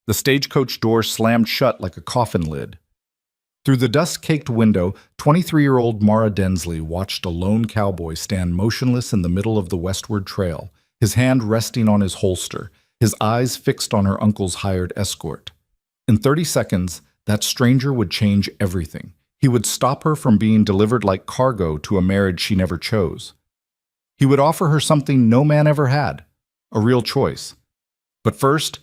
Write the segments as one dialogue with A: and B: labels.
A: The stagecoach door slammed shut like a coffin lid. Through the dust-caked window, 23-year-old Mara Densley watched a lone cowboy stand motionless in the middle of the westward trail, his hand resting on his holster, his eyes fixed on her uncle's hired escort. In 30 seconds, that stranger would change everything. He would stop her from being delivered like cargo to a marriage she never chose. He would offer her something no man ever had, a real choice. But first,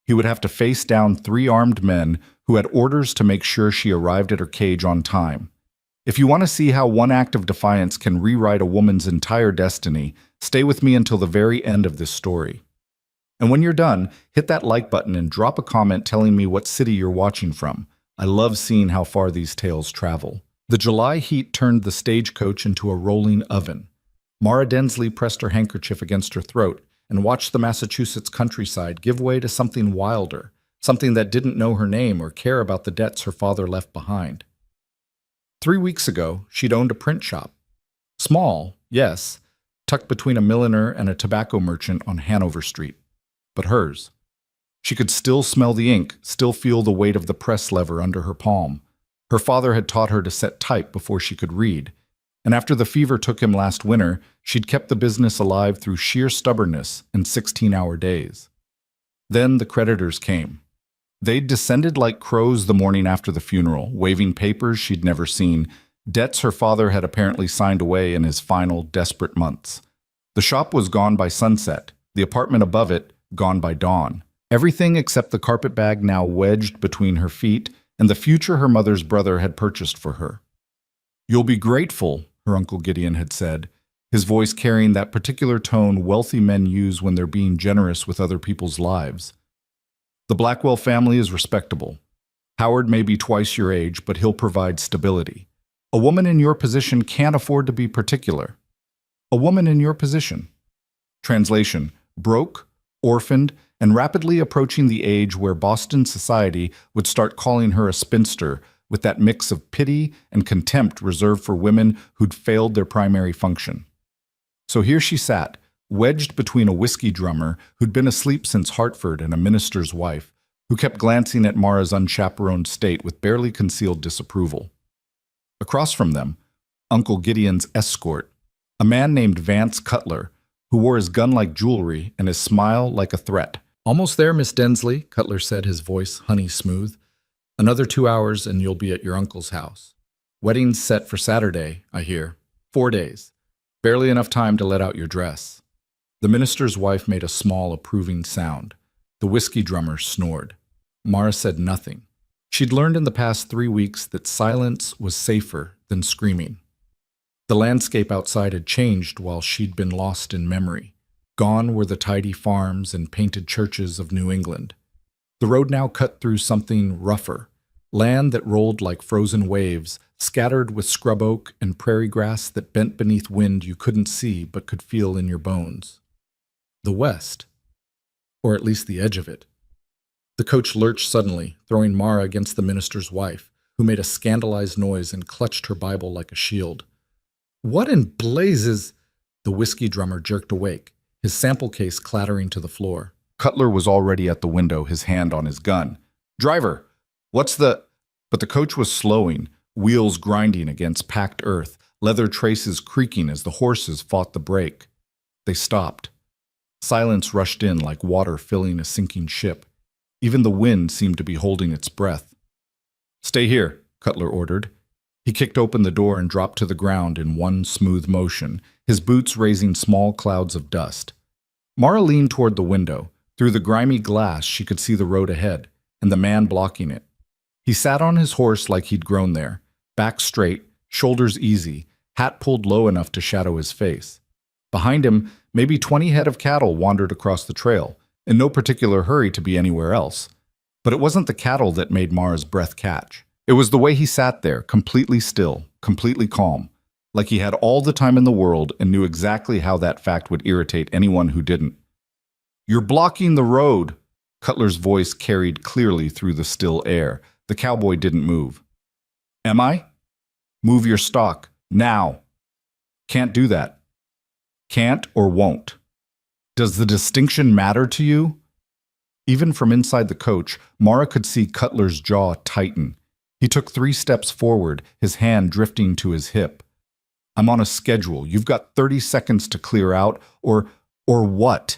A: he would have to face down 3 armed men who had orders to make sure she arrived at her cage on time. If you want to see how one act of defiance can rewrite a woman's entire destiny, stay with me until the very end of this story. And when you're done, hit that like button and drop a comment telling me what city you're watching from. I love seeing how far these tales travel. The July heat turned the stagecoach into a rolling oven. Mara Densley pressed her handkerchief against her throat and watched the Massachusetts countryside give way to something wilder, something that didn't know her name or care about the debts her father left behind. 3 weeks ago, she'd owned a print shop. Small, yes, tucked between a milliner and a tobacco merchant on Hanover Street. But hers. She could still smell the ink, still feel the weight of the press lever under her palm. Her father had taught her to set type before she could read. And after the fever took him last winter, she'd kept the business alive through sheer stubbornness and 16-hour days. Then the creditors came. They'd descended like crows the morning after the funeral, waving papers she'd never seen, debts her father had apparently signed away in his final, desperate months. The shop was gone by sunset, the apartment above it gone by dawn. Everything except the carpetbag now wedged between her feet and the future her mother's brother had purchased for her. "You'll be grateful," her Uncle Gideon had said, his voice carrying that particular tone wealthy men use when they're being generous with other people's lives. "The Blackwell family is respectable. Howard may be twice your age, but he'll provide stability. A woman in your position can't afford to be particular. A woman in your position." Translation: broke, orphaned, and rapidly approaching the age where Boston society would start calling her a spinster, with that mix of pity and contempt reserved for women who'd failed their primary function. So here she sat, wedged between a whiskey drummer who'd been asleep since Hartford and a minister's wife, who kept glancing at Mara's unchaperoned state with barely concealed disapproval. Across from them, Uncle Gideon's escort, a man named Vance Cutler, who wore his gun like jewelry and his smile like a threat. "Almost there, Miss Densley," Cutler said, his voice honey smooth. "Another 2 hours and you'll be at your uncle's house. Wedding's set for Saturday, I hear. 4 days. Barely enough time to let out your dress." The minister's wife made a small, approving sound. The whiskey drummer snored. Mara said nothing. She'd learned in the past 3 weeks that silence was safer than screaming. The landscape outside had changed while she'd been lost in memory. Gone were the tidy farms and painted churches of New England. The road now cut through something rougher, land that rolled like frozen waves, scattered with scrub oak and prairie grass that bent beneath wind you couldn't see but could feel in your bones. The West. Or at least the edge of it. The coach lurched suddenly, throwing Mara against the minister's wife, who made a scandalized noise and clutched her Bible like a shield. "What in blazes—" The whiskey drummer jerked awake, his sample case clattering to the floor. Cutler was already at the window, his hand on his gun. "Driver, what's the—" But the coach was slowing, wheels grinding against packed earth, leather traces creaking as the horses fought the brake. They stopped. Silence rushed in like water filling a sinking ship. Even the wind seemed to be holding its breath. "Stay here," Cutler ordered. He kicked open the door and dropped to the ground in one smooth motion, his boots raising small clouds of dust. Mara leaned toward the window. Through the grimy glass, she could see the road ahead, and the man blocking it. He sat on his horse like he'd grown there, back straight, shoulders easy, hat pulled low enough to shadow his face. Behind him, maybe 20 head of cattle wandered across the trail, in no particular hurry to be anywhere else. But it wasn't the cattle that made Mara's breath catch. It was the way he sat there, completely still, completely calm, like he had all the time in the world and knew exactly how that fact would irritate anyone who didn't. "You're blocking the road," Cutler's voice carried clearly through the still air. The cowboy didn't move. "Am I?" "Move your stock, now." "Can't do that." "Can't or won't." "Does the distinction matter to you?" Even from inside the coach, Mara could see Cutler's jaw tighten. He took 3 steps forward, his hand drifting to his hip. I'm on a schedule. You've got 30 seconds to clear out, or what?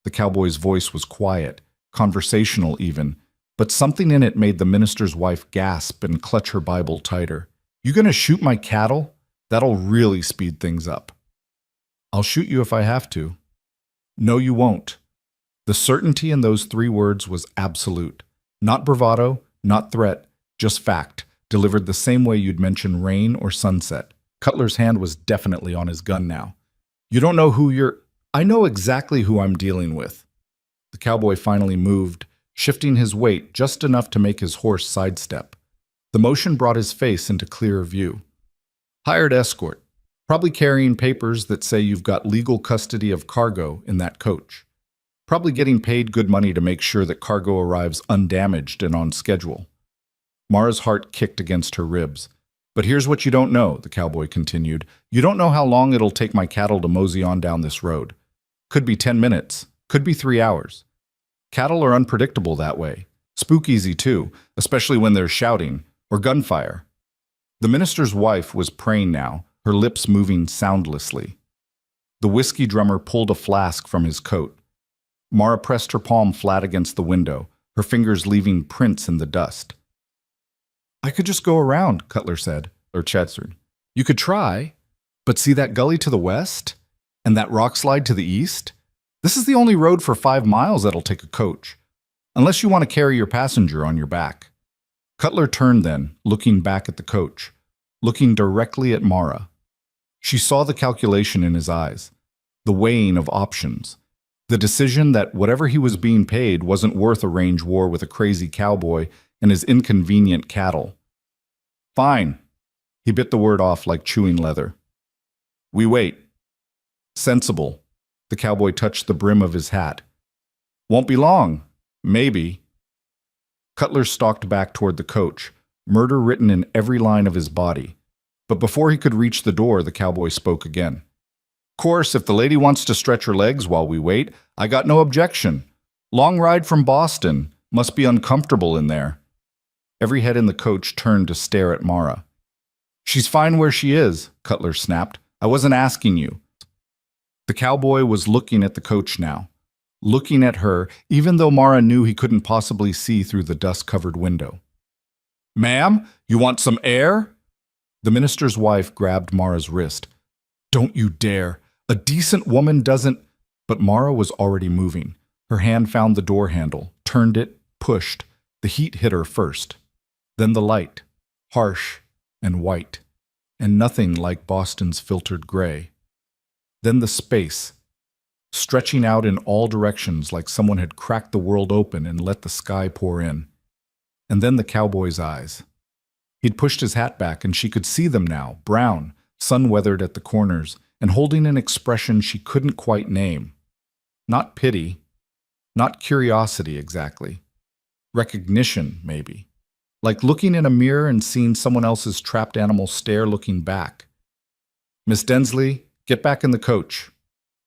A: The cowboy's voice was quiet, conversational even, but something in it made the minister's wife gasp and clutch her Bible tighter. You gonna shoot my cattle? That'll really speed things up. I'll shoot you if I have to. No, you won't. The certainty in those 3 words was absolute. Not bravado, not threat, just fact, delivered the same way you'd mention rain or sunset. Cutler's hand was definitely on his gun now. You don't know who you're... I know exactly who I'm dealing with. The cowboy finally moved, shifting his weight just enough to make his horse sidestep. The motion brought his face into clearer view. Hired escort, probably carrying papers that say you've got legal custody of cargo in that coach. Probably getting paid good money to make sure that cargo arrives undamaged and on schedule. Mara's heart kicked against her ribs. But here's what you don't know, the cowboy continued. You don't know how long it'll take my cattle to mosey on down this road. Could be 10 minutes, could be 3 hours. Cattle are unpredictable that way. Spookeasy too, especially when there's shouting or gunfire. The minister's wife was praying now, her lips moving soundlessly. The whiskey drummer pulled a flask from his coat. Mara pressed her palm flat against the window, her fingers leaving prints in the dust. I could just go around, Cutler said, or Chedsford. You could try, but see that gully to the west? And that rock slide to the east? This is the only road for 5 miles that'll take a coach, unless you want to carry your passenger on your back. Cutler turned then, looking back at the coach, looking directly at Mara. She saw the calculation in his eyes, the weighing of options, the decision that whatever he was being paid wasn't worth a range war with a crazy cowboy and his inconvenient cattle. Fine. He bit the word off like chewing leather. We wait. Sensible. The cowboy touched the brim of his hat. Won't be long. Maybe. Cutler stalked back toward the coach, murder written in every line of his body. But before he could reach the door, the cowboy spoke again. Course, if the lady wants to stretch her legs while we wait, I got no objection. Long ride from Boston. Must be uncomfortable in there. Every head in the coach turned to stare at Mara. She's fine where she is, Cutler snapped. I wasn't asking you. The cowboy was looking at the coach now, looking at her, even though Mara knew he couldn't possibly see through the dust-covered window. Ma'am, you want some air? The minister's wife grabbed Mara's wrist. Don't you dare. A decent woman doesn't... But Mara was already moving. Her hand found the door handle, turned it, pushed. The heat hit her first. Then the light, harsh and white, and nothing like Boston's filtered gray. Then the space, stretching out in all directions like someone had cracked the world open and let the sky pour in. And then the cowboy's eyes. He'd pushed his hat back and she could see them now, brown, sun-weathered at the corners, and holding an expression she couldn't quite name. Not pity, not curiosity exactly. Recognition, maybe. Like looking in a mirror and seeing someone else's trapped animal stare looking back. Miss Densley, get back in the coach.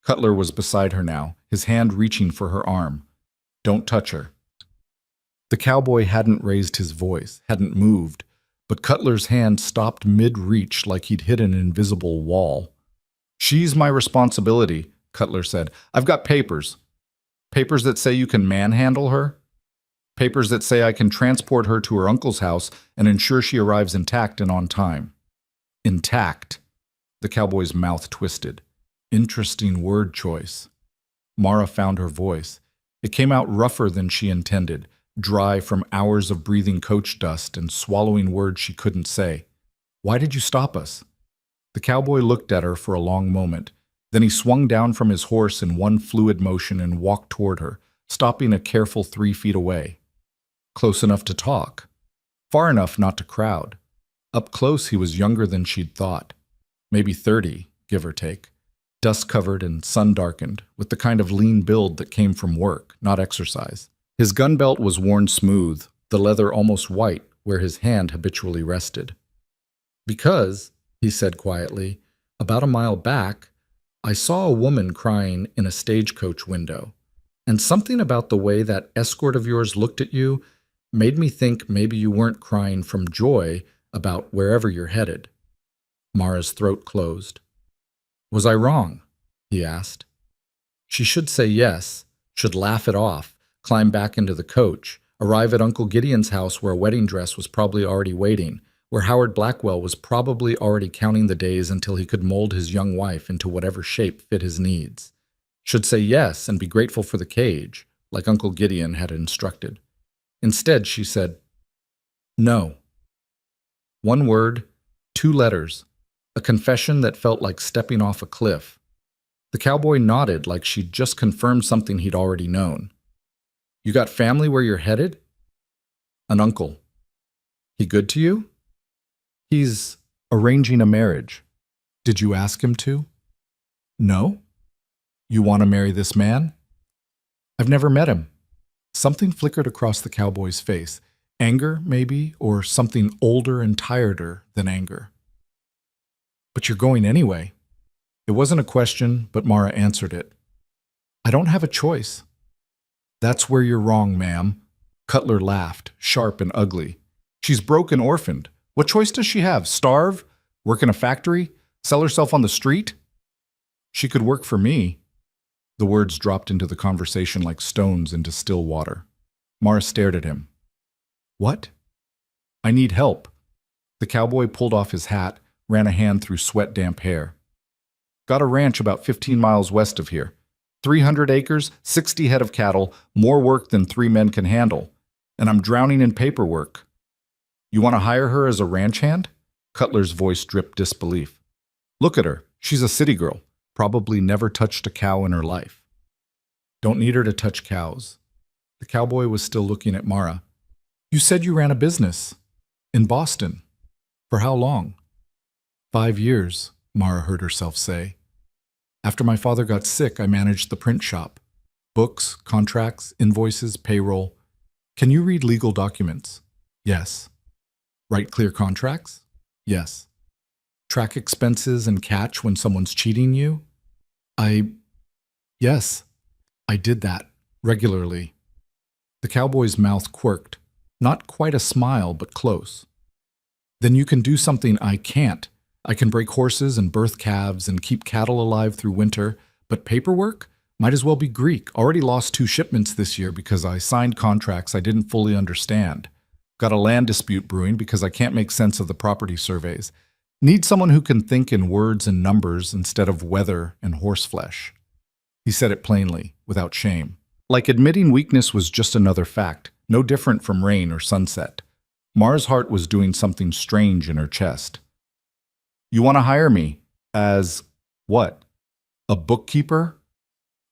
A: Cutler was beside her now, his hand reaching for her arm. Don't touch her. The cowboy hadn't raised his voice, hadn't moved, but Cutler's hand stopped mid-reach like he'd hit an invisible wall. She's my responsibility, Cutler said. I've got papers. Papers that say you can manhandle her? Papers that say I can transport her to her uncle's house and ensure she arrives intact and on time. Intact. The cowboy's mouth twisted. Interesting word choice. Mara found her voice. It came out rougher than she intended, dry from hours of breathing coach dust and swallowing words she couldn't say. Why did you stop us? The cowboy looked at her for a long moment. Then he swung down from his horse in one fluid motion and walked toward her, stopping a careful 3 feet away. Close enough to talk. Far enough not to crowd. Up close he was younger than she'd thought. Maybe 30, give or take. Dust-covered and sun-darkened, with the kind of lean build that came from work, not exercise. His gun belt was worn smooth, the leather almost white where his hand habitually rested. Because, he said quietly, about a mile back, I saw a woman crying in a stagecoach window. And something about the way that escort of yours looked at you made me think maybe you weren't crying from joy about wherever you're headed. Mara's throat closed. Was I wrong? He asked. She should say yes, should laugh it off, climb back into the coach, arrive at Uncle Gideon's house where a wedding dress was probably already waiting, where Howard Blackwell was probably already counting the days until he could mold his young wife into whatever shape fit his needs. Should say yes and be grateful for the cage, like Uncle Gideon had instructed. Instead, she said, no. One word, 2 letters, a confession that felt like stepping off a cliff. The cowboy nodded like she'd just confirmed something he'd already known. You got family where you're headed? An uncle. He good to you? He's arranging a marriage. Did you ask him to? No? You want to marry this man? I've never met him. Something flickered across the cowboy's face. Anger, maybe, or something older and tireder than anger. But you're going anyway. It wasn't a question, but Mara answered it. I don't have a choice. That's where you're wrong, ma'am. Cutler laughed, sharp and ugly. She's broke and orphaned. What choice does she have? Starve? Work in a factory? Sell herself on the street? She could work for me. The words dropped into the conversation like stones into still water. Mara stared at him. What? I need help. The cowboy pulled off his hat, ran a hand through sweat-damp hair. Got a ranch about 15 miles west of here. 300 acres, 60 head of cattle, more work than 3 men can handle. And I'm drowning in paperwork. You want to hire her as a ranch hand? Cutler's voice dripped disbelief. Look at her. She's a city girl. Probably never touched a cow in her life. Don't need her to touch cows. The cowboy was still looking at Mara. You said you ran a business. In Boston. For how long? 5 years, Mara heard herself say. After my father got sick, I managed the print shop. Books, contracts, invoices, payroll. Can you read legal documents? Yes. Write clear contracts? Yes. Track expenses and catch when someone's cheating you? Yes. I did that, regularly. The cowboy's mouth quirked. Not quite a smile, but close. Then you can do something I can't. I can break horses and birth calves and keep cattle alive through winter, but paperwork? Might as well be Greek. Already lost 2 shipments this year because I signed contracts I didn't fully understand. Got a land dispute brewing because I can't make sense of the property surveys. Need someone who can think in words and numbers instead of weather and horseflesh. He said it plainly, without shame. Like admitting weakness was just another fact, no different from rain or sunset. Mara's heart was doing something strange in her chest. You want to hire me as what? A bookkeeper?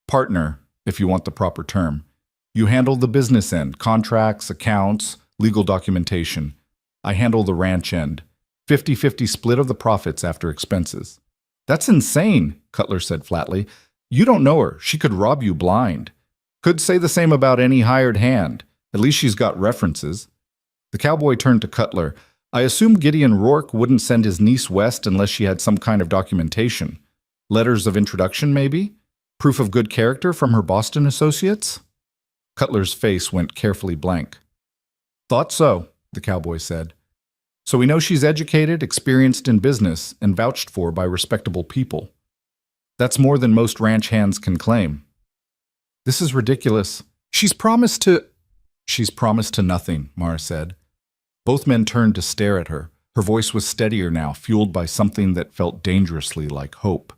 A: Partner, if you want the proper term. You handle the business end, contracts, accounts, legal documentation. I handle the ranch end. 50-50 split of the profits after expenses. That's insane, Cutler said flatly. You don't know her. She could rob you blind. Could say the same about any hired hand. At least she's got references. The cowboy turned to Cutler. I assume Gideon Rourke wouldn't send his niece west unless she had some kind of documentation. Letters of introduction, maybe? Proof of good character from her Boston associates? Cutler's face went carefully blank. Thought so, the cowboy said. So we know she's educated, experienced in business, and vouched for by respectable people. That's more than most ranch hands can claim. This is ridiculous. She's promised to nothing, Mara said. Both men turned to stare at her. Her voice was steadier now, fueled by something that felt dangerously like hope.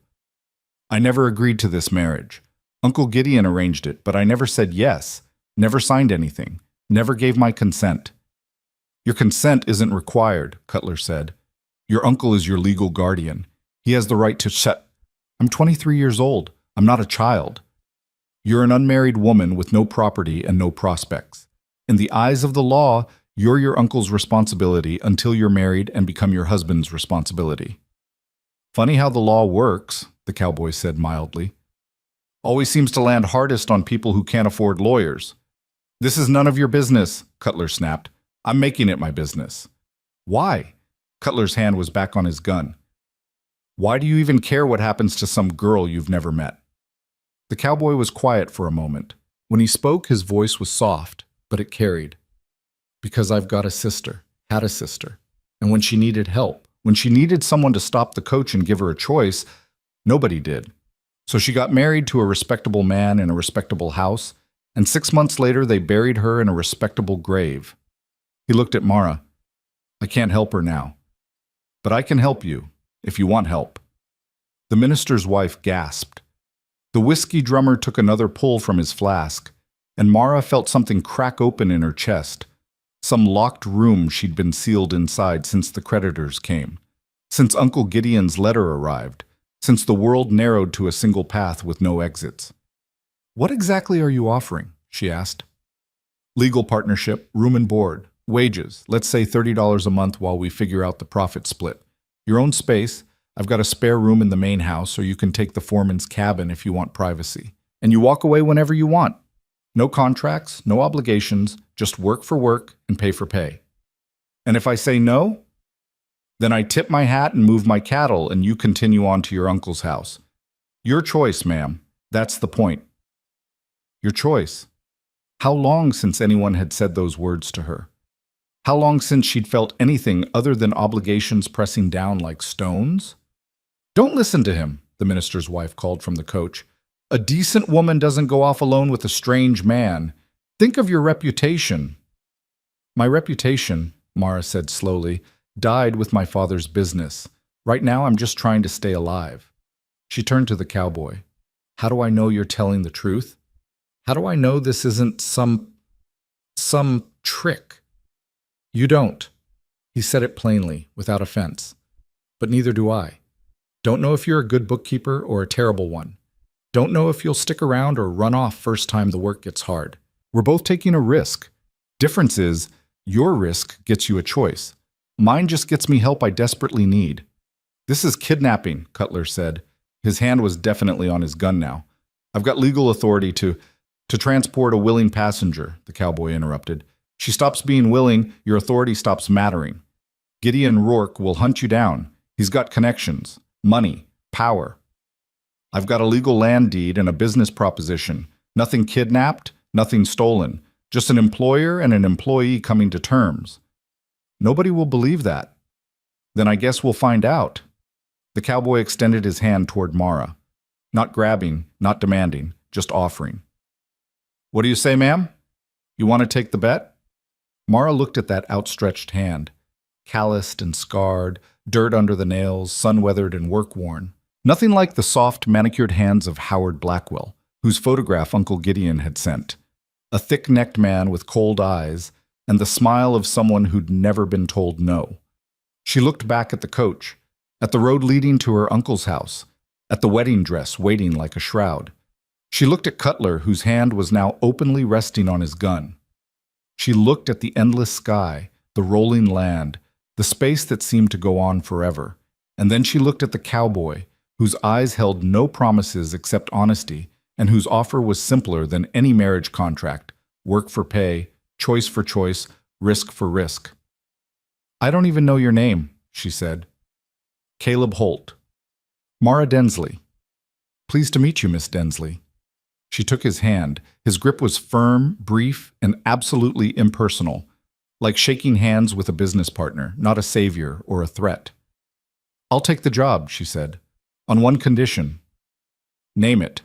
A: I never agreed to this marriage. Uncle Gideon arranged it, but I never said yes, never signed anything, never gave my consent. Your consent isn't required, Cutler said. Your uncle is your legal guardian. He has the right to set. I'm 23 years old. I'm not a child. You're an unmarried woman with no property and no prospects. In the eyes of the law, you're your uncle's responsibility until you're married and become your husband's responsibility. Funny how the law works, the cowboy said mildly. Always seems to land hardest on people who can't afford lawyers. This is none of your business, Cutler snapped. I'm making it my business. Why? Cutler's hand was back on his gun. Why do you even care what happens to some girl you've never met? The cowboy was quiet for a moment. When he spoke, his voice was soft, but it carried. Because I've got a sister, had a sister. And when she needed help, when she needed someone to stop the coach and give her a choice, nobody did. So she got married to a respectable man in a respectable house, and 6 months later they buried her in a respectable grave. He looked at Mara. I can't help her now. But I can help you, if you want help. The minister's wife gasped. The whiskey drummer took another pull from his flask, and Mara felt something crack open in her chest. Some locked room she'd been sealed inside since the creditors came, since Uncle Gideon's letter arrived, since the world narrowed to a single path with no exits. What exactly are you offering? She asked. Legal partnership, room and board, wages, let's say $30 a month while we figure out the profit split. Your own space, I've got a spare room in the main house, or you can take the foreman's cabin if you want privacy. And you walk away whenever you want. No contracts, no obligations, just work for work and pay for pay. And if I say no, then I tip my hat and move my cattle and you continue on to your uncle's house. Your choice, ma'am. That's the point. Your choice. How long since anyone had said those words to her? How long since she'd felt anything other than obligations pressing down like stones? Don't listen to him, the minister's wife called from the coach. A decent woman doesn't go off alone with a strange man. Think of your reputation. My reputation, Mara said slowly, died with my father's business. Right now I'm just trying to stay alive. She turned to the cowboy. How do I know you're telling the truth? How do I know this isn't some trick? You don't. He said it plainly, without offense. But neither do I. Don't know if you're a good bookkeeper or a terrible one. Don't know if you'll stick around or run off first time the work gets hard. We're both taking a risk. Difference is, your risk gets you a choice. Mine just gets me help I desperately need. This is kidnapping, Cutler said. His hand was definitely on his gun now. I've got legal authority to transport a willing passenger, the cowboy interrupted. She stops being willing, your authority stops mattering. Gideon Rourke will hunt you down. He's got connections, money, power. I've got a legal land deed and a business proposition. Nothing kidnapped, nothing stolen. Just an employer and an employee coming to terms. Nobody will believe that. Then I guess we'll find out. The cowboy extended his hand toward Mara. Not grabbing, not demanding, just offering. What do you say, ma'am? You want to take the bet? Mara looked at that outstretched hand. Calloused and scarred, dirt under the nails, sun-weathered and work-worn. Nothing like the soft, manicured hands of Howard Blackwell, whose photograph Uncle Gideon had sent. A thick-necked man with cold eyes, and the smile of someone who'd never been told no. She looked back at the coach, at the road leading to her uncle's house, at the wedding dress waiting like a shroud. She looked at Cutler, whose hand was now openly resting on his gun. She looked at the endless sky, the rolling land, the space that seemed to go on forever. And then she looked at the cowboy, whose eyes held no promises except honesty, and whose offer was simpler than any marriage contract, work for pay, choice for choice, risk for risk. I don't even know your name, she said. Caleb Holt. Mara Densley. Pleased to meet you, Miss Densley. She took his hand. His grip was firm, brief, and absolutely impersonal, like shaking hands with a business partner, not a savior or a threat. I'll take the job, she said, on one condition. Name it.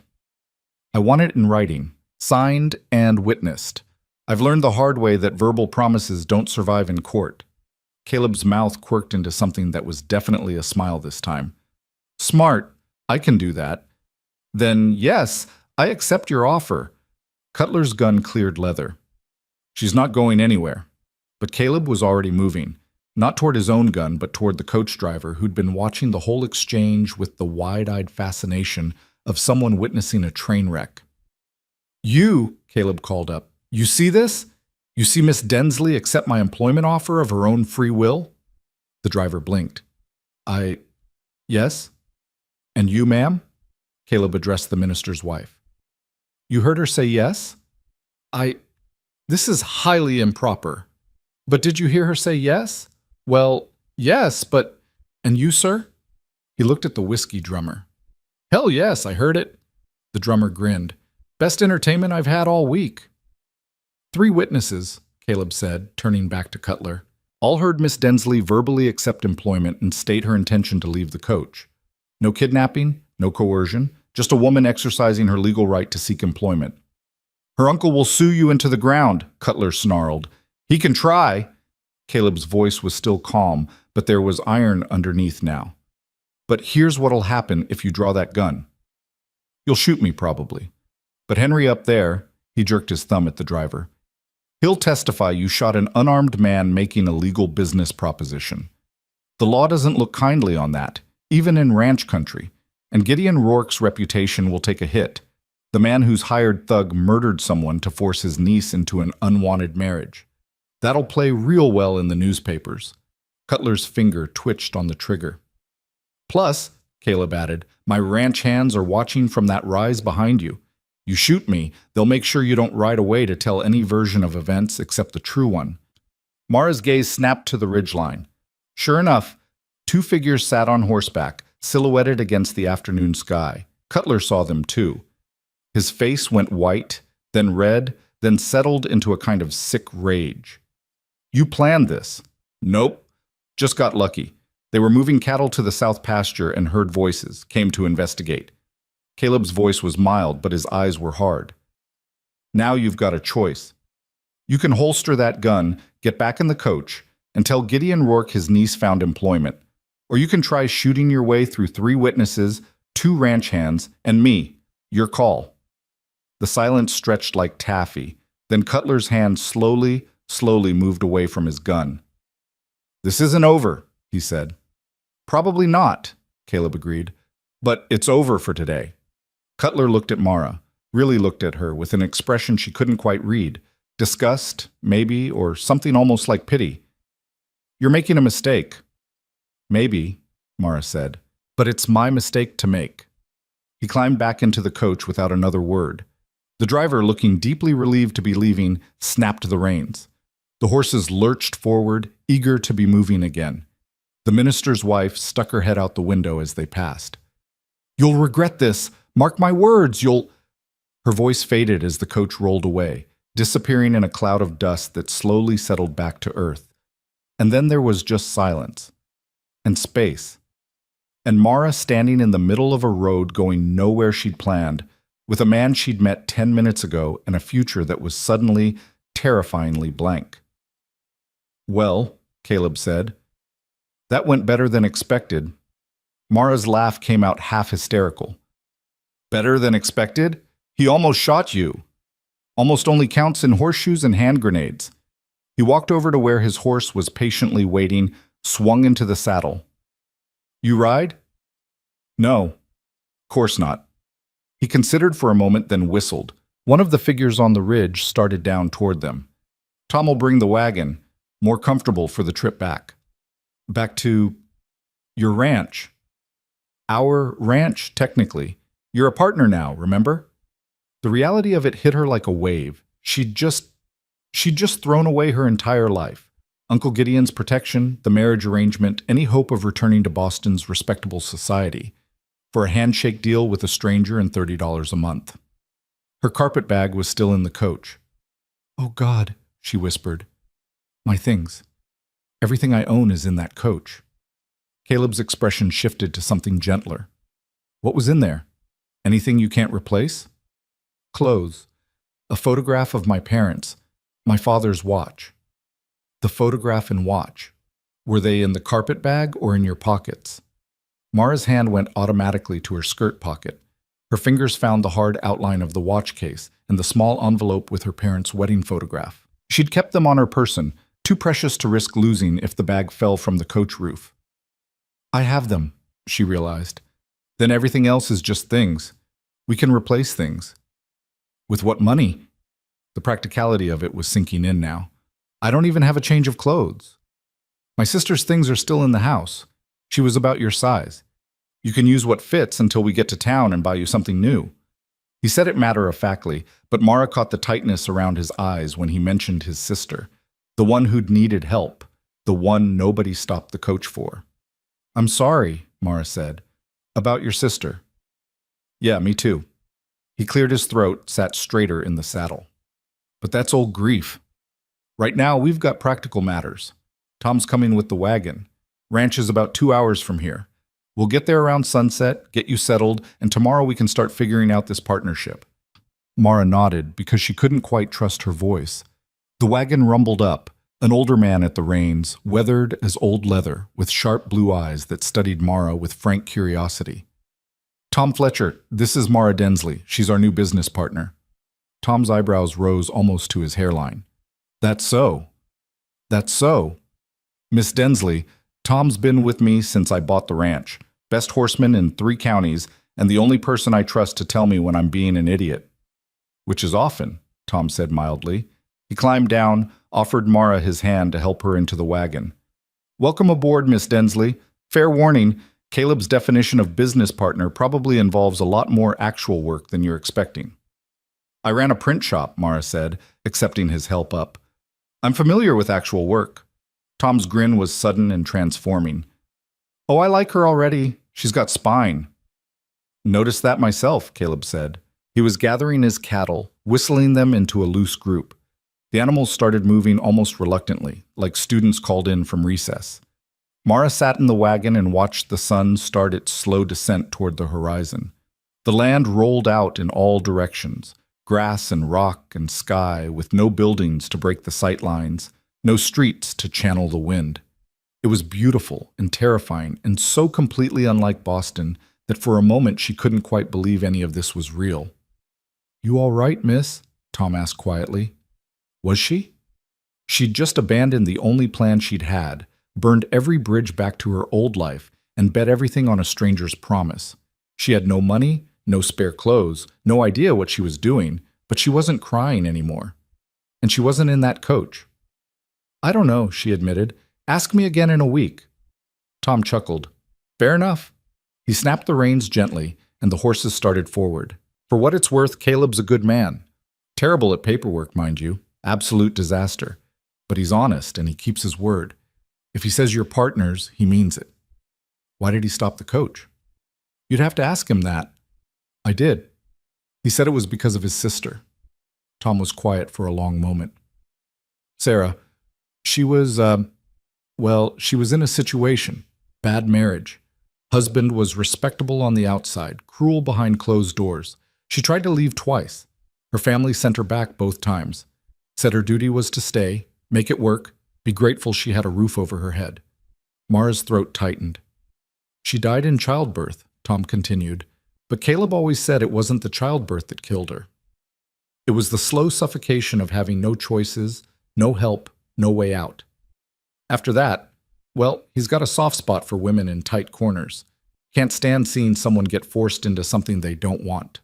A: I want it in writing, signed and witnessed. I've learned the hard way that verbal promises don't survive in court. Caleb's mouth quirked into something that was definitely a smile this time. Smart. I can do that. Then, yes, I accept your offer. Cutler's gun cleared leather. She's not going anywhere. But Caleb was already moving, not toward his own gun, but toward the coach driver who'd been watching the whole exchange with the wide-eyed fascination of someone witnessing a train wreck. You, Caleb called up, you see this? You see Miss Densley accept my employment offer of her own free will? The driver blinked. Yes? And you, ma'am? Caleb addressed the minister's wife. You heard her say yes? This is highly improper. But did you hear her say yes? Well, yes, but... And you, sir? He looked at the whiskey drummer. Hell yes, I heard it. The drummer grinned. Best entertainment I've had all week. 3 witnesses, Caleb said, turning back to Cutler. All heard Miss Densley verbally accept employment and state her intention to leave the coach. No kidnapping, no coercion, just a woman exercising her legal right to seek employment. Her uncle will sue you into the ground, Cutler snarled. He can try. Caleb's voice was still calm, but there was iron underneath now. But here's what'll happen if you draw that gun. You'll shoot me, probably. But Henry up there, he jerked his thumb at the driver, he'll testify you shot an unarmed man making a legal business proposition. The law doesn't look kindly on that, even in ranch country, and Gideon Rourke's reputation will take a hit. The man whose hired thug murdered someone to force his niece into an unwanted marriage. That'll play real well in the newspapers. Cutler's finger twitched on the trigger. Plus, Caleb added, my ranch hands are watching from that rise behind you. You shoot me, they'll make sure you don't ride away to tell any version of events except the true one. Mara's gaze snapped to the ridgeline. Sure enough, 2 figures sat on horseback, silhouetted against the afternoon sky. Cutler saw them too. His face went white, then red, then settled into a kind of sick rage. You planned this. Nope. Just got lucky. They were moving cattle to the south pasture and heard voices, came to investigate. Caleb's voice was mild, but his eyes were hard. Now you've got a choice. You can holster that gun, get back in the coach, and tell Gideon Rourke his niece found employment. Or you can try shooting your way through 3 witnesses, 2 ranch hands, and me. Your call. The silence stretched like taffy. Then Cutler's hand slowly moved away from his gun. This isn't over, he said. Probably not, Caleb agreed. But it's over for today. Cutler looked at Mara, really looked at her with an expression she couldn't quite read. Disgust, maybe, or something almost like pity. You're making a mistake. Maybe, Mara said, but it's my mistake to make. He climbed back into the coach without another word. The driver, looking deeply relieved to be leaving, snapped the reins. The horses lurched forward, eager to be moving again. The minister's wife stuck her head out the window as they passed. You'll regret this. Mark my words, you'll... Her voice faded as the coach rolled away, disappearing in a cloud of dust that slowly settled back to earth. And then there was just silence. And space. And Mara standing in the middle of a road going nowhere she'd planned, with a man she'd met 10 minutes ago and a future that was suddenly, terrifyingly blank. Well, Caleb said, that went better than expected. Mara's laugh came out half hysterical. Better than expected? He almost shot you. Almost only counts in horseshoes and hand grenades. He walked over to where his horse was patiently waiting, swung into the saddle. You ride? No. Course not. He considered for a moment, then whistled. One of the figures on the ridge started down toward them. Tom will bring the wagon, more comfortable for the trip back. Back to your ranch. Our ranch, technically. You're a partner now, remember? The reality of it hit her like a wave. She'd just thrown away her entire life. Uncle Gideon's protection, the marriage arrangement, any hope of returning to Boston's respectable society, for a handshake deal with a stranger and $30 a month. Her carpet bag was still in the coach. Oh God, she whispered. My things. Everything I own is in that coach. Caleb's expression shifted to something gentler. What was in there? Anything you can't replace? Clothes. A photograph of my parents. My father's watch. The photograph and watch. Were they in the carpet bag or in your pockets? Mara's hand went automatically to her skirt pocket. Her fingers found the hard outline of the watch case and the small envelope with her parents' wedding photograph. She'd kept them on her person, too precious to risk losing if the bag fell from the coach roof. I have them, she realized. Then everything else is just things. We can replace things. With what money? The practicality of it was sinking in now. I don't even have a change of clothes. My sister's things are still in the house. She was about your size. You can use what fits until we get to town and buy you something new. He said it matter-of-factly, but Mara caught the tightness around his eyes when he mentioned his sister, the one who'd needed help, the one nobody stopped the coach for. I'm sorry, Mara said. About your sister. Yeah, me too. He cleared his throat, sat straighter in the saddle. But that's old grief. Right now, we've got practical matters. Tom's coming with the wagon. Ranch is about 2 hours from here. We'll get there around sunset, get you settled, and tomorrow we can start figuring out this partnership. Mara nodded because she couldn't quite trust her voice. The wagon rumbled up, an older man at the reins, weathered as old leather, with sharp blue eyes that studied Mara with frank curiosity. Tom Fletcher, this is Mara Densley. She's our new business partner. Tom's eyebrows rose almost to his hairline. That's so. That's so. Miss Densley, Tom's been with me since I bought the ranch. Best horseman in 3 counties, and the only person I trust to tell me when I'm being an idiot. Which is often, Tom said mildly. He climbed down, offered Mara his hand to help her into the wagon. Welcome aboard, Miss Densley. Fair warning, Caleb's definition of business partner probably involves a lot more actual work than you're expecting. I ran a print shop, Mara said, accepting his help up. I'm familiar with actual work. Tom's grin was sudden and transforming. Oh, I like her already. She's got spine. Noticed that myself, Caleb said. He was gathering his cattle, whistling them into a loose group. The animals started moving almost reluctantly, like students called in from recess. Mara sat in the wagon and watched the sun start its slow descent toward the horizon. The land rolled out in all directions, grass and rock and sky, with no buildings to break the sight lines, no streets to channel the wind. It was beautiful and terrifying and so completely unlike Boston that for a moment she couldn't quite believe any of this was real. You all right, miss? Tom asked quietly. Was she? She'd just abandoned the only plan she'd had, burned every bridge back to her old life, and bet everything on a stranger's promise. She had no money, no spare clothes, no idea what she was doing, but she wasn't crying anymore. And she wasn't in that coach. I don't know, she admitted. Ask me again in a week. Tom chuckled. Fair enough. He snapped the reins gently, and the horses started forward. For what it's worth, Caleb's a good man. Terrible at paperwork, mind you. Absolute disaster. But he's honest, and he keeps his word. If he says you're partners, he means it. Why did he stop the coach? You'd have to ask him that. I did. He said it was because of his sister. Tom was quiet for a long moment. Sarah, she was, she was in a situation. Bad marriage. Husband was respectable on the outside, cruel behind closed doors. She tried to leave twice. Her family sent her back both times. Said her duty was to stay, make it work, be grateful she had a roof over her head. Mara's throat tightened. She died in childbirth, Tom continued, but Caleb always said it wasn't the childbirth that killed her. It was the slow suffocation of having no choices, no help, no way out. After that, well, he's got a soft spot for women in tight corners. Can't stand seeing someone get forced into something they don't want.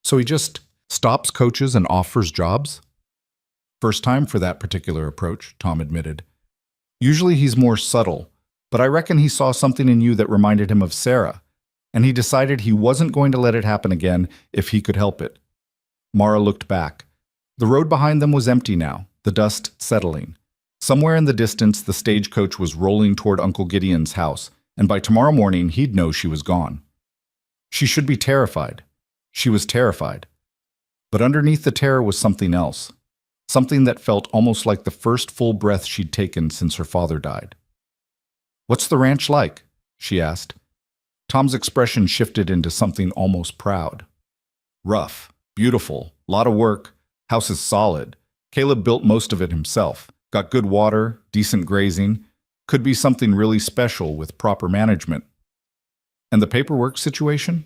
A: So he just stops coaches and offers jobs? First time for that particular approach, Tom admitted. Usually he's more subtle, but I reckon he saw something in you that reminded him of Sarah, and he decided he wasn't going to let it happen again if he could help it. Mara looked back. The road behind them was empty now, the dust settling. Somewhere in the distance, the stagecoach was rolling toward Uncle Gideon's house, and by tomorrow morning he'd know she was gone. She should be terrified. She was terrified. But underneath the terror was something else. Something that felt almost like the first full breath she'd taken since her father died. What's the ranch like? She asked. Tom's expression shifted into something almost proud. Rough, beautiful, lot of work, house is solid. Caleb built most of it himself. Got good water, decent grazing. Could be something really special with proper management. And the paperwork situation?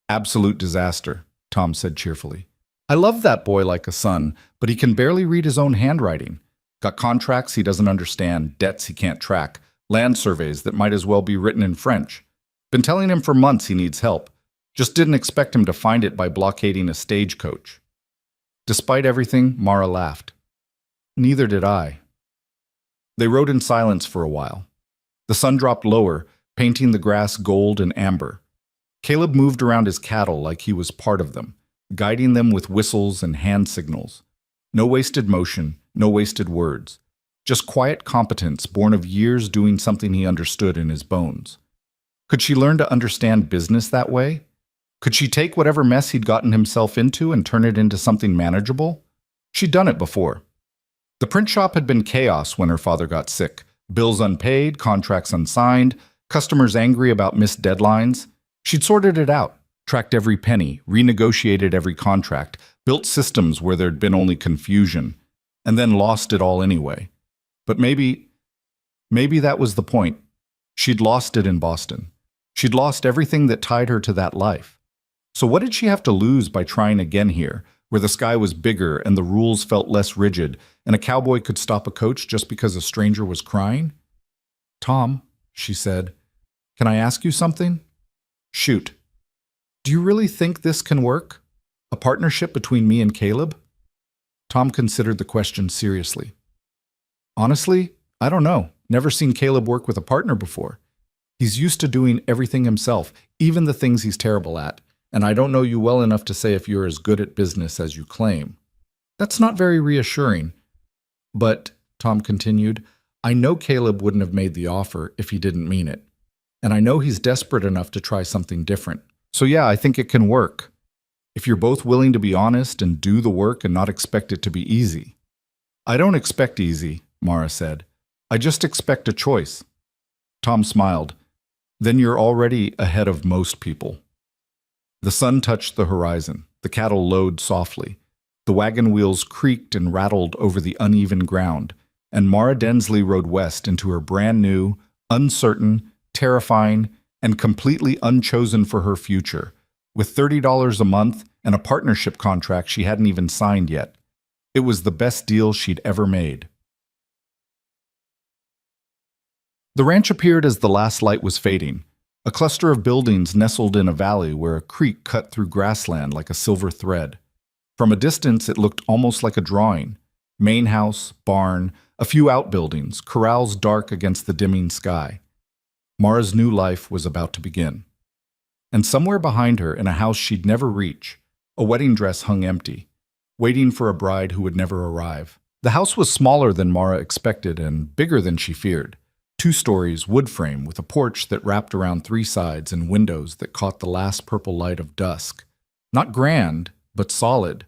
A: Absolute disaster, Tom said cheerfully. I love that boy like a son, but he can barely read his own handwriting. Got contracts he doesn't understand, debts he can't track, land surveys that might as well be written in French. Been telling him for months he needs help. Just didn't expect him to find it by blockading a stagecoach. Despite everything, Mara laughed. Neither did I. They rode in silence for a while. The sun dropped lower, painting the grass gold and amber. Caleb moved around his cattle like he was part of them, guiding them with whistles and hand signals. No wasted motion, no wasted words. Just quiet competence born of years doing something he understood in his bones. Could she learn to understand business that way? Could she take whatever mess he'd gotten himself into and turn it into something manageable? She'd done it before. The print shop had been chaos when her father got sick. Bills unpaid, contracts unsigned, customers angry about missed deadlines. She'd sorted it out, tracked every penny, renegotiated every contract, built systems where there'd been only confusion, and then lost it all anyway. But maybe that was the point. She'd lost it in Boston. She'd lost everything that tied her to that life. So what did she have to lose by trying again here, where the sky was bigger and the rules felt less rigid, and a cowboy could stop a coach just because a stranger was crying? "Tom," she said, "can I ask you something?" "Shoot." "Do you really think this can work? A partnership between me and Caleb?" Tom considered the question seriously. "Honestly, I don't know. Never seen Caleb work with a partner before. He's used to doing everything himself, even the things he's terrible at, and I don't know you well enough to say if you're as good at business as you claim." "That's not very reassuring. But," Tom continued, "I know Caleb wouldn't have made the offer if he didn't mean it. And I know he's desperate enough to try something different. So yeah, I think it can work. If you're both willing to be honest and do the work and not expect it to be easy." "I don't expect easy," Mara said. "I just expect a choice." Tom smiled. "Then you're already ahead of most people." The sun touched the horizon. The cattle lowed softly. The wagon wheels creaked and rattled over the uneven ground, and Mara Densley rode west into her brand new, uncertain, terrifying, and completely unchosen for her future, with $30 a month and a partnership contract she hadn't even signed yet. It was the best deal she'd ever made. The ranch appeared as the last light was fading, a cluster of buildings nestled in a valley where a creek cut through grassland like a silver thread. From a distance, it looked almost like a drawing. Main house, barn, a few outbuildings, corrals dark against the dimming sky. Mara's new life was about to begin. And somewhere behind her, in a house she'd never reach, a wedding dress hung empty, waiting for a bride who would never arrive. The house was smaller than Mara expected and bigger than she feared. 2 stories, wood frame, with a porch that wrapped around 3 sides and windows that caught the last purple light of dusk. Not grand, but solid.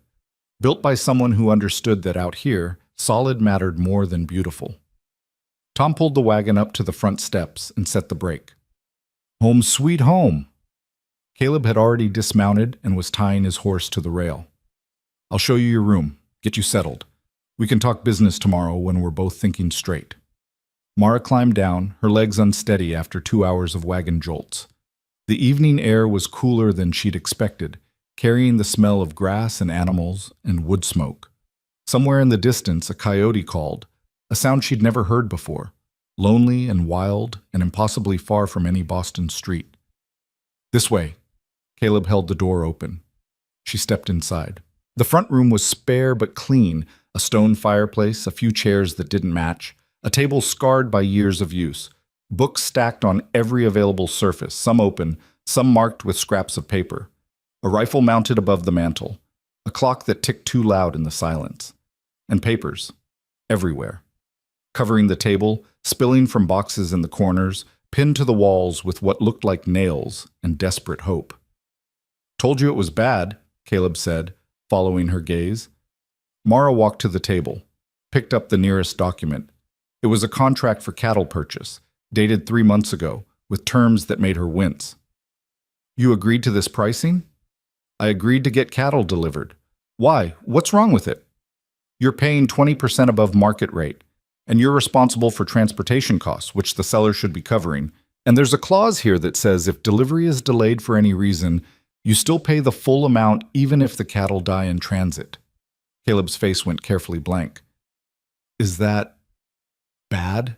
A: Built by someone who understood that out here, solid mattered more than beautiful. Tom pulled the wagon up to the front steps and set the brake. "Home sweet home." Caleb had already dismounted and was tying his horse to the rail. "I'll show you your room, get you settled. We can talk business tomorrow when we're both thinking straight." Mara climbed down, her legs unsteady after 2 hours of wagon jolts. The evening air was cooler than she'd expected, carrying the smell of grass and animals and wood smoke. Somewhere in the distance, a coyote called, a sound she'd never heard before, lonely and wild and impossibly far from any Boston street. "This way." Caleb held the door open. She stepped inside. The front room was spare but clean, a stone fireplace, a few chairs that didn't match, a table scarred by years of use, books stacked on every available surface, some open, some marked with scraps of paper, a rifle mounted above the mantel, a clock that ticked too loud in the silence, and papers, everywhere, covering the table, spilling from boxes in the corners, pinned to the walls with what looked like nails and desperate hope. "Told you it was bad," Caleb said, following her gaze. Mara walked to the table, picked up the nearest document. It was a contract for cattle purchase, dated 3 months ago, with terms that made her wince. "You agreed to this pricing?" "I agreed to get cattle delivered." "Why? What's wrong with it?" "You're paying 20% above market rate, and you're responsible for transportation costs, which the seller should be covering. And there's a clause here that says if delivery is delayed for any reason, you still pay the full amount even if the cattle die in transit." Caleb's face went carefully blank. "Is that bad?"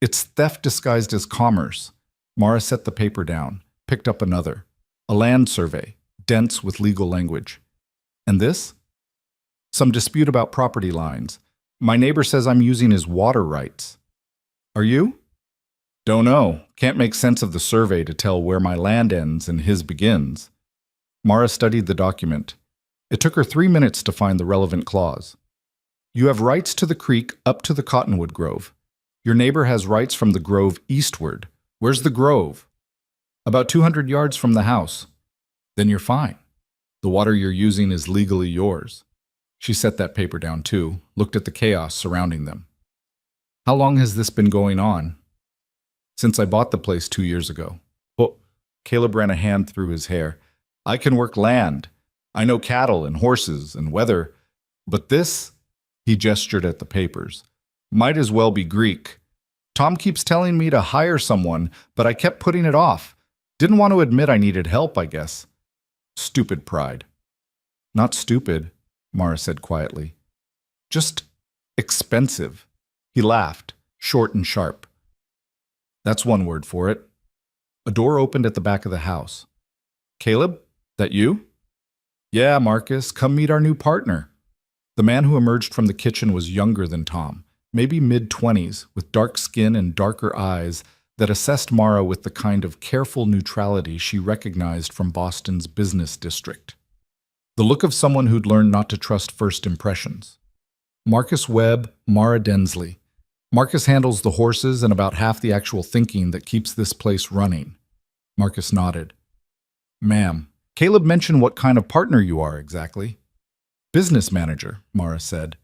A: "It's theft disguised as commerce." Mara set the paper down, picked up another. A land survey, dense with legal language. "And this?" "Some dispute about property lines. My neighbor says I'm using his water rights." "Are you?" "Don't know. Can't make sense of the survey to tell where my land ends and his begins." Mara studied the document. It took her 3 minutes to find the relevant clause. "You have rights to the creek up to the cottonwood grove. Your neighbor has rights from the grove eastward." "Where's the grove?" "About 200 yards from the house." Then you're fine. The water you're using is legally yours. She set that paper down too, looked at the chaos surrounding them. How long has this been going on? Since I bought the place 2 years ago. Oh, Caleb ran a hand through his hair. I can work land. I know cattle and horses and weather. But this, he gestured at the papers, might as well be Greek. Tom keeps telling me to hire someone, but I kept putting it off. Didn't want to admit I needed help, I guess. Stupid pride. Not stupid, Mara said quietly. Just expensive. He laughed, short and sharp. That's one word for it. A door opened at the back of the house. Caleb, that you? Yeah, Marcus, come meet our new partner. The man who emerged from the kitchen was younger than Tom, maybe mid-20s, with dark skin and darker eyes that assessed Mara with the kind of careful neutrality she recognized from Boston's business district. The look of someone who'd learned not to trust first impressions. Marcus Webb, Mara Densley. Marcus handles the horses and about half the actual thinking that keeps this place running. Marcus nodded. Ma'am, Caleb mentioned what kind of partner you are exactly. Business manager, Mara said.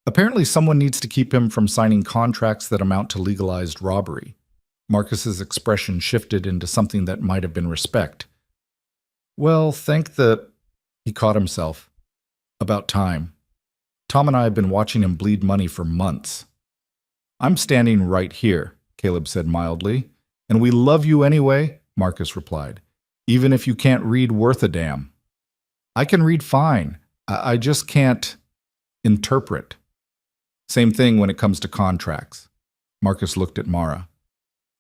A: Apparently someone needs to keep him from signing contracts that amount to legalized robbery. Marcus's expression shifted into something that might have been respect. Well, He caught himself. About time. Tom and I have been watching him bleed money for months. I'm standing right here, Caleb said mildly. And we love you anyway, Marcus replied. Even if you can't read worth a damn. I can read fine. I just can't interpret. Same thing when it comes to contracts. Marcus looked at Mara.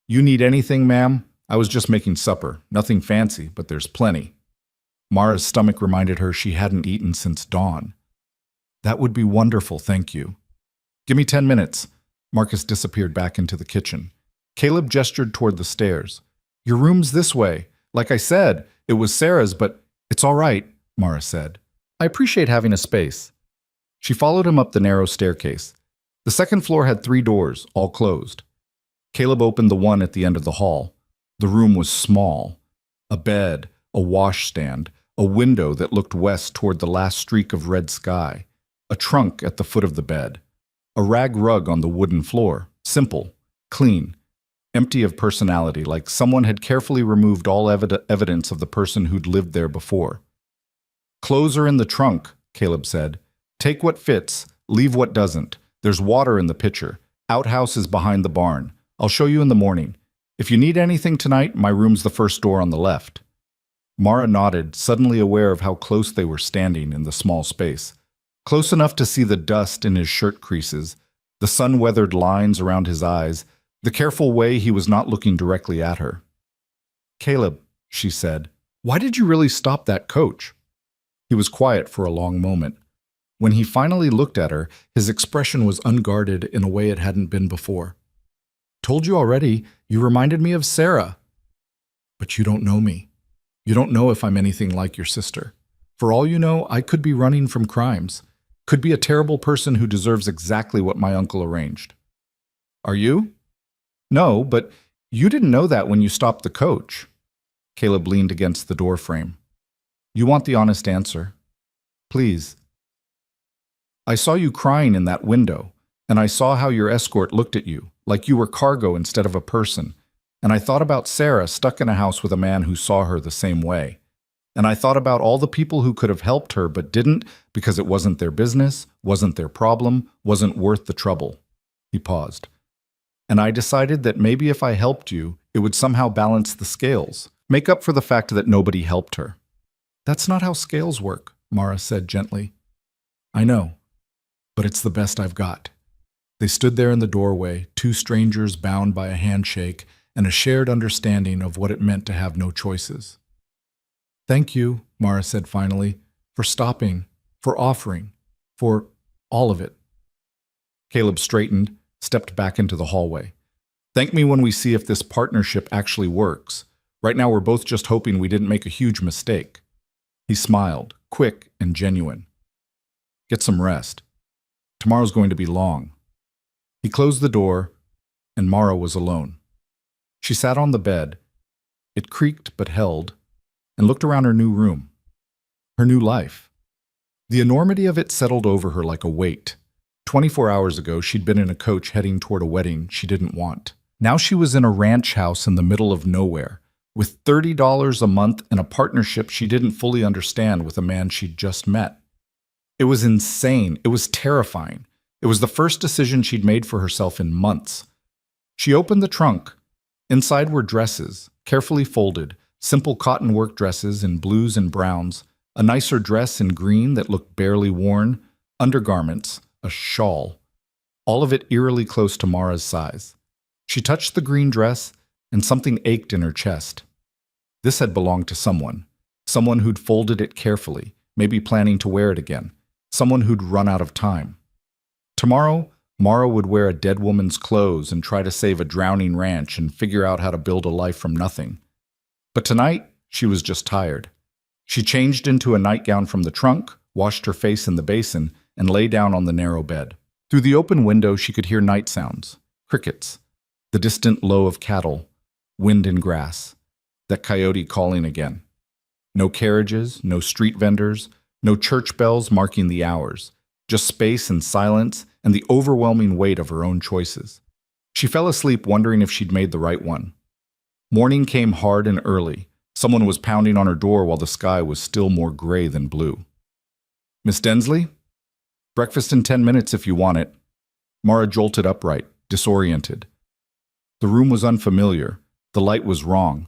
A: You need anything, ma'am? I was just making supper. Nothing fancy, but there's plenty. Mara's stomach reminded her she hadn't eaten since dawn. That would be wonderful, thank you. Give me 10 minutes. Marcus disappeared back into the kitchen. Caleb gestured toward the stairs. Your room's this way. Like I said, it was Sarah's, but it's all right, Mara said. I appreciate having a space. She followed him up the narrow staircase. The second floor had 3 doors, all closed. Caleb opened the one at the end of the hall. The room was small. A bed, a washstand, a window that looked west toward the last streak of red sky, a trunk at the foot of the bed, a rag rug on the wooden floor, simple, clean, empty of personality, like someone had carefully removed all evidence of the person who'd lived there before. Clothes are in the trunk, Caleb said. Take what fits, leave what doesn't. There's water in the pitcher. Outhouse is behind the barn. I'll show you in the morning. If you need anything tonight, my room's the first door on the left. Mara nodded, suddenly aware of how close they were standing in the small space. Close enough to see the dust in his shirt creases, the sun-weathered lines around his eyes, the careful way he was not looking directly at her. Caleb, she said, why did you really stop that coach? He was quiet for a long moment. When he finally looked at her, his expression was unguarded in a way it hadn't been before. Told you already, you reminded me of Sarah. But you don't know me. You don't know if I'm anything like your sister. For all you know, I could be running from crimes. Could be a terrible person who deserves exactly what my uncle arranged. Are you? No, but you didn't know that when you stopped the coach. Caleb leaned against the door frame. You want the honest answer? Please. I saw you crying in that window, and I saw how your escort looked at you, like you were cargo instead of a person. And I thought about Sarah stuck in a house with a man who saw her the same way. And I thought about all the people who could have helped her but didn't because it wasn't their business, wasn't their problem, wasn't worth the trouble. He paused. And I decided that maybe if I helped you, it would somehow balance the scales, make up for the fact that nobody helped her. That's not how scales work, Mara said gently. I know, but it's the best I've got. They stood there in the doorway, 2 strangers bound by a handshake and a shared understanding of what it meant to have no choices. Thank you, Mara said finally, for stopping, for offering, for all of it. Caleb straightened, stepped back into the hallway. Thank me when we see if this partnership actually works. Right now we're both just hoping we didn't make a huge mistake. He smiled, quick and genuine. Get some rest. Tomorrow's going to be long. He closed the door, and Mara was alone. She sat on the bed. It creaked but held. and looked around her new room, her new life. The enormity of it settled over her like a weight. 24 hours ago, she'd been in a coach heading toward a wedding she didn't want. Now she was in a ranch house in the middle of nowhere, with $30 a month and a partnership she didn't fully understand with a man she'd just met. It was insane. It was terrifying. It was the first decision she'd made for herself in months. She opened the trunk. Inside were dresses, carefully folded, simple cotton work dresses in blues and browns, a nicer dress in green that looked barely worn, undergarments, a shawl, all of it eerily close to Mara's size. She touched the green dress, and something ached in her chest. This had belonged to someone who'd folded it carefully, maybe planning to wear it again, someone who'd run out of time. Tomorrow, Mara would wear a dead woman's clothes and try to save a drowning ranch and figure out how to build a life from nothing. But tonight, she was just tired. She changed into a nightgown from the trunk, washed her face in the basin, and lay down on the narrow bed. Through the open window, she could hear night sounds, crickets, the distant low of cattle, wind and grass, that coyote calling again. No carriages, no street vendors, no church bells marking the hours, just space and silence and the overwhelming weight of her own choices. She fell asleep wondering if she'd made the right one. Morning came hard and early. Someone was pounding on her door while the sky was still more gray than blue. "Miss Densley? Breakfast in 10 minutes if you want it." Mara jolted upright, disoriented. The room was unfamiliar, the light was wrong,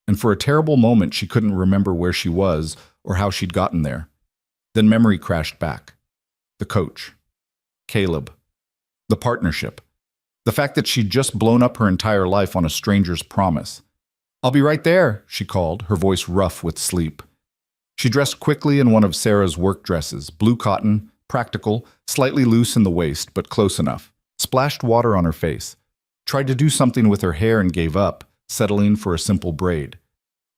A: and for a terrible moment she couldn't remember where she was or how she'd gotten there. Then memory crashed back. The coach. Caleb. The partnership. The fact that she'd just blown up her entire life on a stranger's promise. "I'll be right there," she called, her voice rough with sleep. She dressed quickly in one of Sarah's work dresses, blue cotton, practical, slightly loose in the waist, but close enough. Splashed water on her face. Tried to do something with her hair and gave up, settling for a simple braid.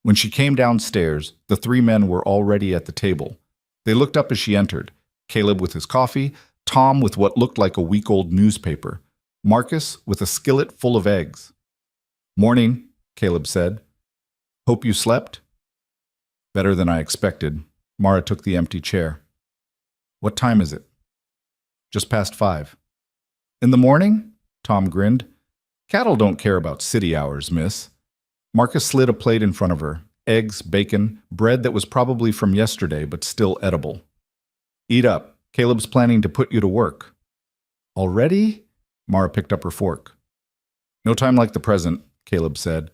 A: When she came downstairs, the three men were already at the table. They looked up as she entered. Caleb with his coffee, Tom with what looked like a week-old newspaper, Marcus with a skillet full of eggs. "Morning," Caleb said. "Hope you slept?" "Better than I expected." Mara took the empty chair. "What time is it?" "Just past 5. "In the morning?" Tom grinned. "Cattle don't care about city hours, miss." Marcus slid a plate in front of her. Eggs, bacon, bread that was probably from yesterday but still edible. "Eat up. Caleb's planning to put you to work." "Already?" Mara picked up her fork. "No time like the present," Caleb said.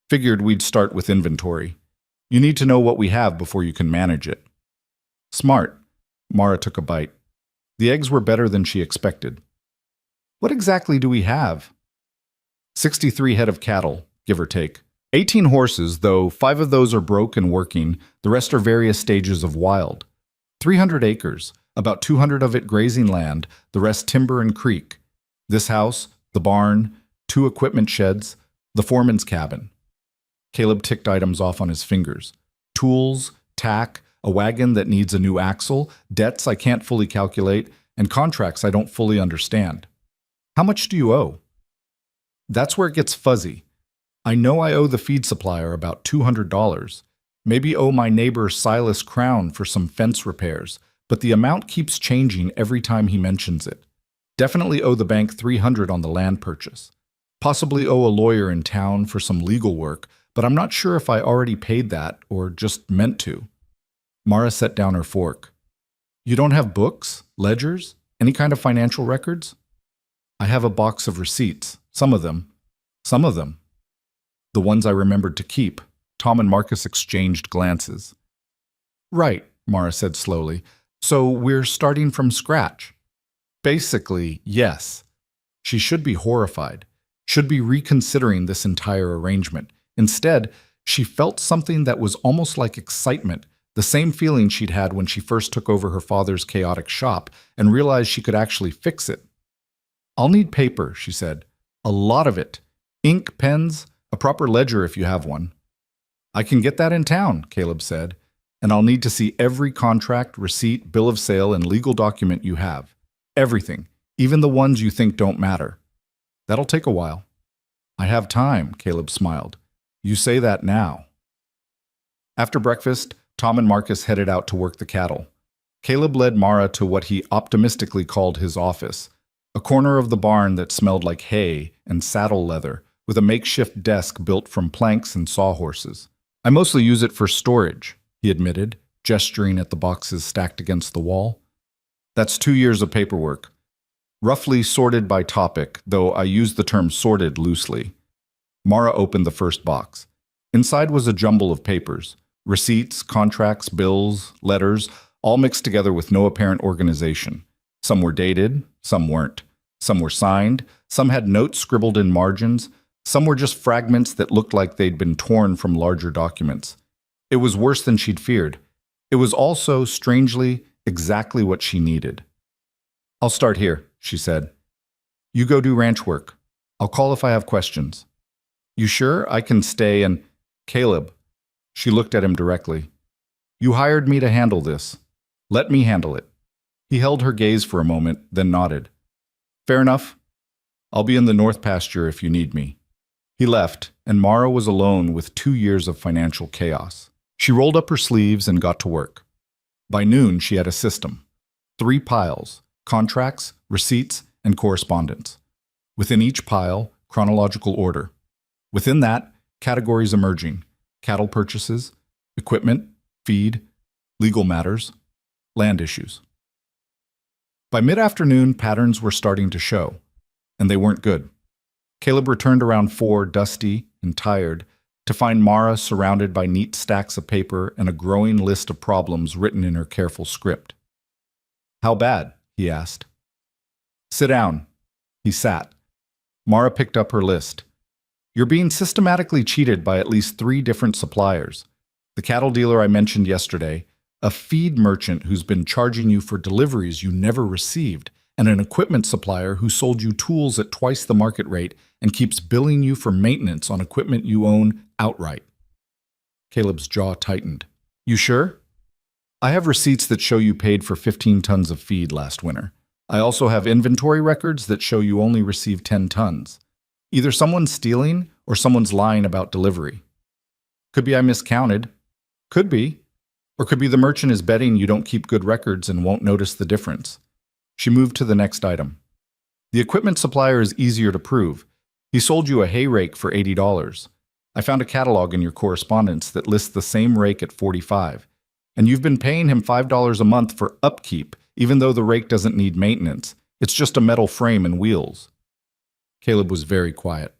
A: "Figured we'd start with inventory. You need to know what we have before you can manage it." "Smart." Mara took a bite. The eggs were better than she expected. "What exactly do we have?" 63 head of cattle, give or take. 18 horses, though 5 of those are broke and working, the rest are various stages of wild. 300 acres, about 200 of it grazing land, the rest timber and creek. This house, the barn, 2 equipment sheds, the foreman's cabin. Caleb ticked items off on his fingers. Tools, tack, a wagon that needs a new axle, debts I can't fully calculate, and contracts I don't fully understand. "How much do you owe?" "That's where it gets fuzzy. I know I owe the feed supplier about $200. Maybe owe my neighbor Silas Crown for some fence repairs, but the amount keeps changing every time he mentions it. Definitely owe the bank $300 on the land purchase. Possibly owe a lawyer in town for some legal work, but I'm not sure if I already paid that or just meant to." Mara set down her fork. "You don't have books, ledgers, any kind of financial records?" "I have a box of receipts, some of them. Some of them. The ones I remembered to keep." Tom and Marcus exchanged glances. "Right," Mara said slowly. "So we're starting from scratch." "Basically, yes." She should be horrified, should be reconsidering this entire arrangement. Instead, she felt something that was almost like excitement, the same feeling she'd had when she first took over her father's chaotic shop and realized she could actually fix it. "I'll need paper," she said. "A lot of it. Ink, pens, a proper ledger if you have one." "I can get that in town," Caleb said. "And I'll need to see every contract, receipt, bill of sale, and legal document you have. Everything, even the ones you think don't matter." "That'll take a while." "I have time," Caleb smiled. "You say that now." After breakfast, Tom and Marcus headed out to work the cattle. Caleb led Mara to what he optimistically called his office, a corner of the barn that smelled like hay and saddle leather, with a makeshift desk built from planks and sawhorses. "I mostly use it for storage," he admitted, gesturing at the boxes stacked against the wall. "That's 2 years of paperwork. Roughly sorted by topic, though I use the term sorted loosely." Mara opened the first box. Inside was a jumble of papers, receipts, contracts, bills, letters, all mixed together with no apparent organization. Some were dated, some weren't. Some were signed, some had notes scribbled in margins, some were just fragments that looked like they'd been torn from larger documents. It was worse than she'd feared. It was also, strangely, exactly what she needed. "I'll start here," she said. "You go do ranch work. I'll call if I have questions." "You sure I can stay and—" "Caleb." She looked at him directly. "You hired me to handle this. Let me handle it." He held her gaze for a moment, then nodded. "Fair enough. I'll be in the north pasture if you need me." He left, and Mara was alone with 2 years of financial chaos. She rolled up her sleeves and got to work. By noon, she had a system. 3 piles: contracts, receipts, and correspondence. Within each pile, chronological order. Within that, categories emerging: cattle purchases, equipment, feed, legal matters, land issues. By mid-afternoon, patterns were starting to show, and they weren't good. Caleb returned around 4, dusty and tired, to find Mara surrounded by neat stacks of paper and a growing list of problems written in her careful script. "How bad?" he asked. "Sit down." He sat. Mara picked up her list. "You're being systematically cheated by at least 3 different suppliers. The cattle dealer I mentioned yesterday, a feed merchant who's been charging you for deliveries you never received, and an equipment supplier who sold you tools at twice the market rate and keeps billing you for maintenance on equipment you own outright." Caleb's jaw tightened. "You sure?" "I have receipts that show you paid for 15 tons of feed last winter. I also have inventory records that show you only received 10 tons. Either someone's stealing or someone's lying about delivery. Could be I miscounted. Could be. Or could be the merchant is betting you don't keep good records and won't notice the difference." She moved to the next item. "The equipment supplier is easier to prove. He sold you a hay rake for $80. I found a catalog in your correspondence that lists the same rake at $45, and you've been paying him $5 a month for upkeep, even though the rake doesn't need maintenance. It's just a metal frame and wheels." Caleb was very quiet.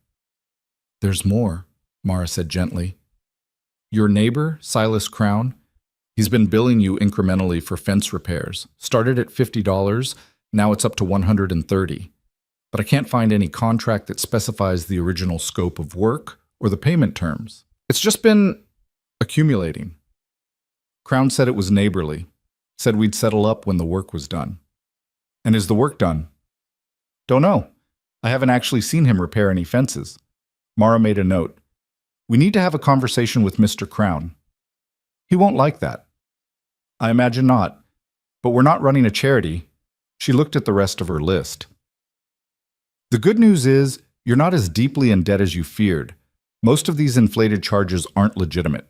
A: "There's more," Mara said gently. "Your neighbor, Silas Crown, he's been billing you incrementally for fence repairs. Started at $50, now it's up to $130. But I can't find any contract that specifies the original scope of work or the payment terms. It's just been accumulating. Crown said it was neighborly, said we'd settle up when the work was done." "And is the work done?" "Don't know. I haven't actually seen him repair any fences." Mara made a note. "We need to have a conversation with Mr. Crown." "He won't like that." "I imagine not. But we're not running a charity." She looked at the rest of her list. "The good news is, you're not as deeply in debt as you feared. Most of these inflated charges aren't legitimate.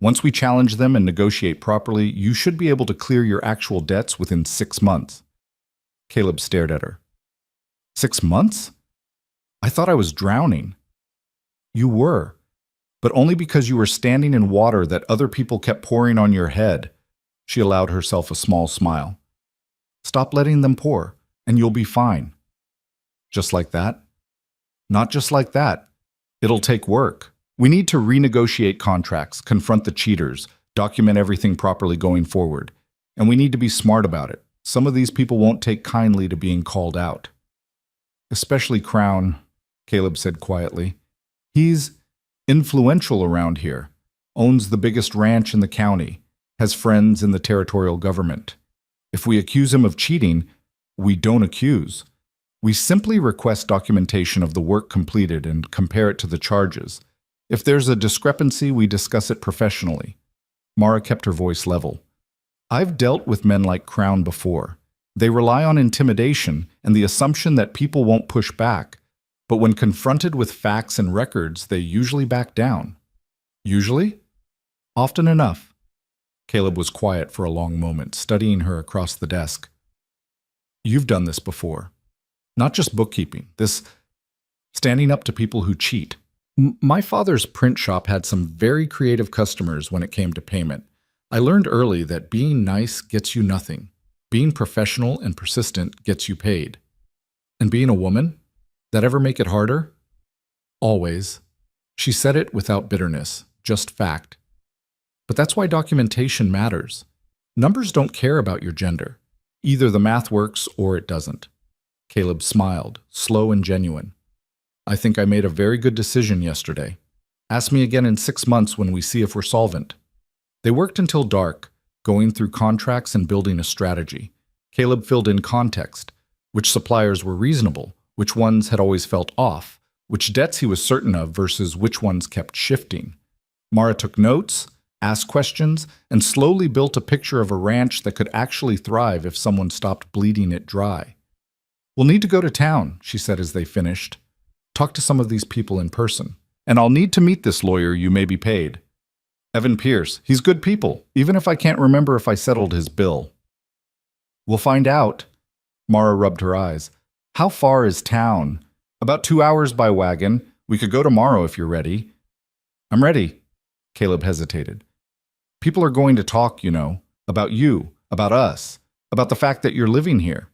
A: Once we challenge them and negotiate properly, you should be able to clear your actual debts within 6 months. Caleb stared at her. 6 months? I thought I was drowning." "You were, but only because you were standing in water that other people kept pouring on your head." She allowed herself a small smile. "Stop letting them pour, and you'll be fine." "Just like that?" "Not just like that. It'll take work. We need to renegotiate contracts, confront the cheaters, document everything properly going forward. And we need to be smart about it. Some of these people won't take kindly to being called out." "Especially Crown," Caleb said quietly. "He's influential around here, owns the biggest ranch in the county, has friends in the territorial government. If we accuse him of cheating, we don't accuse. We simply request documentation of the work completed and compare it to the charges. If there's a discrepancy, we discuss it professionally." Mara kept her voice level. "I've dealt with men like Crown before. They rely on intimidation and the assumption that people won't push back. But when confronted with facts and records, they usually back down." "Usually?" Often enough. Caleb was quiet for a long moment, studying her across the desk. You've done this before. Not just bookkeeping, this standing up to people who cheat. My father's print shop had some very creative customers when it came to payment. I learned early that being nice gets you nothing. Being professional and persistent gets you paid. And being a woman? That ever make it harder? Always. She said it without bitterness, just fact. But that's why documentation matters. Numbers don't care about your gender. Either the math works or it doesn't. Caleb smiled, slow and genuine. I think I made a very good decision yesterday. Ask me again in 6 months when we see if we're solvent. They worked until dark, going through contracts and building a strategy. Caleb filled in context, which suppliers were reasonable, which ones had always felt off, which debts he was certain of versus which ones kept shifting. Mara took notes, asked questions, and slowly built a picture of a ranch that could actually thrive if someone stopped bleeding it dry. We'll need to go to town, she said as they finished. Talk to some of these people in person. And I'll need to meet this lawyer you may be paid. Evan Pierce, he's good people, even if I can't remember if I settled his bill. We'll find out. Mara rubbed her eyes. How far is town? About 2 hours by wagon. We could go tomorrow if you're ready. I'm ready. Caleb hesitated. People are going to talk, about you, about us, about the fact that you're living here.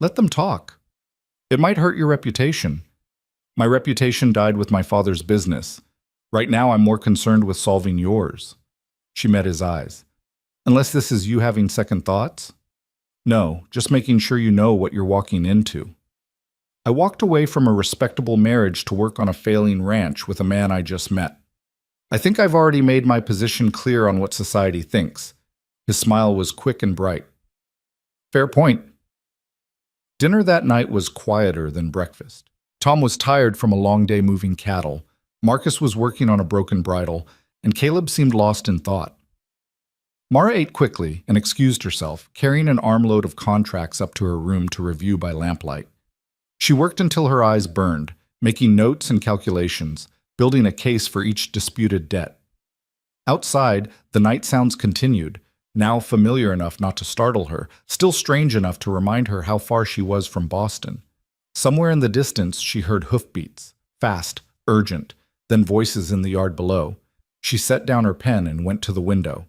A: Let them talk. It might hurt your reputation. My reputation died with my father's business. Right now, I'm more concerned with solving yours. She met his eyes. Unless this is you having second thoughts? No, just making sure you know what you're walking into. I walked away from a respectable marriage to work on a failing ranch with a man I just met. I think I've already made my position clear on what society thinks. His smile was quick and bright. Fair point. Dinner that night was quieter than breakfast. Tom was tired from a long day moving cattle. Marcus was working on a broken bridle, and Caleb seemed lost in thought. Mara ate quickly and excused herself, carrying an armload of contracts up to her room to review by lamplight. She worked until her eyes burned, making notes and calculations, building a case for each disputed debt. Outside, the night sounds continued, now familiar enough not to startle her, still strange enough to remind her how far she was from Boston. Somewhere in the distance, she heard hoofbeats, fast, urgent, then voices in the yard below. She set down her pen and went to the window.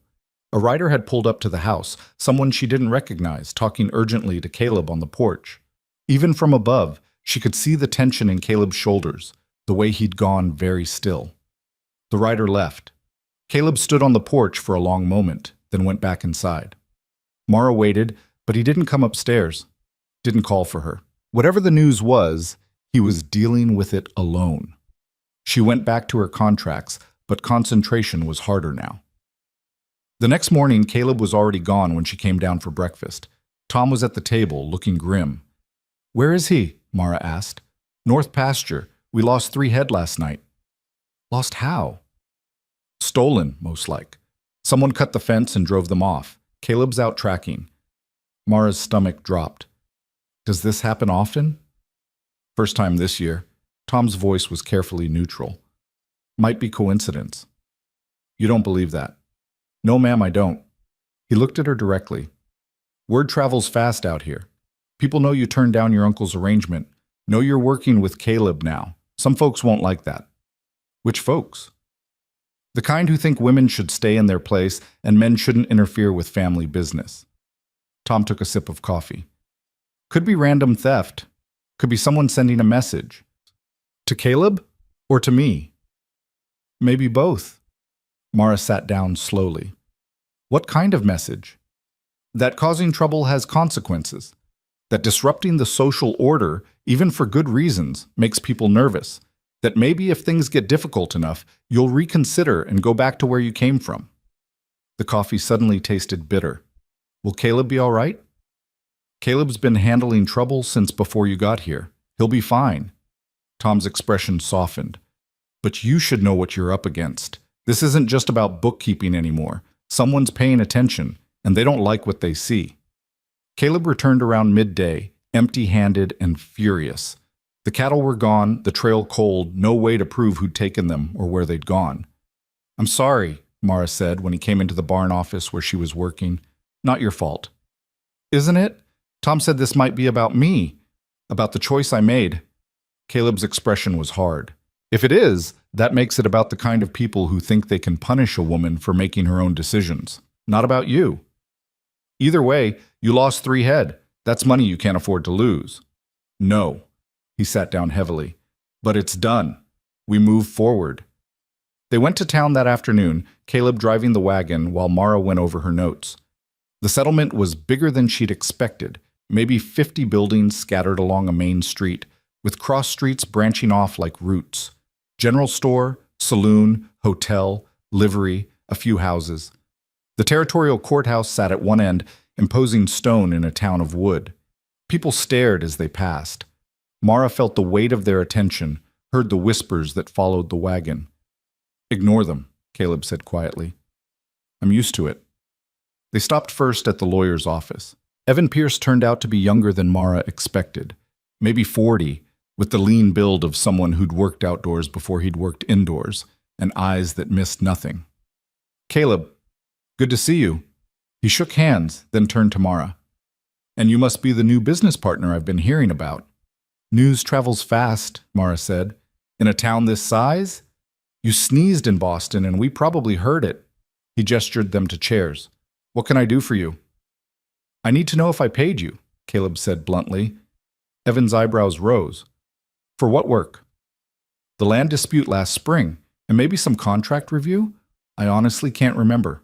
A: A rider had pulled up to the house, someone she didn't recognize, talking urgently to Caleb on the porch. Even from above, she could see the tension in Caleb's shoulders, the way he'd gone very still. The rider left. Caleb stood on the porch for a long moment, then went back inside. Mara waited, but he didn't come upstairs, didn't call for her. Whatever the news was, he was dealing with it alone. She went back to her contracts, but concentration was harder now. The next morning, Caleb was already gone when she came down for breakfast. Tom was at the table, looking grim. Where is he? Mara asked. North pasture. We lost 3 head last night. Lost how? Stolen, most like. Someone cut the fence and drove them off. Caleb's out tracking. Mara's stomach dropped. Does this happen often? First time this year. Tom's voice was carefully neutral. Might be coincidence. You don't believe that? No, ma'am, I don't. He looked at her directly. Word travels fast out here. People know you turned down your uncle's arrangement. Know you're working with Caleb now. Some folks won't like that. Which folks? The kind who think women should stay in their place and men shouldn't interfere with family business. Tom took a sip of coffee. Could be random theft. Could be someone sending a message. To Caleb? Or to me? Maybe both. Mara sat down slowly. What kind of message? That causing trouble has consequences. That disrupting the social order, even for good reasons, makes people nervous. That maybe if things get difficult enough, you'll reconsider and go back to where you came from. The coffee suddenly tasted bitter. Will Caleb be all right? Caleb's been handling trouble since before you got here. He'll be fine. Tom's expression softened. But you should know what you're up against. This isn't just about bookkeeping anymore. Someone's paying attention, and they don't like what they see. Caleb returned around midday, empty-handed and furious. The cattle were gone, the trail cold, no way to prove who'd taken them or where they'd gone. I'm sorry, Mara said when he came into the barn office where she was working. Not your fault. Isn't it? Tom said this might be about me, about the choice I made. Caleb's expression was hard. If it is, that makes it about the kind of people who think they can punish a woman for making her own decisions, not about you. Either way, you lost 3 head. That's money you can't afford to lose. No. He sat down heavily. But it's done. We move forward. They went to town that afternoon, Caleb driving the wagon while Mara went over her notes. The settlement was bigger than she'd expected, maybe 50 buildings scattered along a main street, with cross streets branching off like roots. General store, saloon, hotel, livery, a few houses. The territorial courthouse sat at one end, imposing stone in a town of wood. People stared as they passed. Mara felt the weight of their attention, heard the whispers that followed the wagon. Ignore them, Caleb said quietly. I'm used to it. They stopped first at the lawyer's office. Evan Pierce turned out to be younger than Mara expected, maybe 40, with the lean build of someone who'd worked outdoors before he'd worked indoors, and eyes that missed nothing. Caleb, good to see you. He shook hands, then turned to Mara. And you must be the new business partner I've been hearing about. News travels fast, Mara said. In a town this size? You sneezed in Boston, and we probably heard it. He gestured them to chairs. What can I do for you? I need to know if I paid you, Caleb said bluntly. Evan's eyebrows rose. For what work? The land dispute last spring, and maybe some contract review? I honestly can't remember.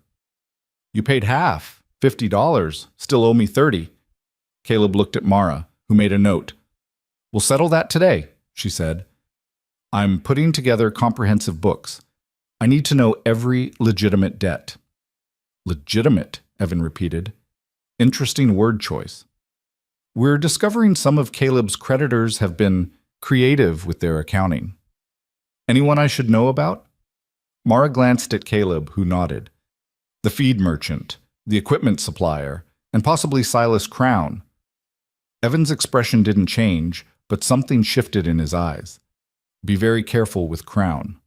A: You paid half, $50, still owe me $30. Caleb looked at Mara, who made a note. We'll settle that today, she said. I'm putting together comprehensive books. I need to know every legitimate debt. Legitimate, Evan repeated. Interesting word choice. We're discovering some of Caleb's creditors have been creative with their accounting. Anyone I should know about? Mara glanced at Caleb, who nodded. The feed merchant, the equipment supplier, and possibly Silas Crown. Evan's expression didn't change, but something shifted in his eyes. Be very careful with Crown.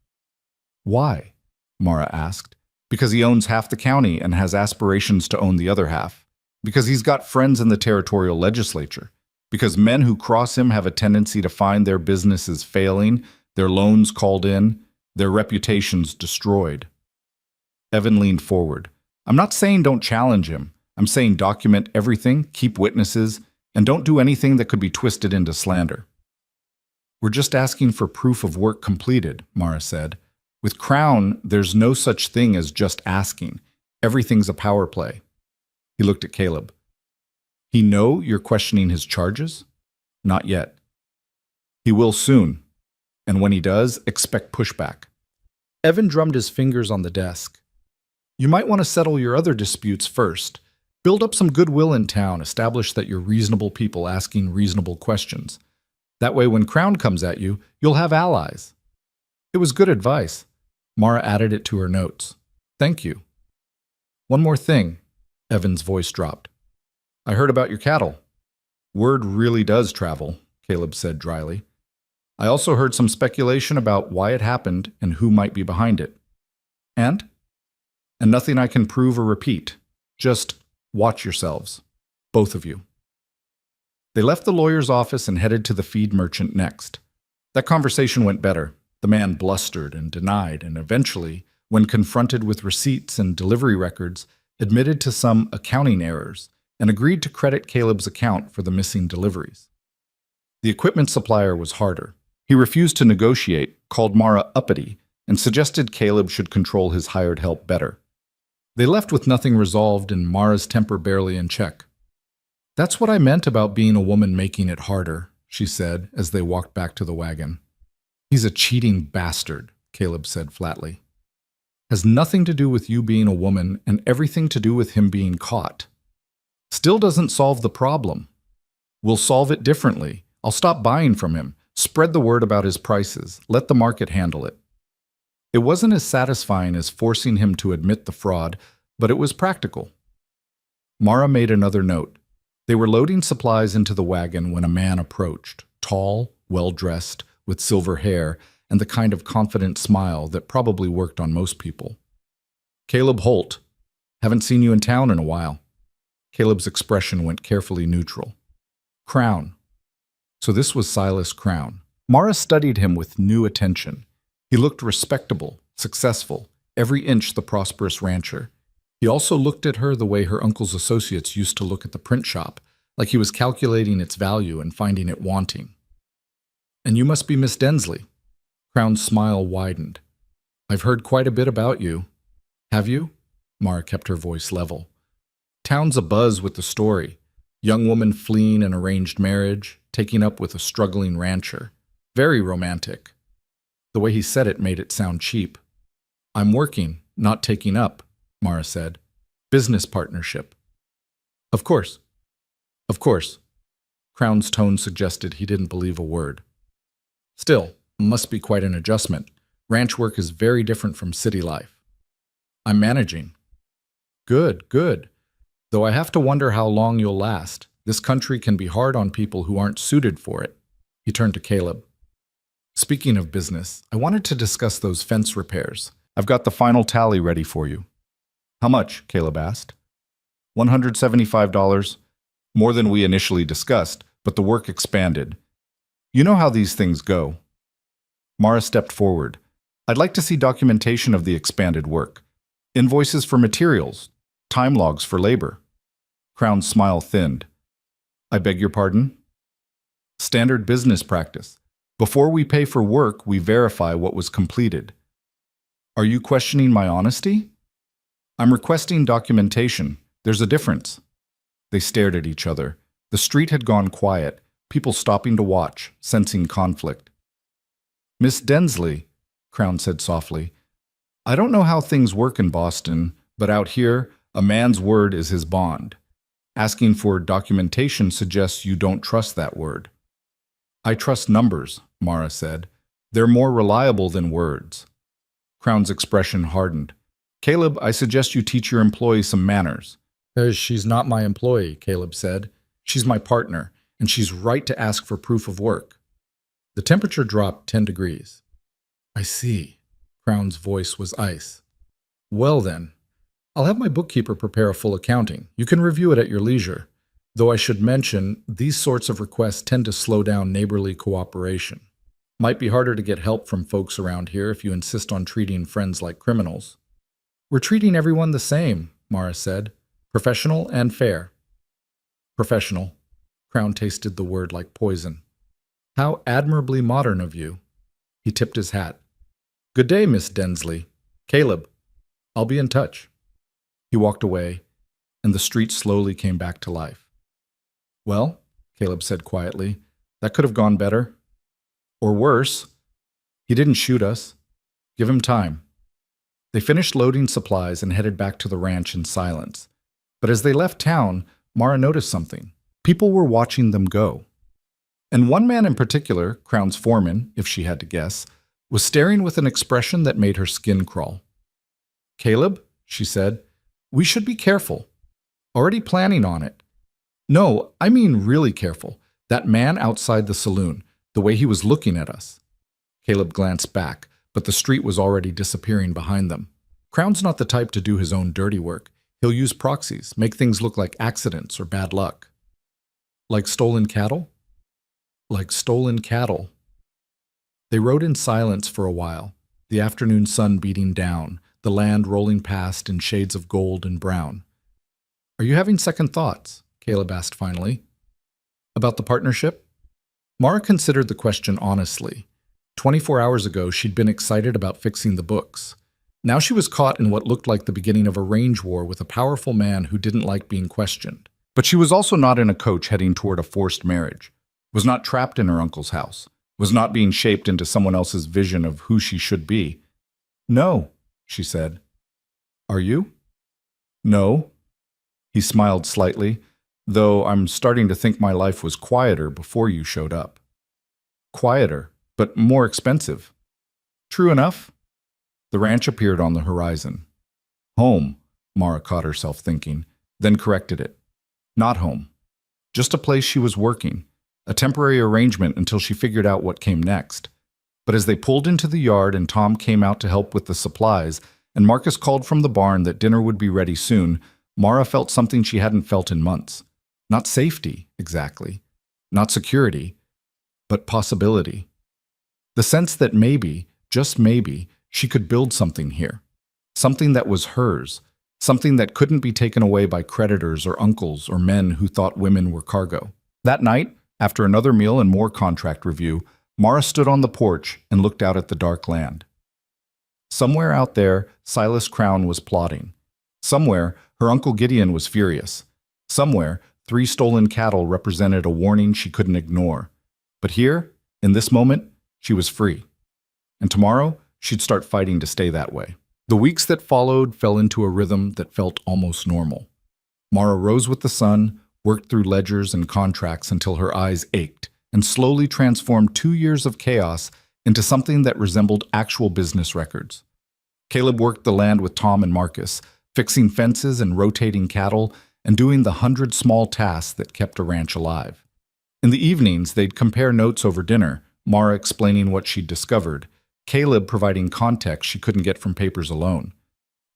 A: Why? Mara asked. Because he owns half the county and has aspirations to own the other half. Because he's got friends in the territorial legislature. Because men who cross him have a tendency to find their businesses failing, their loans called in, their reputations destroyed. Evan leaned forward. I'm not saying don't challenge him. I'm saying document everything, keep witnesses, and don't do anything that could be twisted into slander. We're just asking for proof of work completed, Mara said. With Crown, there's no such thing as just asking. Everything's a power play. He looked at Caleb. He know you're questioning his charges? Not yet. He will soon. And when he does, expect pushback. Evan drummed his fingers on the desk. You might want to settle your other disputes first. Build up some goodwill in town, establish that you're reasonable people asking reasonable questions. That way when Crown comes at you, you'll have allies. It was good advice. Mara added it to her notes. Thank you. One more thing. Evan's voice dropped. I heard about your cattle. Word really does travel, Caleb said dryly. I also heard some speculation about why it happened and who might be behind it. And nothing I can prove or repeat. Just watch yourselves. Both of you. They left the lawyer's office and headed to the feed merchant next. That conversation went better. The man blustered and denied, and eventually, when confronted with receipts and delivery records, admitted to some accounting errors and agreed to credit Caleb's account for the missing deliveries. The equipment supplier was harder. He refused to negotiate, called Mara uppity, and suggested Caleb should control his hired help better. They left with nothing resolved and Mara's temper barely in check. That's what I meant about being a woman making it harder, she said as they walked back to the wagon. He's a cheating bastard, Caleb said flatly. Has nothing to do with you being a woman and everything to do with him being caught. Still doesn't solve the problem. We'll solve it differently. I'll stop buying from him, spread the word about his prices, let the market handle it. It wasn't as satisfying as forcing him to admit the fraud, but it was practical. Mara made another note. They were loading supplies into the wagon when a man approached, tall, well-dressed, with silver hair and the kind of confident smile that probably worked on most people. Caleb Holt. Haven't seen you in town in a while. Caleb's expression went carefully neutral. Crown. So this was Silas Crown. Mara studied him with new attention. He looked respectable, successful, every inch the prosperous rancher. He also looked at her the way her uncle's associates used to look at the print shop, like he was calculating its value and finding it wanting. And you must be Miss Densley. Crown's smile widened. I've heard quite a bit about you. Have you? Mara kept her voice level. Town's abuzz with the story. Young woman fleeing an arranged marriage, taking up with a struggling rancher. Very romantic. The way he said it made it sound cheap. I'm working, not taking up, Mara said. Business partnership. Of course. Of course. Crown's tone suggested he didn't believe a word. Still, must be quite an adjustment. Ranch work is very different from city life. I'm managing. Good, good. Though I have to wonder how long you'll last. This country can be hard on people who aren't suited for it. He turned to Caleb. Speaking of business, I wanted to discuss those fence repairs. I've got the final tally ready for you. How much? Caleb asked. $175. More than we initially discussed, but the work expanded. You know how these things go. Mara stepped forward. I'd like to see documentation of the expanded work. Invoices for materials, time logs for labor. Crown's smile thinned. I beg your pardon? Standard business practice. Before we pay for work, we verify what was completed. Are you questioning my honesty? I'm requesting documentation. There's a difference. They stared at each other. The street had gone quiet, people stopping to watch, sensing conflict. Miss Densley, Crown said softly, I don't know how things work in Boston, but out here, a man's word is his bond. Asking for documentation suggests you don't trust that word. I trust numbers, Mara said. They're more reliable than words. Crown's expression hardened. Caleb, I suggest you teach your employee some manners. She's not my employee, Caleb said. She's my partner, and she's right to ask for proof of work. The temperature dropped 10 degrees. I see. Crown's voice was ice. Well then, I'll have my bookkeeper prepare a full accounting. You can review it at your leisure. Though I should mention, these sorts of requests tend to slow down neighborly cooperation. Might be harder to get help from folks around here if you insist on treating friends like criminals. We're treating everyone the same, Mara said. Professional and fair. Professional. Crown tasted the word like poison. How admirably modern of you. He tipped his hat. Good day, Miss Densley. Caleb. I'll be in touch. He walked away, and the street slowly came back to life. Well, Caleb said quietly, that could have gone better. Or worse. He didn't shoot us. Give him time. They finished loading supplies and headed back to the ranch in silence. But as they left town, Mara noticed something. People were watching them go. And one man in particular, Crown's foreman, if she had to guess, was staring with an expression that made her skin crawl. Caleb, she said, we should be careful. Already planning on it. No, I mean really careful. That man outside the saloon, the way he was looking at us. Caleb glanced back, but the street was already disappearing behind them. Crown's not the type to do his own dirty work. He'll use proxies, make things look like accidents or bad luck. Like stolen cattle? Like stolen cattle. They rode in silence for a while, the afternoon sun beating down, the land rolling past in shades of gold and brown. Are you having second thoughts? Caleb asked finally. About the partnership? Mara considered the question honestly. 24 hours ago, she'd been excited about fixing the books. Now she was caught in what looked like the beginning of a range war with a powerful man who didn't like being questioned. But she was also not in a coach heading toward a forced marriage, was not trapped in her uncle's house, was not being shaped into someone else's vision of who she should be. No, she said. Are you? No. He smiled slightly, though I'm starting to think my life was quieter before you showed up. Quieter, but more expensive. True enough. The ranch appeared on the horizon. Home, Mara caught herself thinking, then corrected it. Not home. Just a place she was working, a temporary arrangement until she figured out what came next. But as they pulled into the yard and Tom came out to help with the supplies, and Marcus called from the barn that dinner would be ready soon, Mara felt something she hadn't felt in months. Not safety, exactly. Not security, but possibility. The sense that maybe, just maybe, she could build something here. Something that was hers. Something that couldn't be taken away by creditors or uncles or men who thought women were cargo. That night, after another meal and more contract review, Mara stood on the porch and looked out at the dark land. Somewhere out there, Silas Crown was plotting. Somewhere, her Uncle Gideon was furious. Somewhere, 3 stolen cattle represented a warning she couldn't ignore. But here, in this moment, she was free. And tomorrow, she'd start fighting to stay that way. The weeks that followed fell into a rhythm that felt almost normal. Mara rose with the sun, worked through ledgers and contracts until her eyes ached, and slowly transformed 2 years of chaos into something that resembled actual business records. Caleb worked the land with Tom and Marcus, fixing fences and rotating cattle, and doing the 100 small tasks that kept a ranch alive. In the evenings, they'd compare notes over dinner, Mara explaining what she'd discovered, Caleb providing context she couldn't get from papers alone.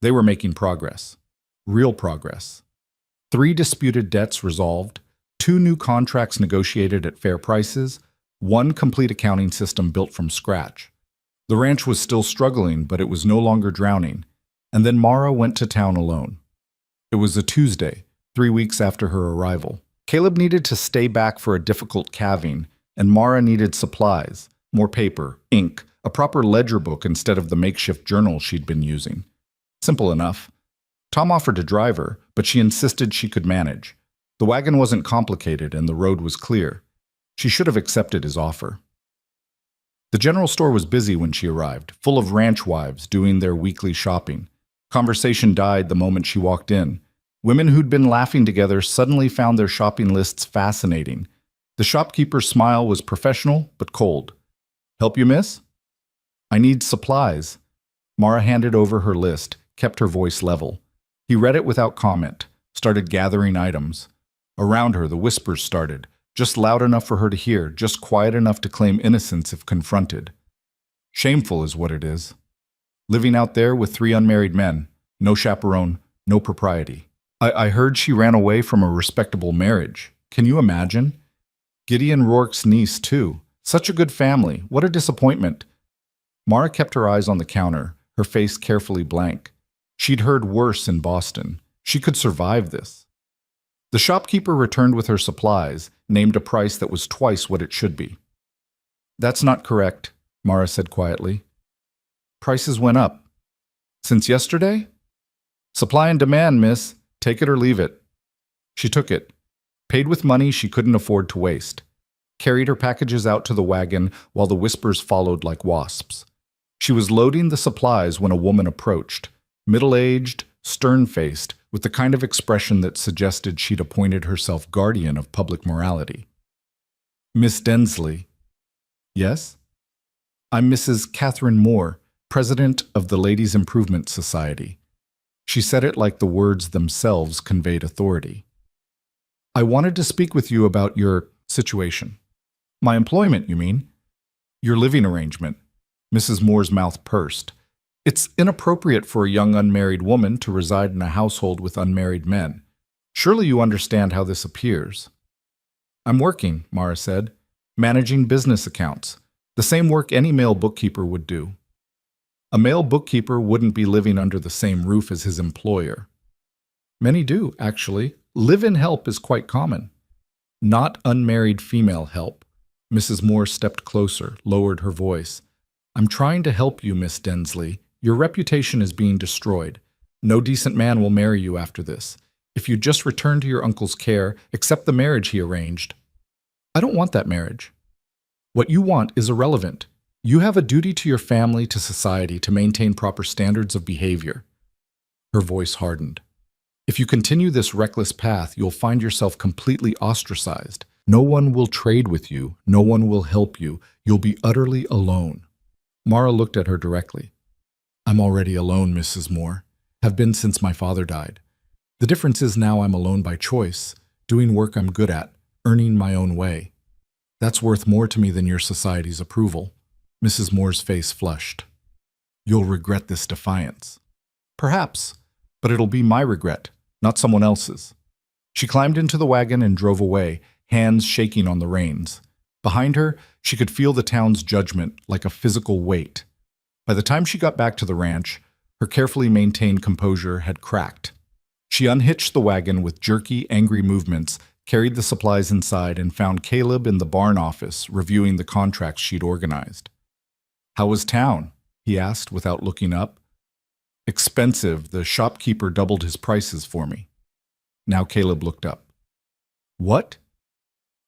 A: They were making progress. Real progress. 3 disputed debts resolved, 2 new contracts negotiated at fair prices, 1 complete accounting system built from scratch. The ranch was still struggling, but it was no longer drowning. And then Mara went to town alone. It was a Tuesday, 3 weeks after her arrival. Caleb needed to stay back for a difficult calving, and Mara needed supplies, more paper, ink, a proper ledger book instead of the makeshift journal she'd been using. Simple enough. Tom offered to drive her, but she insisted she could manage. The wagon wasn't complicated and the road was clear. She should have accepted his offer. The general store was busy when she arrived, full of ranch wives doing their weekly shopping. Conversation died the moment she walked in. Women who'd been laughing together suddenly found their shopping lists fascinating. The shopkeeper's smile was professional but cold. "Help you, miss?" "I need supplies." Mara handed over her list, kept her voice level. He read it without comment, started gathering items. Around her, the whispers started, just loud enough for her to hear, just quiet enough to claim innocence if confronted. Shameful is what it is. Living out there with 3 unmarried men, no chaperone, no propriety. I heard she ran away from a respectable marriage. Can you imagine? Gideon Rourke's niece, too. Such a good family. What a disappointment. Mara kept her eyes on the counter, her face carefully blank. She'd heard worse in Boston. She could survive this. The shopkeeper returned with her supplies, named a price that was twice what it should be. "That's not correct," Mara said quietly. "Prices went up." "Since yesterday?" "Supply and demand, miss. Take it or leave it." She took it, paid with money she couldn't afford to waste, carried her packages out to the wagon while the whispers followed like wasps. She was loading the supplies when a woman approached, middle-aged, stern-faced, with the kind of expression that suggested she'd appointed herself guardian of public morality. "Miss Densley." "Yes?" "I'm Mrs. Catherine Moore, president of the Ladies' Improvement Society." She said it like the words themselves conveyed authority. "I wanted to speak with you about your situation." "My employment, you mean?" "Your living arrangement." Mrs. Moore's mouth pursed. "It's inappropriate for a young unmarried woman to reside in a household with unmarried men. Surely you understand how this appears." "I'm working," Mara said, "managing business accounts. The same work any male bookkeeper would do." A male bookkeeper wouldn't be living under the same roof as his employer. Many do, actually. Live-in help is quite common. Not unmarried female help. Mrs. Moore stepped closer, lowered her voice. "I'm trying to help you, Miss Densley. Your reputation is being destroyed. No decent man will marry you after this. If you just return to your uncle's care, accept the marriage he arranged." "I don't want that marriage." "What you want is irrelevant. You have a duty to your family, to society, to maintain proper standards of behavior." Her voice hardened. "If you continue this reckless path, you'll find yourself completely ostracized. No one will trade with you. No one will help you. You'll be utterly alone." Mara looked at her directly. "I'm already alone, Mrs. Moore. Have been since my father died. The difference is now I'm alone by choice, doing work I'm good at, earning my own way. That's worth more to me than your society's approval." Mrs. Moore's face flushed. "You'll regret this defiance." Perhaps, but it'll be my regret, not someone else's. She climbed into the wagon and drove away, hands shaking on the reins. Behind her, she could feel the town's judgment like a physical weight. By the time she got back to the ranch, her carefully maintained composure had cracked. She unhitched the wagon with jerky, angry movements, carried the supplies inside, and found Caleb in the barn office reviewing the contracts she'd organized. "How was town?" he asked without looking up. "Expensive. The shopkeeper doubled his prices for me." Now Caleb looked up. "What?"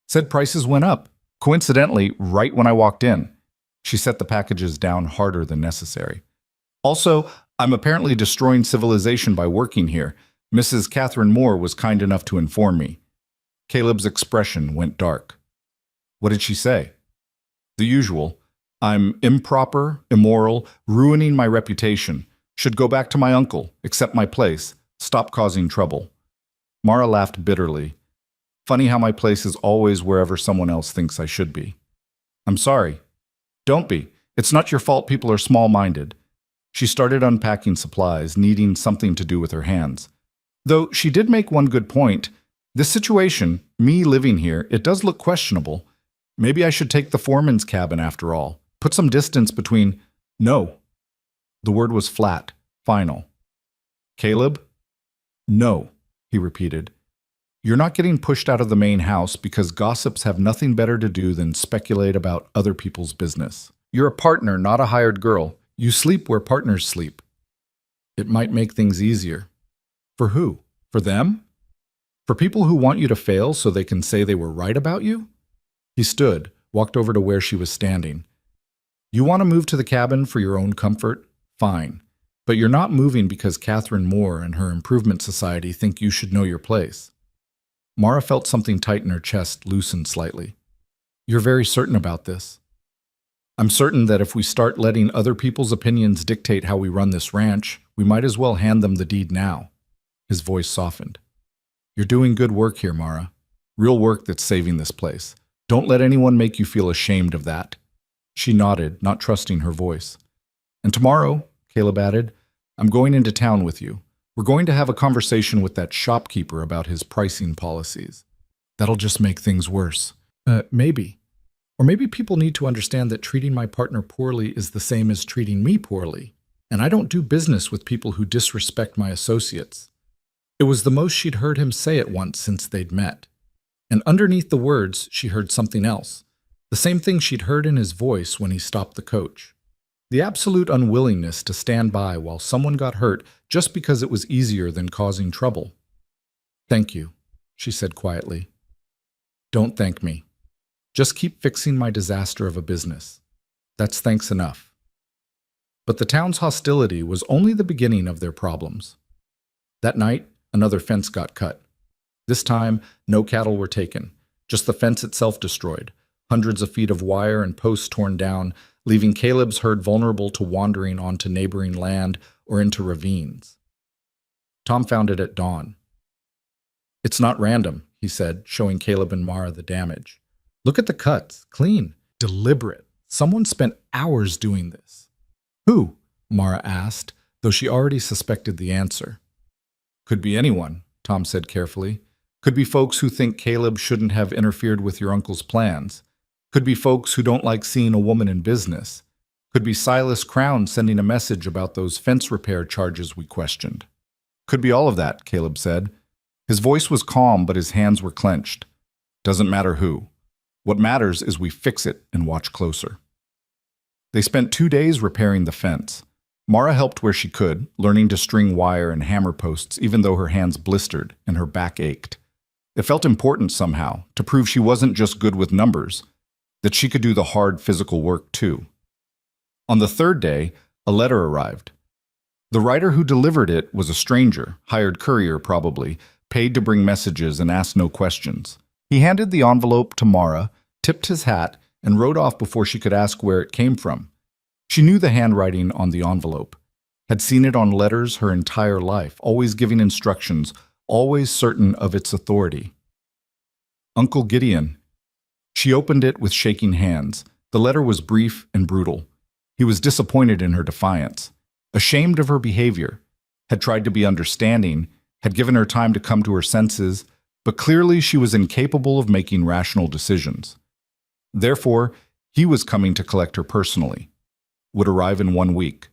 A: "Said prices went up. Coincidentally, right when I walked in." She set the packages down harder than necessary. "Also, I'm apparently destroying civilization by working here. Mrs. Catherine Moore was kind enough to inform me." Caleb's expression went dark. "What did she say?" "The usual. I'm improper, immoral, ruining my reputation. Should go back to my uncle, accept my place, stop causing trouble." Mara laughed bitterly. "Funny how my place is always wherever someone else thinks I should be." "I'm sorry." "Don't be. It's not your fault people are small-minded." She started unpacking supplies, needing something to do with her hands. Though she did make one good point. This situation, me living here, it does look questionable. Maybe I should take the foreman's cabin after all. Put some distance between... No. The word was flat, final. "Caleb?" "No," he repeated. "You're not getting pushed out of the main house because gossips have nothing better to do than speculate about other people's business. You're a partner, not a hired girl. You sleep where partners sleep." "It might make things easier." "For who? For them? For people who want you to fail so they can say they were right about you?" He stood, walked over to where she was standing. "You want to move to the cabin for your own comfort? Fine. But you're not moving because Catherine Moore and her improvement society think you should know your place." Mara felt something tight in her chest loosen slightly. "You're very certain about this?" "I'm certain that if we start letting other people's opinions dictate how we run this ranch, we might as well hand them the deed now." His voice softened. "You're doing good work here, Mara. Real work that's saving this place. Don't let anyone make you feel ashamed of that." She nodded, not trusting her voice. "And tomorrow," Caleb added, "I'm going into town with you. We're going to have a conversation with that shopkeeper about his pricing policies." "That'll just make things worse." Maybe. Or maybe people need to understand that treating my partner poorly is the same as treating me poorly. And I don't do business with people who disrespect my associates." It was the most she'd heard him say it once since they'd met. And underneath the words, she heard something else. The same thing she'd heard in his voice when he stopped the coach. The absolute unwillingness to stand by while someone got hurt just because it was easier than causing trouble. "Thank you," she said quietly. "Don't thank me. Just keep fixing my disaster of a business. That's thanks enough." But the town's hostility was only the beginning of their problems. That night, another fence got cut. This time, no cattle were taken, just the fence itself destroyed, hundreds of feet of wire and posts torn down, leaving Caleb's herd vulnerable to wandering onto neighboring land or into ravines. Tom found it at dawn. "It's not random," he said, showing Caleb and Mara the damage. "Look at the cuts, clean, deliberate. Someone spent hours doing this." "Who?" Mara asked, though she already suspected the answer. "Could be anyone," Tom said carefully. "Could be folks who think Caleb shouldn't have interfered with your uncle's plans. Could be folks who don't like seeing a woman in business. Could be Silas Crown sending a message about those fence repair charges we questioned." "Could be all of that," Caleb said. His voice was calm, but his hands were clenched. "Doesn't matter who. What matters is we fix it and watch closer." They spent 2 days repairing the fence. Mara helped where she could, learning to string wire and hammer posts even though her hands blistered and her back ached. It felt important somehow, to prove she wasn't just good with numbers, that she could do the hard physical work too. On the 3rd day, a letter arrived. The writer who delivered it was a stranger, hired courier probably, paid to bring messages and ask no questions. He handed the envelope to Mara, tipped his hat, and rode off before she could ask where it came from. She knew the handwriting on the envelope, had seen it on letters her entire life, always giving instructions, always certain of its authority. "Uncle Gideon." She opened it with shaking hands. The letter was brief and brutal. He was disappointed in her defiance, ashamed of her behavior. had tried to be understanding, had given her time to come to her senses, but clearly she was incapable of making rational decisions. Therefore, he was coming to collect her personally. Would arrive in 1 week.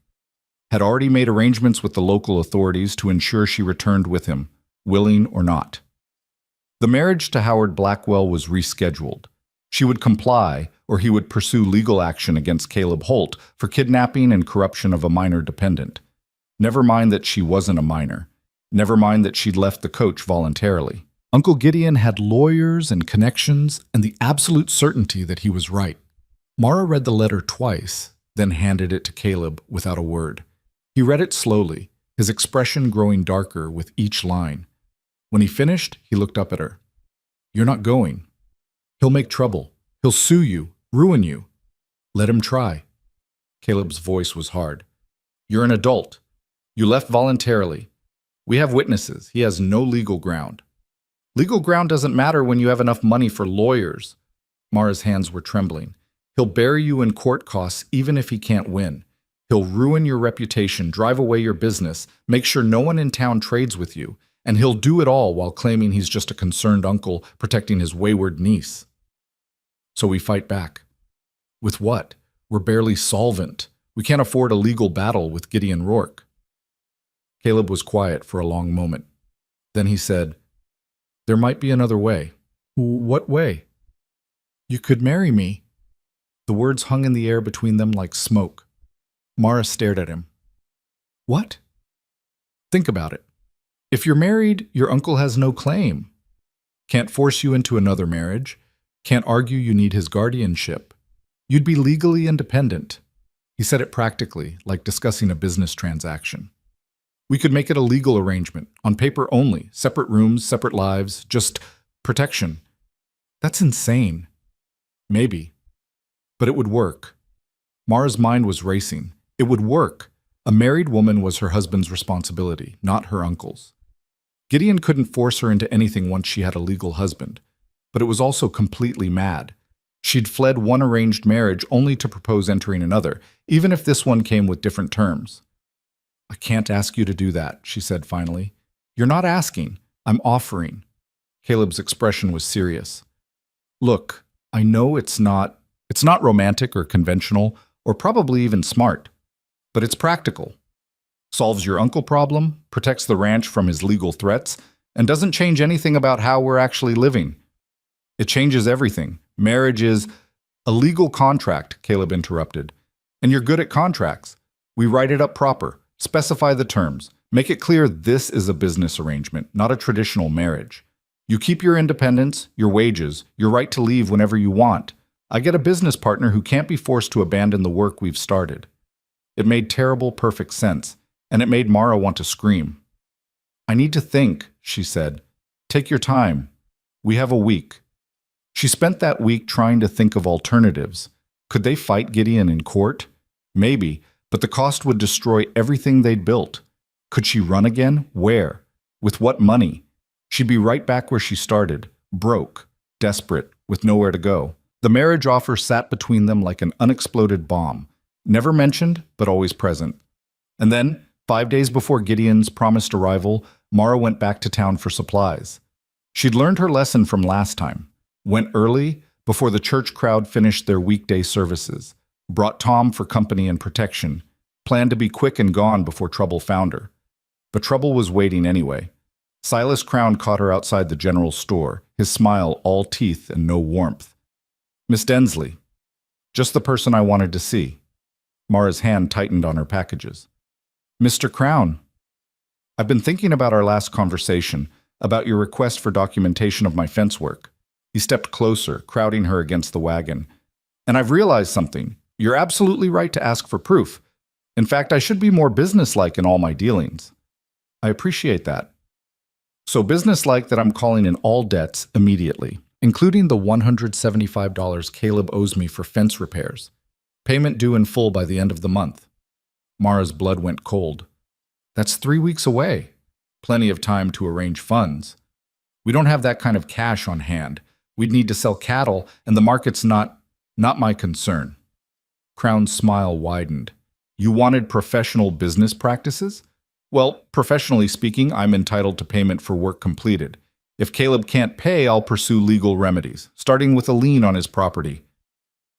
A: Had already made arrangements with the local authorities to ensure she returned with him, willing or not. The marriage to Howard Blackwell was rescheduled. She would comply, or he would pursue legal action against Caleb Holt for kidnapping and corruption of a minor dependent. Never mind that she wasn't a minor. Never mind that she'd left the coach voluntarily. Uncle Gideon had lawyers and connections and the absolute certainty that he was right. Mara read the letter twice, then handed it to Caleb without a word. He read it slowly, his expression growing darker with each line. When he finished, he looked up at her. "You're not going. He'll make trouble. He'll sue you, ruin you. Let him try." Caleb's voice was hard. "You're an adult. You left voluntarily. We have witnesses. He has no legal ground." "Legal ground doesn't matter when you have enough money for lawyers." Mara's hands were trembling. "He'll bury you in court costs even if he can't win. He'll ruin your reputation, drive away your business, make sure no one in town trades with you, and he'll do it all while claiming he's just a concerned uncle protecting his wayward niece." So we fight back. With what? We're barely solvent. We can't afford a legal battle with Gideon Rourke. Caleb was quiet for a long moment. Then he said, "There might be another way." "What way?" "You could marry me." The words hung in the air between them like smoke. Mara stared at him. "What?" "Think about it. If you're married, your uncle has no claim. Can't force you into another marriage. Can't argue you need his guardianship. You'd be legally independent." He said it practically, like discussing a business transaction. "We could make it a legal arrangement, on paper only, separate rooms, separate lives, just protection." "That's insane." "Maybe. But it would work." Mara's mind was racing. It would work. A married woman was her husband's responsibility, not her uncle's. Gideon couldn't force her into anything once she had a legal husband. But it was also completely mad. She'd fled one arranged marriage only to propose entering another, even if this one came with different terms. "I can't ask you to do that," she said finally. "You're not asking. I'm offering." Caleb's expression was serious. "Look, I know it's not romantic or conventional, or probably even smart, but it's practical. Solves your uncle problem, protects the ranch from his legal threats, and doesn't change anything about how we're actually living. It changes everything. Marriage is—" "A legal contract," Caleb interrupted. "And you're good at contracts. We write it up proper, specify the terms, make it clear this is a business arrangement, not a traditional marriage. You keep your independence, your wages, your right to leave whenever you want. I get a business partner who can't be forced to abandon the work we've started." It made terrible, perfect sense, and it made Mara want to scream. "I need to think," she said. "Take your time. We have a week." She spent that week trying to think of alternatives. Could they fight Gideon in court? Maybe, but the cost would destroy everything they'd built. Could she run again? Where? With what money? She'd be right back where she started, broke, desperate, with nowhere to go. The marriage offer sat between them like an unexploded bomb, never mentioned, but always present. And then, 5 days before Gideon's promised arrival, Mara went back to town for supplies. She'd learned her lesson from last time. Went early, before the church crowd finished their weekday services. Brought Tom for company and protection. Planned to be quick and gone before trouble found her. But trouble was waiting anyway. Silas Crown caught her outside the general store, his smile all teeth and no warmth. "Miss Densley." "Just the person I wanted to see." Mara's hand tightened on her packages. "Mr. Crown." "I've been thinking about our last conversation, about your request for documentation of my fence work." He stepped closer, crowding her against the wagon. "And I've realized something. You're absolutely right to ask for proof. In fact, I should be more businesslike in all my dealings." "I appreciate that." "So businesslike that I'm calling in all debts immediately, including the $175 Caleb owes me for fence repairs. Payment due in full by the end of the month." Mara's blood went cold. "That's 3 weeks away. Plenty of time to arrange funds. We don't have that kind of cash on hand. We'd need to sell cattle, and the market's not my concern." Crown's smile widened. "You wanted professional business practices? Well, professionally speaking, I'm entitled to payment for work completed. If Caleb can't pay, I'll pursue legal remedies, starting with a lien on his property.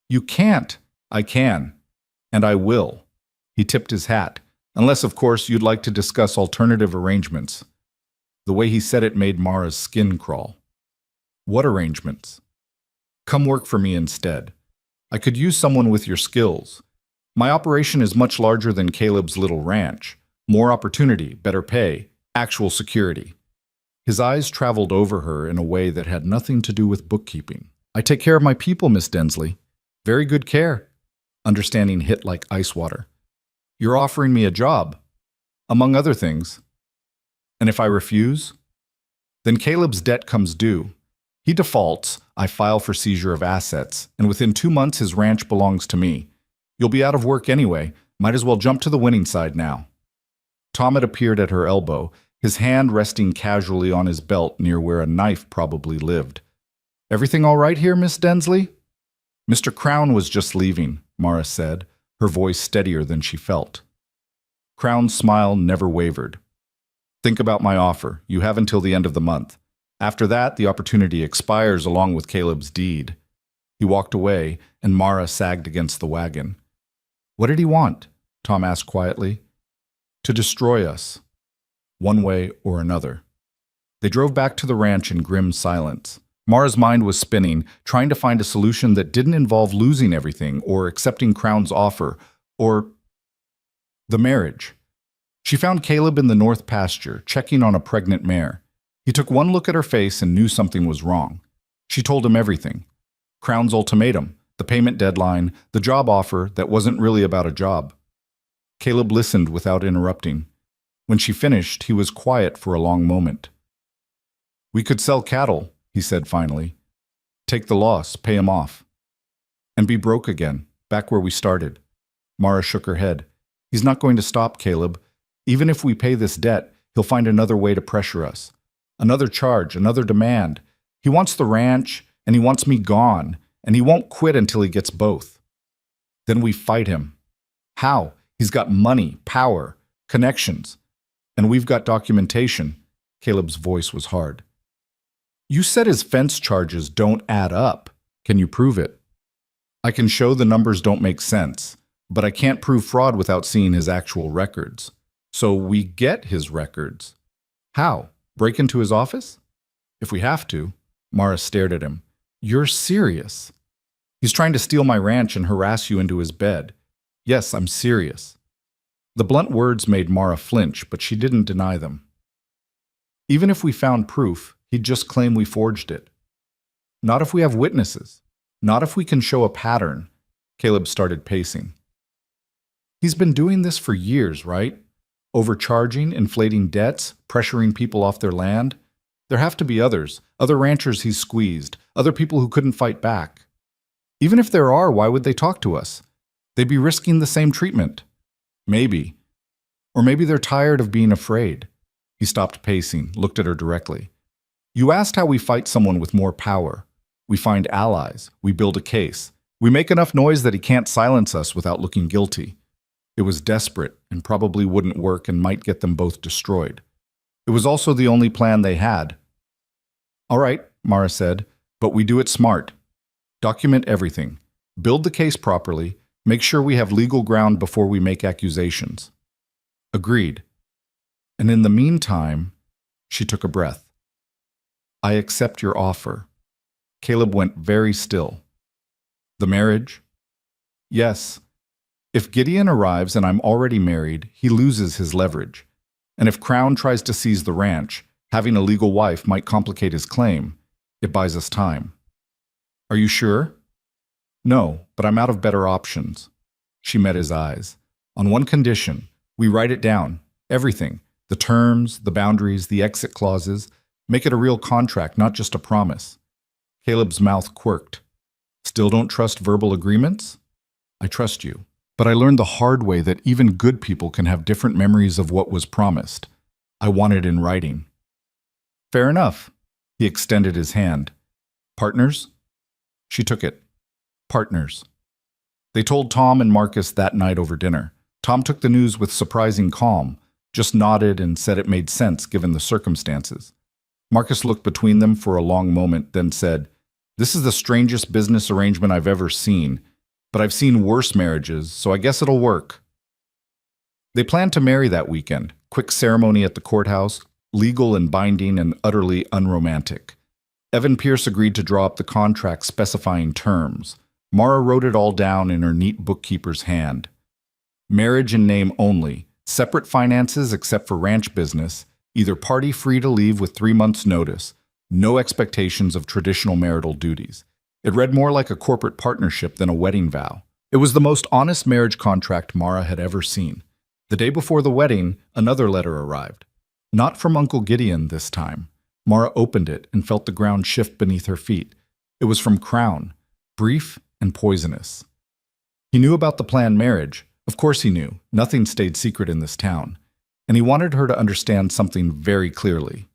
A: You can't. I can. And I will. He tipped his hat. Unless, of course, you'd like to discuss alternative arrangements. The way he said it made Mara's skin crawl. What arrangements? Come work for me instead. I could use someone with your skills. My operation is much larger than Caleb's little ranch. More opportunity, better pay, actual security. His eyes traveled over her in a way that had nothing to do with bookkeeping. I take care of my people, Miss Densley. Very good care. Understanding hit like ice water. You're offering me a job, among other things. And if I refuse? Then Caleb's debt comes due. He defaults, I file for seizure of assets, and within 2 months his ranch belongs to me. You'll be out of work anyway. Might as well jump to the winning side now. Tom had appeared at her elbow, his hand resting casually on his belt near where a knife probably lived. Everything all right here, Miss Densley? Mr. Crown was just leaving, Mara said, her voice steadier than she felt. Crown's smile never wavered. Think about my offer. You have until the end of the month. After that, the opportunity expires along with Caleb's deed. He walked away, and Mara sagged against the wagon. What did he want? Tom asked quietly. To destroy us, one way or another. They drove back to the ranch in grim silence. Mara's mind was spinning, trying to find a solution that didn't involve losing everything or accepting Crown's offer, or the marriage. She found Caleb in the north pasture, checking on a pregnant mare. He took one look at her face and knew something was wrong. She told him everything. Crown's ultimatum, the payment deadline, the job offer that wasn't really about a job. Caleb listened without interrupting. When she finished, he was quiet for a long moment. We could sell cattle, he said finally. Take the loss, pay him off. And be broke again, back where we started. Mara shook her head. He's not going to stop, Caleb. Even if we pay this debt, he'll find another way to pressure us. Another charge, another demand. He wants the ranch, and he wants me gone, and he won't quit until he gets both. Then we fight him. How? He's got money, power, connections. And we've got documentation. Caleb's voice was hard. You said his fence charges don't add up. Can you prove it? I can show the numbers don't make sense, but I can't prove fraud without seeing his actual records. So we get his records. How? Break into his office? If we have to. Mara stared at him. You're serious. He's trying to steal my ranch and harass you into his bed. Yes, I'm serious. The blunt words made Mara flinch, but she didn't deny them. Even if we found proof, he'd just claim we forged it. Not if we have witnesses. Not if we can show a pattern. Caleb started pacing. He's been doing this for years, right? Overcharging, inflating debts, pressuring people off their land. There have to be others, other ranchers he's squeezed, other people who couldn't fight back. Even if there are, why would they talk to us? They'd be risking the same treatment. Maybe. Or maybe they're tired of being afraid. He stopped pacing, looked at her directly. You asked how we fight someone with more power. We find allies. We build a case. We make enough noise that he can't silence us without looking guilty. It was desperate and probably wouldn't work and might get them both destroyed. It was also the only plan they had. All right, Mara said, but we do it smart. Document everything. Build the case properly. Make sure we have legal ground before we make accusations. Agreed. And in the meantime, she took a breath. I accept your offer. Caleb went very still. The marriage? Yes. If Gideon arrives and I'm already married, he loses his leverage. And if Crown tries to seize the ranch, having a legal wife might complicate his claim. It buys us time. Are you sure? No, but I'm out of better options. She met his eyes. On one condition, we write it down, everything, the terms, the boundaries, the exit clauses, make it a real contract, not just a promise. Caleb's mouth quirked. Still don't trust verbal agreements? I trust you. But I learned the hard way that even good people can have different memories of what was promised. I want it in writing. Fair enough. He extended his hand. Partners? She took it. Partners. They told Tom and Marcus that night over dinner. Tom took the news with surprising calm. just nodded and said it made sense given the circumstances. Marcus looked between them for a long moment, then said, "This is the strangest business arrangement I've ever seen, but I've seen worse marriages, so I guess it'll work." They planned to marry that weekend. Quick ceremony at the courthouse, legal and binding and utterly unromantic. Evan Pierce agreed to draw up the contract specifying terms. Mara wrote it all down in her neat bookkeeper's hand. Marriage in name only, separate finances except for ranch business, either party free to leave with 3 months' notice, no expectations of traditional marital duties. It read more like a corporate partnership than a wedding vow. It was the most honest marriage contract Mara had ever seen. The day before the wedding, another letter arrived. Not from Uncle Gideon this time. Mara opened it and felt the ground shift beneath her feet. It was from Crown, brief and poisonous. He knew about the planned marriage. Of course he knew. Nothing stayed secret in this town. And he wanted her to understand something very clearly.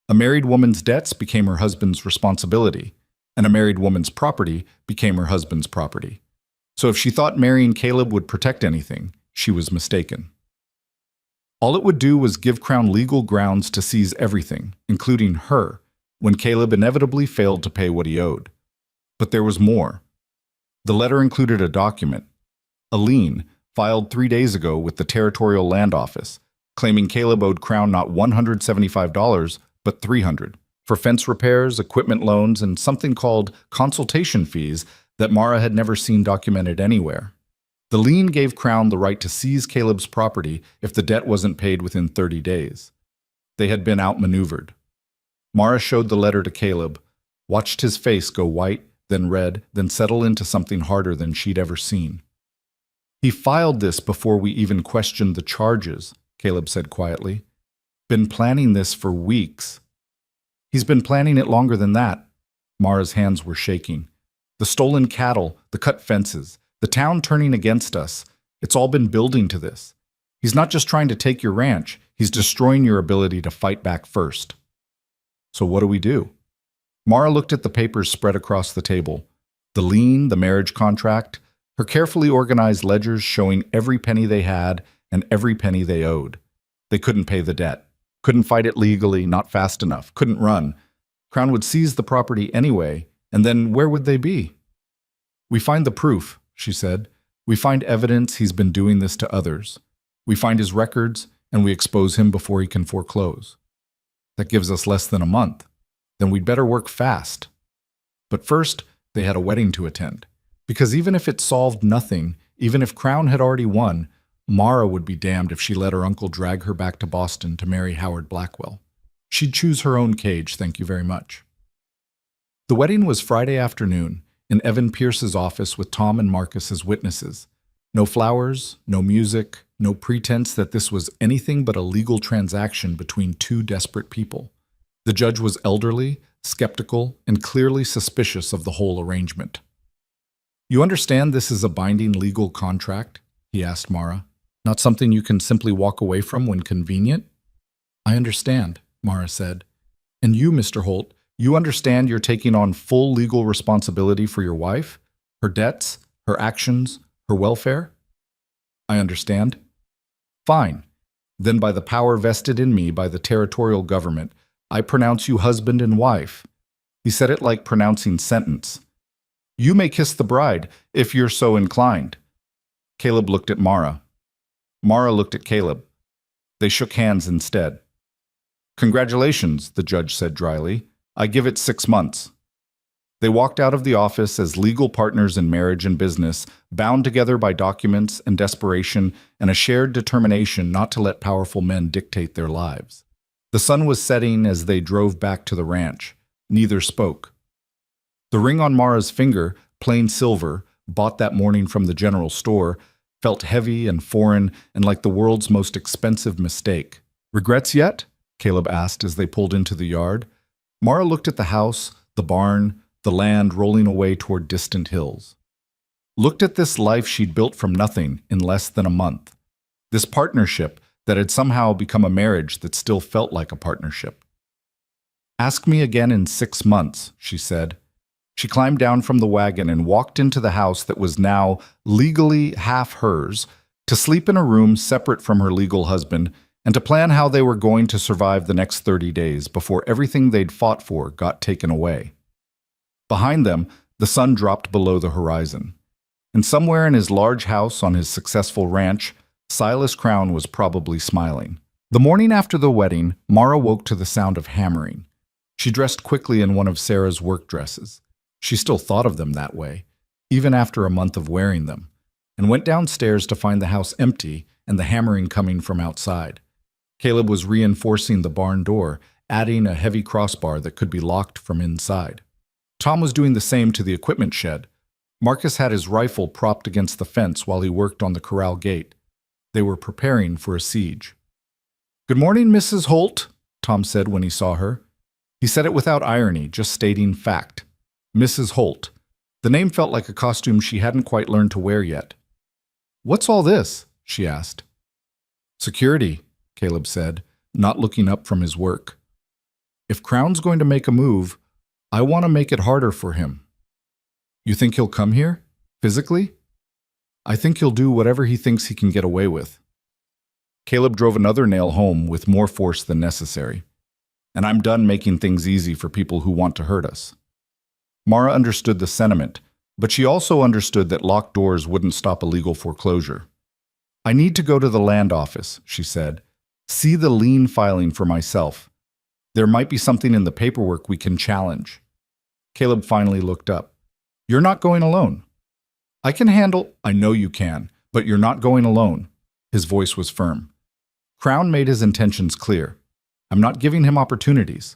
A: A married woman's debts became her husband's responsibility, and a married woman's property became her husband's property. So if she thought marrying Caleb would protect anything, she was mistaken. All it would do was give Crown legal grounds to seize everything, including her, when Caleb inevitably failed to pay what he owed. But there was more. The letter included a document, a lien filed 3 days ago with the Territorial Land Office, claiming Caleb owed Crown not $175, but $300, for fence repairs, equipment loans, and something called consultation fees that Mara had never seen documented anywhere. The lien gave Crown the right to seize Caleb's property if the debt wasn't paid within 30 days. They had been outmaneuvered. Mara showed the letter to Caleb, watched his face go white, then red, then settle into something harder than she'd ever seen. "He filed this before we even questioned the charges," Caleb said quietly. "Been planning this for weeks." "He's been planning it longer than that." Mara's hands were shaking. "The stolen cattle, the cut fences, the town turning against us. It's all been building to this. He's not just trying to take your ranch, he's destroying your ability to fight back first." "So what do we do?" Mara looked at the papers spread across the table. The lien, the marriage contract, her carefully organized ledgers showing every penny they had and every penny they owed. They couldn't pay the debt. Couldn't fight it legally, not fast enough, couldn't run. Crown would seize the property anyway, and then where would they be? "We find the proof," she said. "We find evidence he's been doing this to others. We find his records, and we expose him before he can foreclose. That gives us less than a month. Then we'd better work fast." But first, they had a wedding to attend. Because even if it solved nothing, even if Crown had already won, Mara would be damned if she let her uncle drag her back to Boston to marry Howard Blackwell. She'd choose her own cage, thank you very much. The wedding was Friday afternoon, in Evan Pierce's office with Tom and Marcus as witnesses. No flowers, no music, no pretense that this was anything but a legal transaction between two desperate people. The judge was elderly, skeptical, and clearly suspicious of the whole arrangement. "You understand this is a binding legal contract?" he asked Mara. "Not something you can simply walk away from when convenient?" "I understand," Mara said. "And you, Mr. Holt, you understand you're taking on full legal responsibility for your wife, her debts, her actions, her welfare?" "I understand." "Fine. Then by the power vested in me by the territorial government, I pronounce you husband and wife." He said it like pronouncing sentence. "You may kiss the bride, if you're so inclined." Caleb looked at Mara. Mara looked at Caleb. They shook hands instead. "Congratulations," the judge said dryly. "I give it 6 months." They walked out of the office as legal partners in marriage and business, bound together by documents and desperation and a shared determination not to let powerful men dictate their lives. The sun was setting as they drove back to the ranch. Neither spoke. The ring on Mara's finger, plain silver, bought that morning from the general store, felt heavy and foreign and like the world's most expensive mistake. "Regrets yet?" Caleb asked as they pulled into the yard. Mara looked at the house, the barn, the land rolling away toward distant hills. Looked at this life she'd built from nothing in less than a month. This partnership that had somehow become a marriage that still felt like a partnership. "Ask me again in 6 months," she said. She climbed down from the wagon and walked into the house that was now legally half hers, to sleep in a room separate from her legal husband and to plan how they were going to survive the next 30 days before everything they'd fought for got taken away. Behind them, the sun dropped below the horizon. And somewhere in his large house on his successful ranch, Silas Crown was probably smiling. The morning after the wedding, Mara woke to the sound of hammering. She dressed quickly in one of Sarah's work dresses. She still thought of them that way, even after a month of wearing them, and went downstairs to find the house empty and the hammering coming from outside. Caleb was reinforcing the barn door, adding a heavy crossbar that could be locked from inside. Tom was doing the same to the equipment shed. Marcus had his rifle propped against the fence while he worked on the corral gate. They were preparing for a siege. "Good morning, Mrs. Holt," Tom said when he saw her. He said it without irony, just stating fact. Mrs. Holt. The name felt like a costume she hadn't quite learned to wear yet. "What's all this?" she asked. "Security," Caleb said, not looking up from his work. "If Crown's going to make a move, I want to make it harder for him." "You think he'll come here? Physically?" "I think he'll do whatever he thinks he can get away with." Caleb drove another nail home with more force than necessary. "And I'm done making things easy for people who want to hurt us." Mara understood the sentiment, but she also understood that locked doors wouldn't stop illegal foreclosure. "I need to go to the land office," she said. "See the lien filing for myself. There might be something in the paperwork we can challenge." Caleb finally looked up. "You're not going alone." "I can handle—" "I know you can, but you're not going alone." His voice was firm. Crown made his intentions clear. "I'm not giving him opportunities."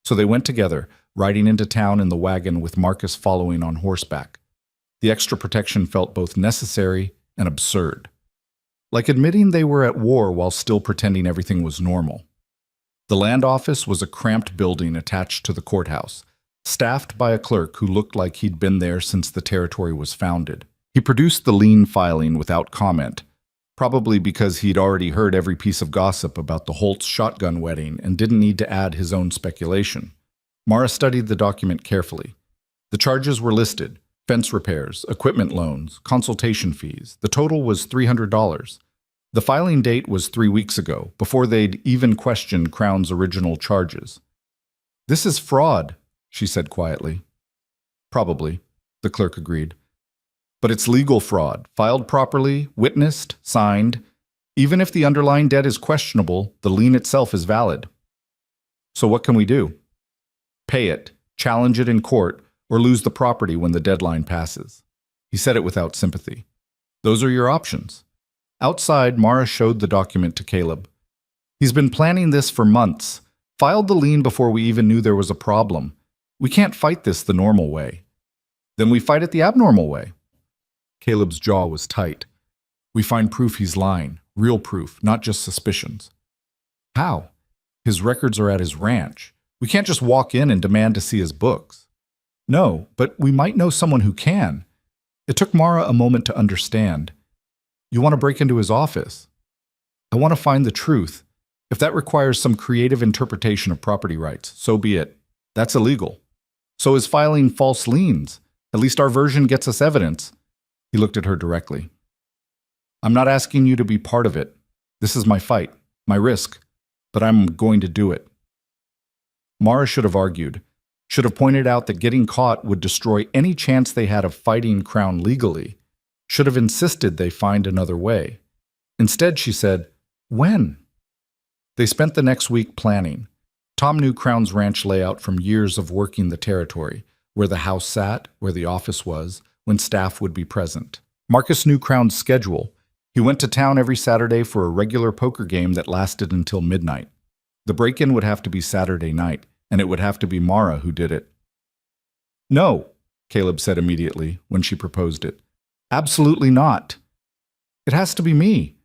A: So they went together, riding into town in the wagon with Marcus following on horseback. The extra protection felt both necessary and absurd. Like admitting they were at war while still pretending everything was normal. The land office was a cramped building attached to the courthouse, staffed by a clerk who looked like he'd been there since the territory was founded. He produced the lien filing without comment, probably because he'd already heard every piece of gossip about the Holt's shotgun wedding and didn't need to add his own speculation. Mara studied the document carefully. The charges were listed: fence repairs, equipment loans, consultation fees. The total was $300. The filing date was 3 weeks ago, before they'd even questioned Crown's original charges. "This is fraud," she said quietly. "Probably," the clerk agreed. "But it's legal fraud, filed properly, witnessed, signed. Even if the underlying debt is questionable, the lien itself is valid. So what can we do? Pay it, challenge it in court, or lose the property when the deadline passes." He said it without sympathy. "Those are your options." Outside, Mara showed the document to Caleb. "He's been planning this for months. Filed the lien before we even knew there was a problem. We can't fight this the normal way." "Then we fight it the abnormal way." Caleb's jaw was tight. "We find proof he's lying, real proof, not just suspicions." "How? His records are at his ranch. We can't just walk in and demand to see his books." "No, but we might know someone who can." It took Mara a moment to understand. "You want to break into his office?" "I want to find the truth. If that requires some creative interpretation of property rights, so be it. That's illegal. So is filing false liens. At least our version gets us evidence." He looked at her directly. "I'm not asking you to be part of it. This is my fight, my risk, but I'm going to do it." Mara should have argued, should have pointed out that getting caught would destroy any chance they had of fighting Crown legally, should have insisted they find another way. Instead, she said, "When?" They spent the next week planning. Tom knew Crown's ranch layout from years of working the territory, where the house sat, where the office was, when staff would be present. Marcus knew Crown's schedule. He went to town every Saturday for a regular poker game that lasted until midnight. The break-in would have to be Saturday night, and it would have to be Mara who did it. "No," Caleb said immediately when she proposed it. "Absolutely not. It has to be me.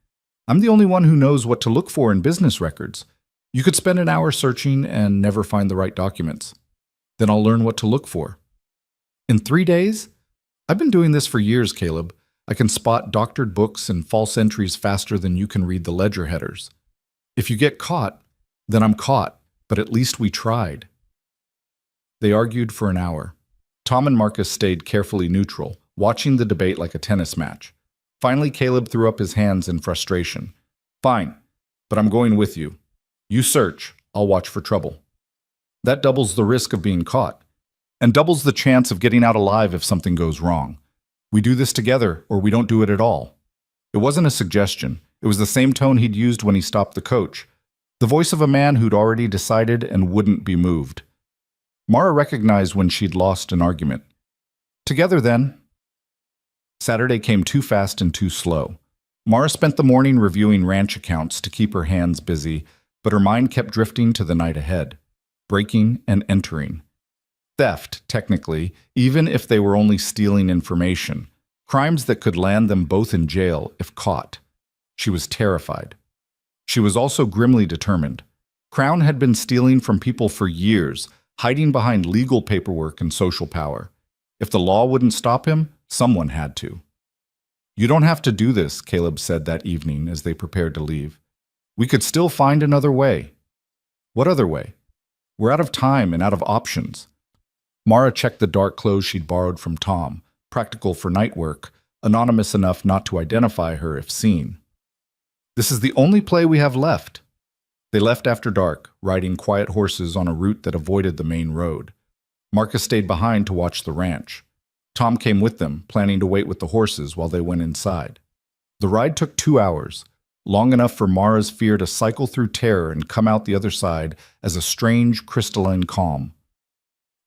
A: I'm the only one who knows what to look for in business records. You could spend an hour searching and never find the right documents. Then I'll learn what to look for." "In 3 days? I've been doing this for years, Caleb. I can spot doctored books and false entries faster than you can read the ledger headers. If you get caught, then I'm caught, but at least we tried." They argued for an hour. Tom and Marcus stayed carefully neutral, watching the debate like a tennis match. Finally, Caleb threw up his hands in frustration. "Fine. but I'm going with you. You search, I'll watch for trouble. That doubles the risk of being caught, and doubles the chance of getting out alive if something goes wrong. We do this together, or we don't do it at all. It wasn't a suggestion. It was the same tone he'd used when he stopped the coach. The voice of a man who'd already decided and wouldn't be moved. Mara recognized when she'd lost an argument. Together, then. Saturday came too fast and too slow. Mara spent the morning reviewing ranch accounts to keep her hands busy, but her mind kept drifting to the night ahead. Breaking and entering. Theft, technically, even if they were only stealing information. Crimes that could land them both in jail if caught. She was terrified. She was also grimly determined. Crown had been stealing from people for years, hiding behind legal paperwork and social power. If the law wouldn't stop him, someone had to. You don't have to do this, Caleb said that evening as they prepared to leave. We could still find another way. What other way? We're out of time and out of options. Mara checked the dark clothes she'd borrowed from Tom, practical for night work, anonymous enough not to identify her if seen. This is the only play we have left. They left after dark, riding quiet horses on a route that avoided the main road. Marcus stayed behind to watch the ranch. Tom came with them, planning to wait with the horses while they went inside. The ride took 2 hours, long enough for Mara's fear to cycle through terror and come out the other side as a strange, crystalline calm.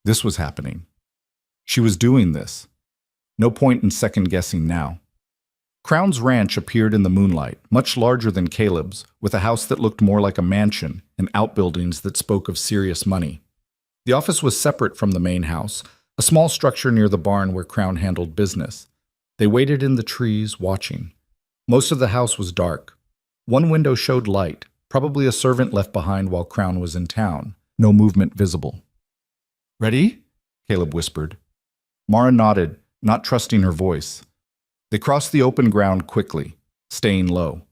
A: This was happening. She was doing this. No point in second-guessing now. Crown's ranch appeared in the moonlight, much larger than Caleb's, with a house that looked more like a mansion and outbuildings that spoke of serious money. The office was separate from the main house, a small structure near the barn where Crown handled business. They waited in the trees, watching. Most of the house was dark. One window showed light, probably a servant left behind while Crown was in town. No movement visible. "Ready?" Caleb whispered. Mara nodded, not trusting her voice. They crossed the open ground quickly, staying low.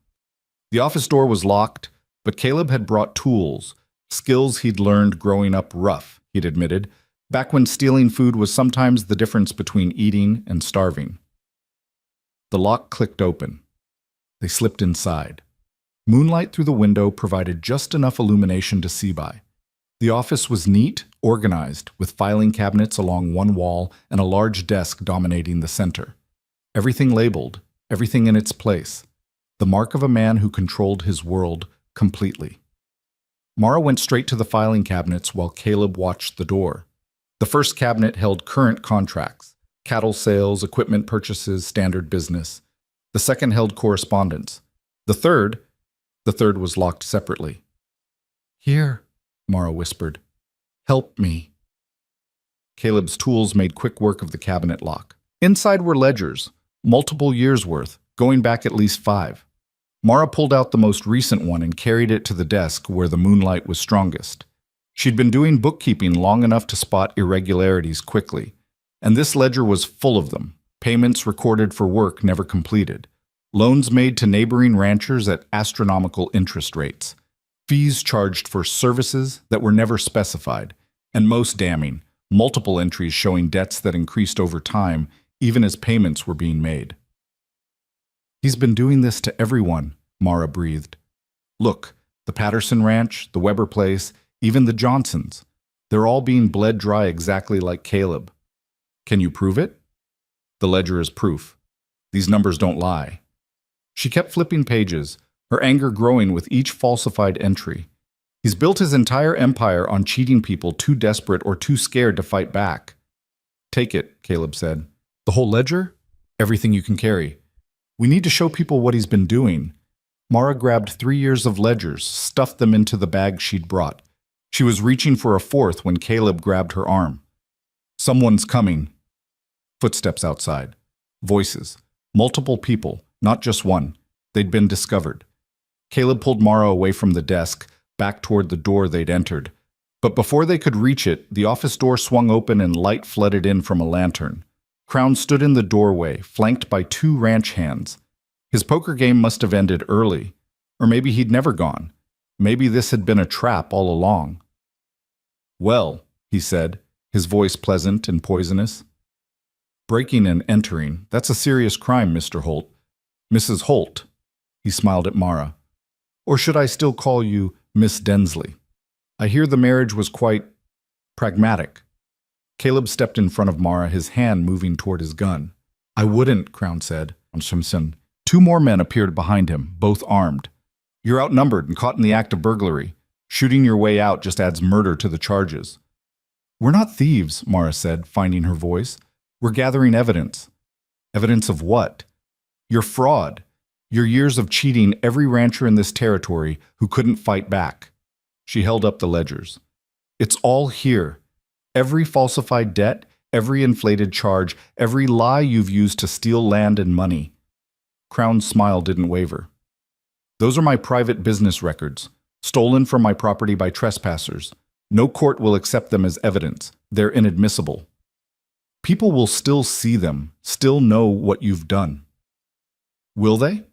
A: The office door was locked, but Caleb had brought tools, skills he'd learned growing up rough, he'd admitted, back when stealing food was sometimes the difference between eating and starving. The lock clicked open. They slipped inside. Moonlight through the window provided just enough illumination to see by. The office was neat, organized, with filing cabinets along one wall and a large desk dominating the center. Everything labeled, everything in its place. The mark of a man who controlled his world completely. Mara went straight to the filing cabinets while Caleb watched the door. The first cabinet held current contracts, cattle sales, equipment purchases, standard business. The second held correspondence. The third was locked separately. "Here," Mara whispered. "Help me." Caleb's tools made quick work of the cabinet lock. Inside were ledgers, multiple years' worth, going back at least 5. Mara pulled out the most recent one and carried it to the desk where the moonlight was strongest. She'd been doing bookkeeping long enough to spot irregularities quickly, and this ledger was full of them, payments recorded for work never completed, loans made to neighboring ranchers at astronomical interest rates, fees charged for services that were never specified, and most damning, multiple entries showing debts that increased over time even as payments were being made. "He's been doing this to everyone," Mara breathed. "Look, the Patterson Ranch, the Weber place, even the Johnsons. They're all being bled dry exactly like Caleb. Can you prove it?" "The ledger is proof. These numbers don't lie." She kept flipping pages, her anger growing with each falsified entry. He's built his entire empire on cheating people too desperate or too scared to fight back. "Take it," Caleb said. "The whole ledger? Everything you can carry. We need to show people what he's been doing." Mara grabbed 3 years of ledgers, stuffed them into the bag she'd brought. She was reaching for a fourth when Caleb grabbed her arm. "Someone's coming." Footsteps outside. Voices. Multiple people, not just one. They'd been discovered. Caleb pulled Mara away from the desk, back toward the door they'd entered. But before they could reach it, the office door swung open and light flooded in from a lantern. Crown stood in the doorway, flanked by 2 ranch hands. His poker game must have ended early. Or maybe he'd never gone. Maybe this had been a trap all along. "Well," he said, his voice pleasant and poisonous. "Breaking and entering, that's a serious crime, Mr. Holt." "Mrs. Holt." He smiled at Mara. Or should I still call you Miss Densley? I hear the marriage was quite pragmatic. Caleb stepped in front of Mara, his hand moving toward his gun. I wouldn't, Crown said. Two more men appeared behind him, both armed. You're outnumbered and caught in the act of burglary. Shooting your way out just adds murder to the charges. We're not thieves, Mara said, finding her voice. We're gathering evidence. Evidence of what? Your fraud. Your years of cheating every rancher in this territory who couldn't fight back. She held up the ledgers. It's all here. Every falsified debt, every inflated charge, every lie you've used to steal land and money. Crown's smile didn't waver. Those are my private business records, stolen from my property by trespassers. No court will accept them as evidence. They're inadmissible. People will still see them, still know what you've done. Will they?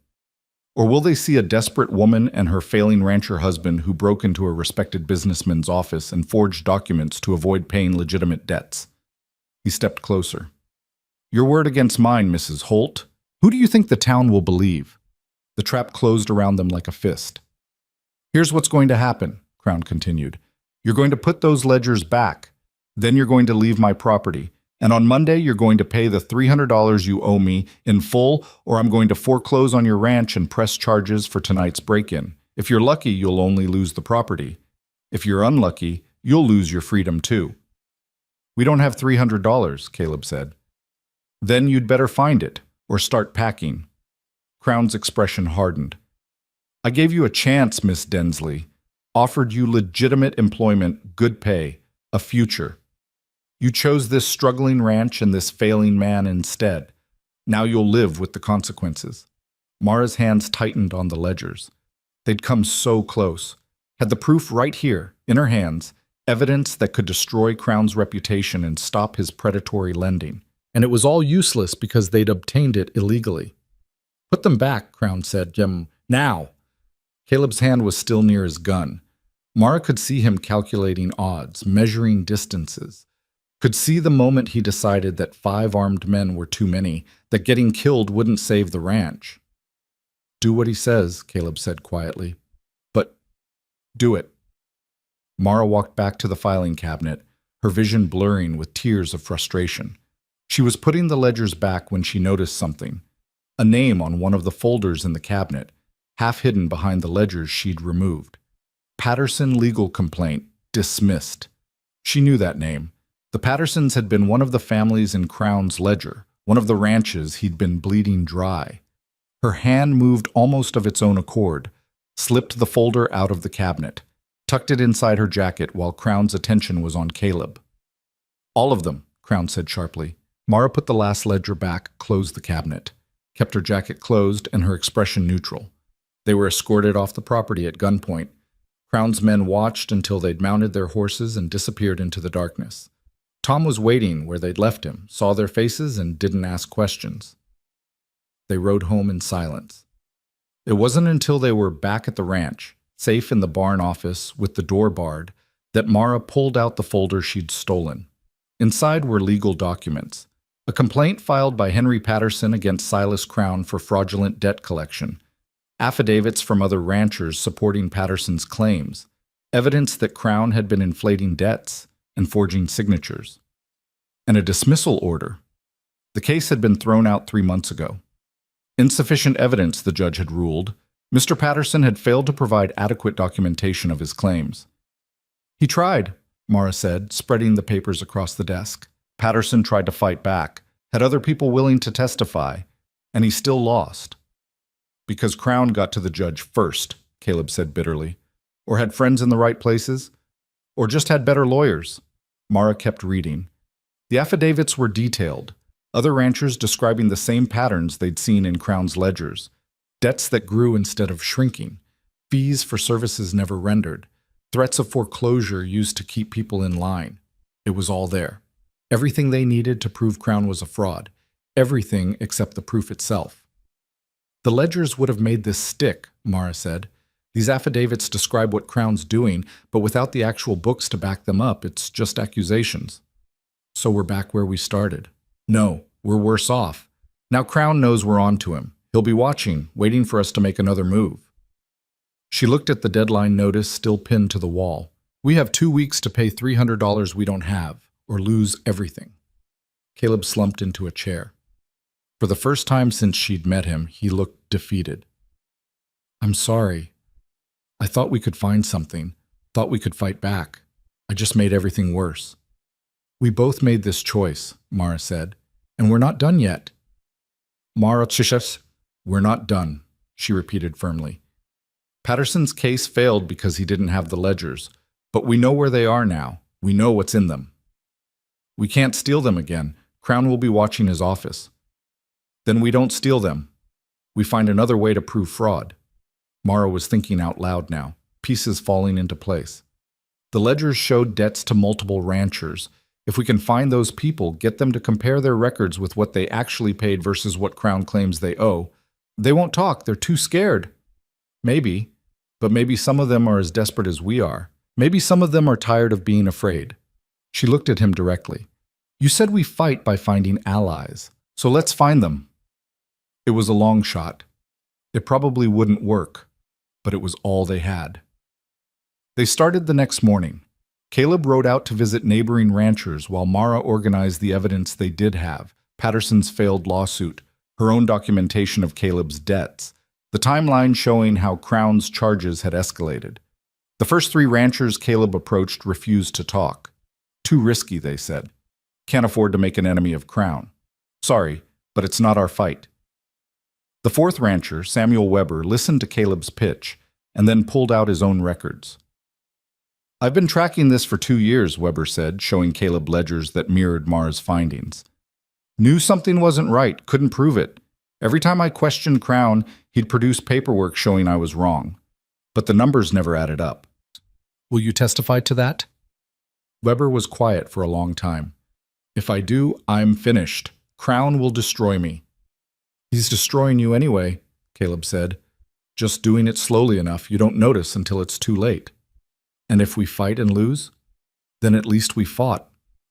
A: Or will they see a desperate woman and her failing rancher husband who broke into a respected businessman's office and forged documents to avoid paying legitimate debts? He stepped closer. Your word against mine, Mrs. Holt. Who do you think the town will believe? The trap closed around them like a fist. Here's what's going to happen, Crown continued. You're going to put those ledgers back. Then you're going to leave my property. And on Monday, you're going to pay the $300 you owe me in full, or I'm going to foreclose on your ranch and press charges for tonight's break-in. If you're lucky, you'll only lose the property. If you're unlucky, you'll lose your freedom too. We don't have $300, Caleb said. Then you'd better find it, or start packing. Crown's expression hardened. I gave you a chance, Miss Densley. Offered you legitimate employment, good pay, a future. You chose this struggling ranch and this failing man instead. Now you'll live with the consequences. Mara's hands tightened on the ledgers. They'd come so close. Had the proof right here, in her hands, evidence that could destroy Crown's reputation and stop his predatory lending. And it was all useless because they'd obtained it illegally. Put them back, Crown said. Now. Caleb's hand was still near his gun. Mara could see him calculating odds, measuring distances. Could see the moment he decided that 5 armed men were too many, that getting killed wouldn't save the ranch. Do what he says, Caleb said quietly. But do it. Mara walked back to the filing cabinet, her vision blurring with tears of frustration. She was putting the ledgers back when she noticed something. A name on one of the folders in the cabinet, half hidden behind the ledgers she'd removed. Patterson legal complaint, dismissed. She knew that name. The Pattersons had been one of the families in Crown's ledger, one of the ranches he'd been bleeding dry. Her hand moved almost of its own accord, slipped the folder out of the cabinet, tucked it inside her jacket while Crown's attention was on Caleb. All of them, Crown said sharply. Mara put the last ledger back, closed the cabinet, kept her jacket closed and her expression neutral. They were escorted off the property at gunpoint. Crown's men watched until they'd mounted their horses and disappeared into the darkness. Tom was waiting where they'd left him, saw their faces, and didn't ask questions. They rode home in silence. It wasn't until they were back at the ranch, safe in the barn office with the door barred, that Mara pulled out the folder she'd stolen. Inside were legal documents. A complaint filed by Henry Patterson against Silas Crown for fraudulent debt collection. Affidavits from other ranchers supporting Patterson's claims. Evidence that Crown had been inflating debts and forging signatures. And a dismissal order. The case had been thrown out 3 months ago. Insufficient evidence, the judge had ruled. Mr. Patterson had failed to provide adequate documentation of his claims. He tried, Mara said, spreading the papers across the desk. Patterson tried to fight back, had other people willing to testify, and he still lost. Because Crown got to the judge first, Caleb said bitterly. Or had friends in the right places. Or just had better lawyers. Mara kept reading. The affidavits were detailed. Other ranchers describing the same patterns they'd seen in Crown's ledgers. Debts that grew instead of shrinking. Fees for services never rendered. Threats of foreclosure used to keep people in line. It was all there. Everything they needed to prove Crown was a fraud. Everything except the proof itself. The ledgers would have made this stick, Mara said. These affidavits describe what Crown's doing, but without the actual books to back them up, it's just accusations. So we're back where we started. No, we're worse off. Now Crown knows we're on to him. He'll be watching, waiting for us to make another move. She looked at the deadline notice still pinned to the wall. We have 2 weeks to pay $300 we don't have, or lose everything. Caleb slumped into a chair. For the first time since she'd met him, he looked defeated. I'm sorry. I thought we could find something, thought we could fight back. I just made everything worse. We both made this choice, Mara said, and we're not done yet. Mara Chishas, we're not done, she repeated firmly. Patterson's case failed because he didn't have the ledgers, but we know where they are now. We know what's in them. We can't steal them again. Crown will be watching his office. Then we don't steal them. We find another way to prove fraud. Mara was thinking out loud now, pieces falling into place. The ledgers showed debts to multiple ranchers. If we can find those people, get them to compare their records with what they actually paid versus what Crown claims they owe, they won't talk. They're too scared. Maybe, but maybe some of them are as desperate as we are. Maybe some of them are tired of being afraid. She looked at him directly. You said we fight by finding allies, so let's find them. It was a long shot. It probably wouldn't work, but it was all they had. They started the next morning. Caleb rode out to visit neighboring ranchers while Mara organized the evidence they did have, Patterson's failed lawsuit, her own documentation of Caleb's debts, the timeline showing how Crown's charges had escalated. The first 3 ranchers Caleb approached refused to talk. Too risky, they said. Can't afford to make an enemy of Crown. Sorry, but it's not our fight. The 4th rancher, Samuel Weber, listened to Caleb's pitch and then pulled out his own records. I've been tracking this for 2 years, Weber said, showing Caleb ledgers that mirrored Mara's findings. Knew something wasn't right, couldn't prove it. Every time I questioned Crown, he'd produce paperwork showing I was wrong. But the numbers never added up. Will you testify to that? Weber was quiet for a long time. If I do, I'm finished. Crown will destroy me. He's destroying you anyway, Caleb said. Just doing it slowly enough you don't notice until it's too late. And if we fight and lose, then at least we fought.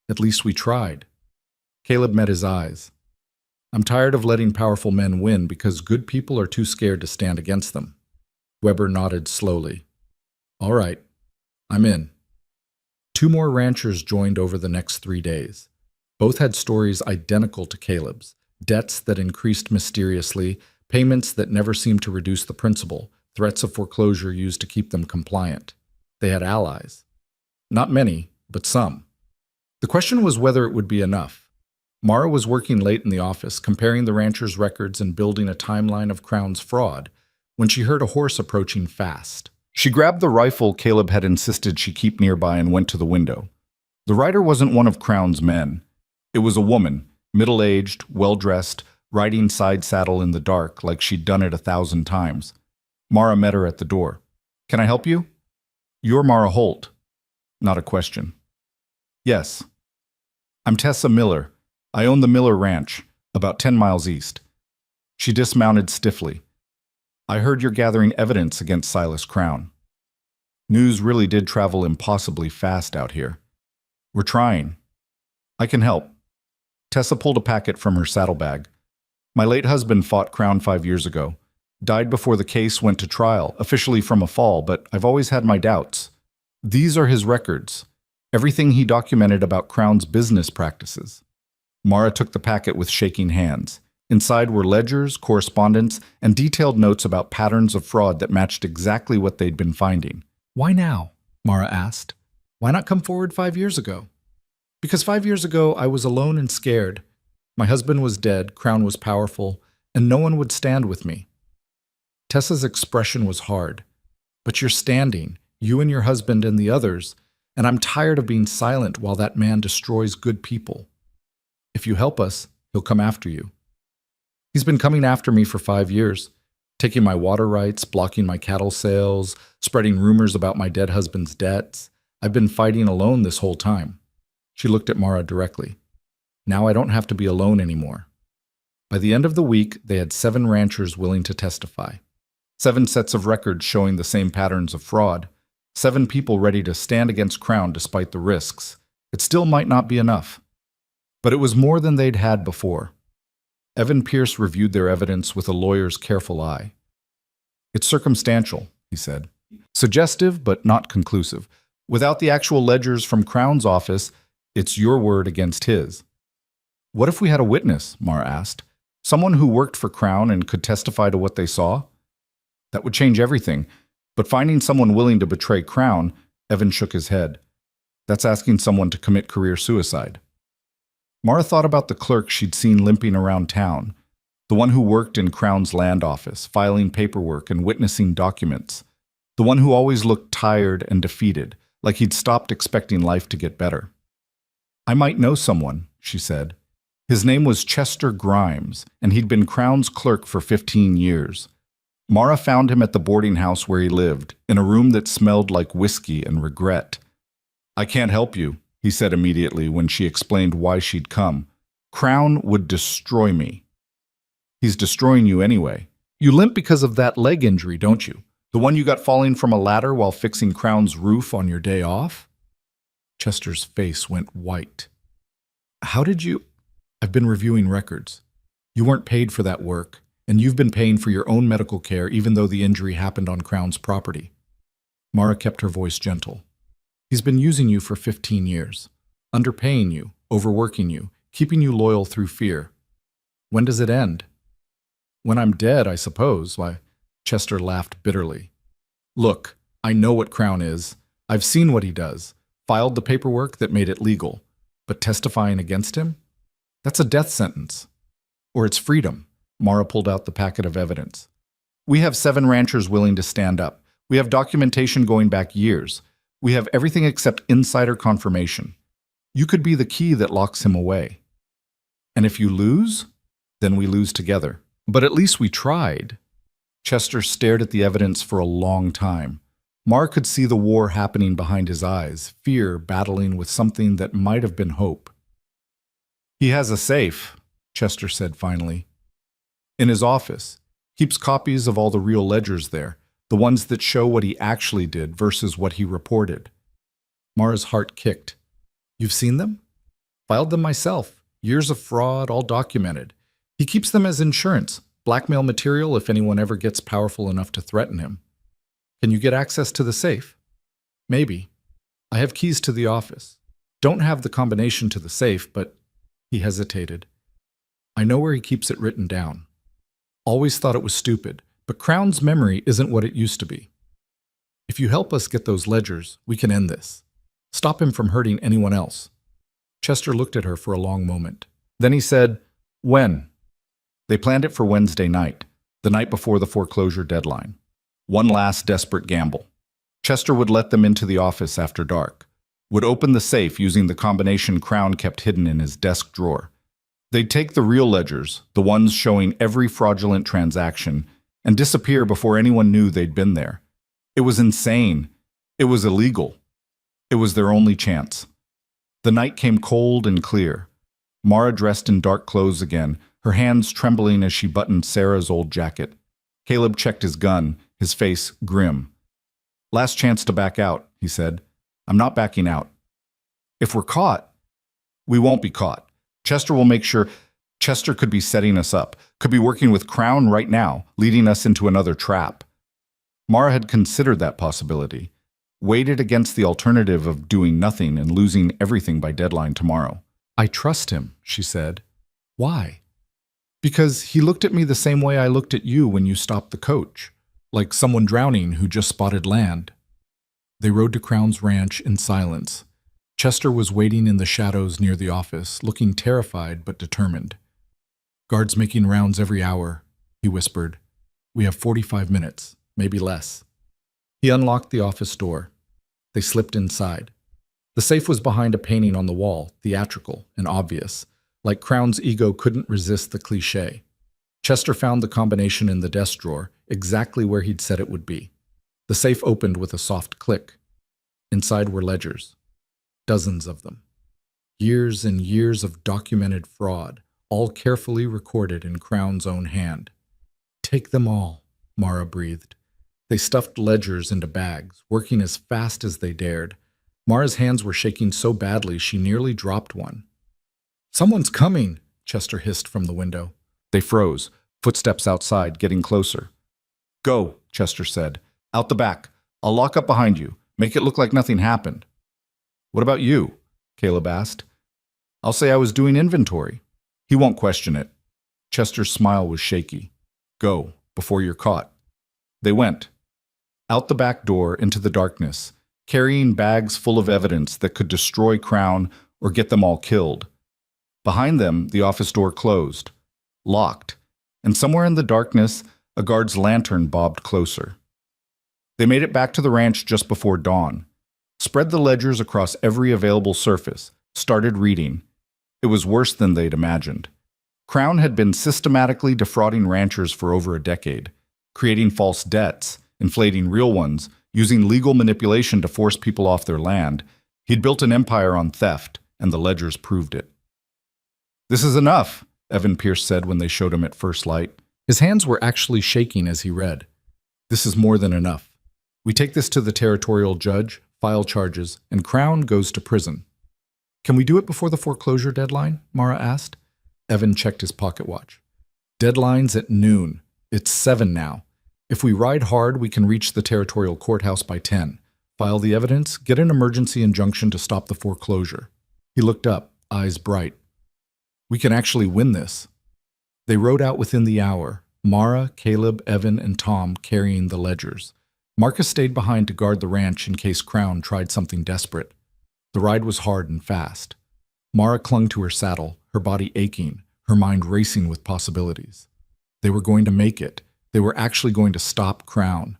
A: At least we tried. Caleb met his eyes. I'm tired of letting powerful men win because good people are too scared to stand against them. Weber nodded slowly. All right, I'm in. 2 more ranchers joined over the next 3 days. Both had stories identical to Caleb's, debts that increased mysteriously, payments that never seemed to reduce the principal, threats of foreclosure used to keep them compliant. They had allies. Not many, but some. The question was whether it would be enough. Mara was working late in the office, comparing the ranchers' records and building a timeline of Crown's fraud, when she heard a horse approaching fast. She grabbed the rifle Caleb had insisted she keep nearby and went to the window. The rider wasn't one of Crown's men. It was a woman, middle-aged, well-dressed, riding side saddle in the dark like she'd done it 1,000 times. Mara met her at the door. Can I help you? You're Mara Holt. Not a question. Yes. I'm Tessa Miller. I own the Miller Ranch, about 10 miles east. She dismounted stiffly. I heard you're gathering evidence against Silas Crown. News really did travel impossibly fast out here. We're trying. I can help. Tessa pulled a packet from her saddlebag. My late husband fought Crown 5 years ago. Died before the case went to trial, officially from a fall, but I've always had my doubts. These are his records. Everything he documented about Crown's business practices. Mara took the packet with shaking hands. Inside were ledgers, correspondence, and detailed notes about patterns of fraud that matched exactly what they'd been finding. Why now? Mara asked. Why not come forward 5 years ago? Because 5 years ago I was alone and scared. My husband was dead, Crown was powerful, and no one would stand with me. Tessa's expression was hard. But you're standing, you and your husband and the others, and I'm tired of being silent while that man destroys good people. If you help us, he'll come after you. He's been coming after me for 5 years, taking my water rights, blocking my cattle sales, spreading rumors about my dead husband's debts. I've been fighting alone this whole time. She looked at Mara directly. Now I don't have to be alone anymore. By the end of the week, they had 7 ranchers willing to testify. 7 sets of records showing the same patterns of fraud. 7 people ready to stand against Crown despite the risks. It still might not be enough. But it was more than they'd had before. Evan Pierce reviewed their evidence with a lawyer's careful eye. It's circumstantial, he said. Suggestive, but not conclusive. Without the actual ledgers from Crown's office, it's your word against his. What if we had a witness? Mara asked. Someone who worked for Crown and could testify to what they saw? That would change everything. But finding someone willing to betray Crown, Evan shook his head. That's asking someone to commit career suicide. Mara thought about the clerk she'd seen limping around town, the one who worked in Crown's land office, filing paperwork and witnessing documents, the one who always looked tired and defeated, like he'd stopped expecting life to get better. I might know someone, she said. His name was Chester Grimes, and he'd been Crown's clerk for 15 years. Mara found him at the boarding house where he lived, in a room that smelled like whiskey and regret. I can't help you, he said immediately when she explained why she'd come. Crown would destroy me. He's destroying you anyway. You limp because of that leg injury, don't you? The one you got falling from a ladder while fixing Crown's roof on your day off? Chester's face went white. How did you... I've been reviewing records. You weren't paid for that work, and you've been paying for your own medical care even though the injury happened on Crown's property. Mara kept her voice gentle. He's been using you for 15 years, underpaying you, overworking you, keeping you loyal through fear. When does it end? When I'm dead, I suppose. Why? Chester laughed bitterly. Look, I know what Crown is. I've seen what he does. Filed the paperwork that made it legal. But testifying against him? That's a death sentence. Or it's freedom. Mara pulled out the packet of evidence. We have 7 ranchers willing to stand up. We have documentation going back years. We have everything except insider confirmation. You could be the key that locks him away. And if you lose, then we lose together. But at least we tried. Chester stared at the evidence for a long time. Mara could see the war happening behind his eyes, fear battling with something that might have been hope. He has a safe, Chester said finally. In his office. Keeps copies of all the real ledgers there, the ones that show what he actually did versus what he reported. Mara's heart kicked. You've seen them? Filed them myself. Years of fraud, all documented. He keeps them as insurance, blackmail material if anyone ever gets powerful enough to threaten him. Can you get access to the safe? Maybe. I have keys to the office. Don't have the combination to the safe, but... He hesitated. I know where he keeps it written down. Always thought it was stupid, but Crown's memory isn't what it used to be. If you help us get those ledgers, we can end this. Stop him from hurting anyone else. Chester looked at her for a long moment. Then he said, When? They planned it for Wednesday night, the night before the foreclosure deadline. One last desperate gamble. Chester would let them into the office after dark, would open the safe using the combination Crown kept hidden in his desk drawer. They'd take the real ledgers, the ones showing every fraudulent transaction, and disappear before anyone knew they'd been there. It was insane. It was illegal. It was their only chance. The night came cold and clear. Mara dressed in dark clothes again, her hands trembling as she buttoned Sarah's old jacket. Caleb checked his gun, his face grim. Last chance to back out, he said. I'm not backing out. If we're caught, we won't be caught. Chester will make sure. Chester could be setting us up, could be working with Crown right now, leading us into another trap. Mara had considered that possibility, weighed it against the alternative of doing nothing and losing everything by deadline tomorrow. I trust him, she said. Why? Because he looked at me the same way I looked at you when you stopped the coach, like someone drowning who just spotted land. They rode to Crown's ranch in silence. Chester was waiting in the shadows near the office, looking terrified but determined. Guards making rounds every hour, he whispered. We have 45 minutes, maybe less. He unlocked the office door. They slipped inside. The safe was behind a painting on the wall, theatrical and obvious, like Crown's ego couldn't resist the cliché. Chester found the combination in the desk drawer, exactly where he'd said it would be. The safe opened with a soft click. Inside were ledgers. Dozens of them. Years and years of documented fraud, all carefully recorded in Crown's own hand. Take them all, Mara breathed. They stuffed ledgers into bags, working as fast as they dared. Mara's hands were shaking so badly she nearly dropped one. Someone's coming, Chester hissed from the window. They froze, footsteps outside, getting closer. Go, Chester said. Out the back. I'll lock up behind you. Make it look like nothing happened. What about you? Caleb asked. I'll say I was doing inventory. He won't question it. Chester's smile was shaky. Go, before you're caught. They went. Out the back door into the darkness, carrying bags full of evidence that could destroy Crown or get them all killed. Behind them, the office door closed, locked, and somewhere in the darkness, a guard's lantern bobbed closer. They made it back to the ranch just before dawn, spread the ledgers across every available surface, started reading. It was worse than they'd imagined. Crown had been systematically defrauding ranchers for over a decade, creating false debts, inflating real ones, using legal manipulation to force people off their land. He'd built an empire on theft, and the ledgers proved it. This is enough, Evan Pierce said when they showed him at first light. His hands were actually shaking as he read. This is more than enough. We take this to the territorial judge, file charges, and Crown goes to prison. Can we do it before the foreclosure deadline? Mara asked. Evan checked his pocket watch. Deadline's at noon. It's 7 now. If we ride hard, we can reach the territorial courthouse by 10. File the evidence, get an emergency injunction to stop the foreclosure. He looked up, eyes bright. We can actually win this. They rode out within the hour, Mara, Caleb, Evan, and Tom carrying the ledgers. Marcus stayed behind to guard the ranch in case Crown tried something desperate. The ride was hard and fast. Mara clung to her saddle, her body aching, her mind racing with possibilities. They were going to make it. They were actually going to stop Crown.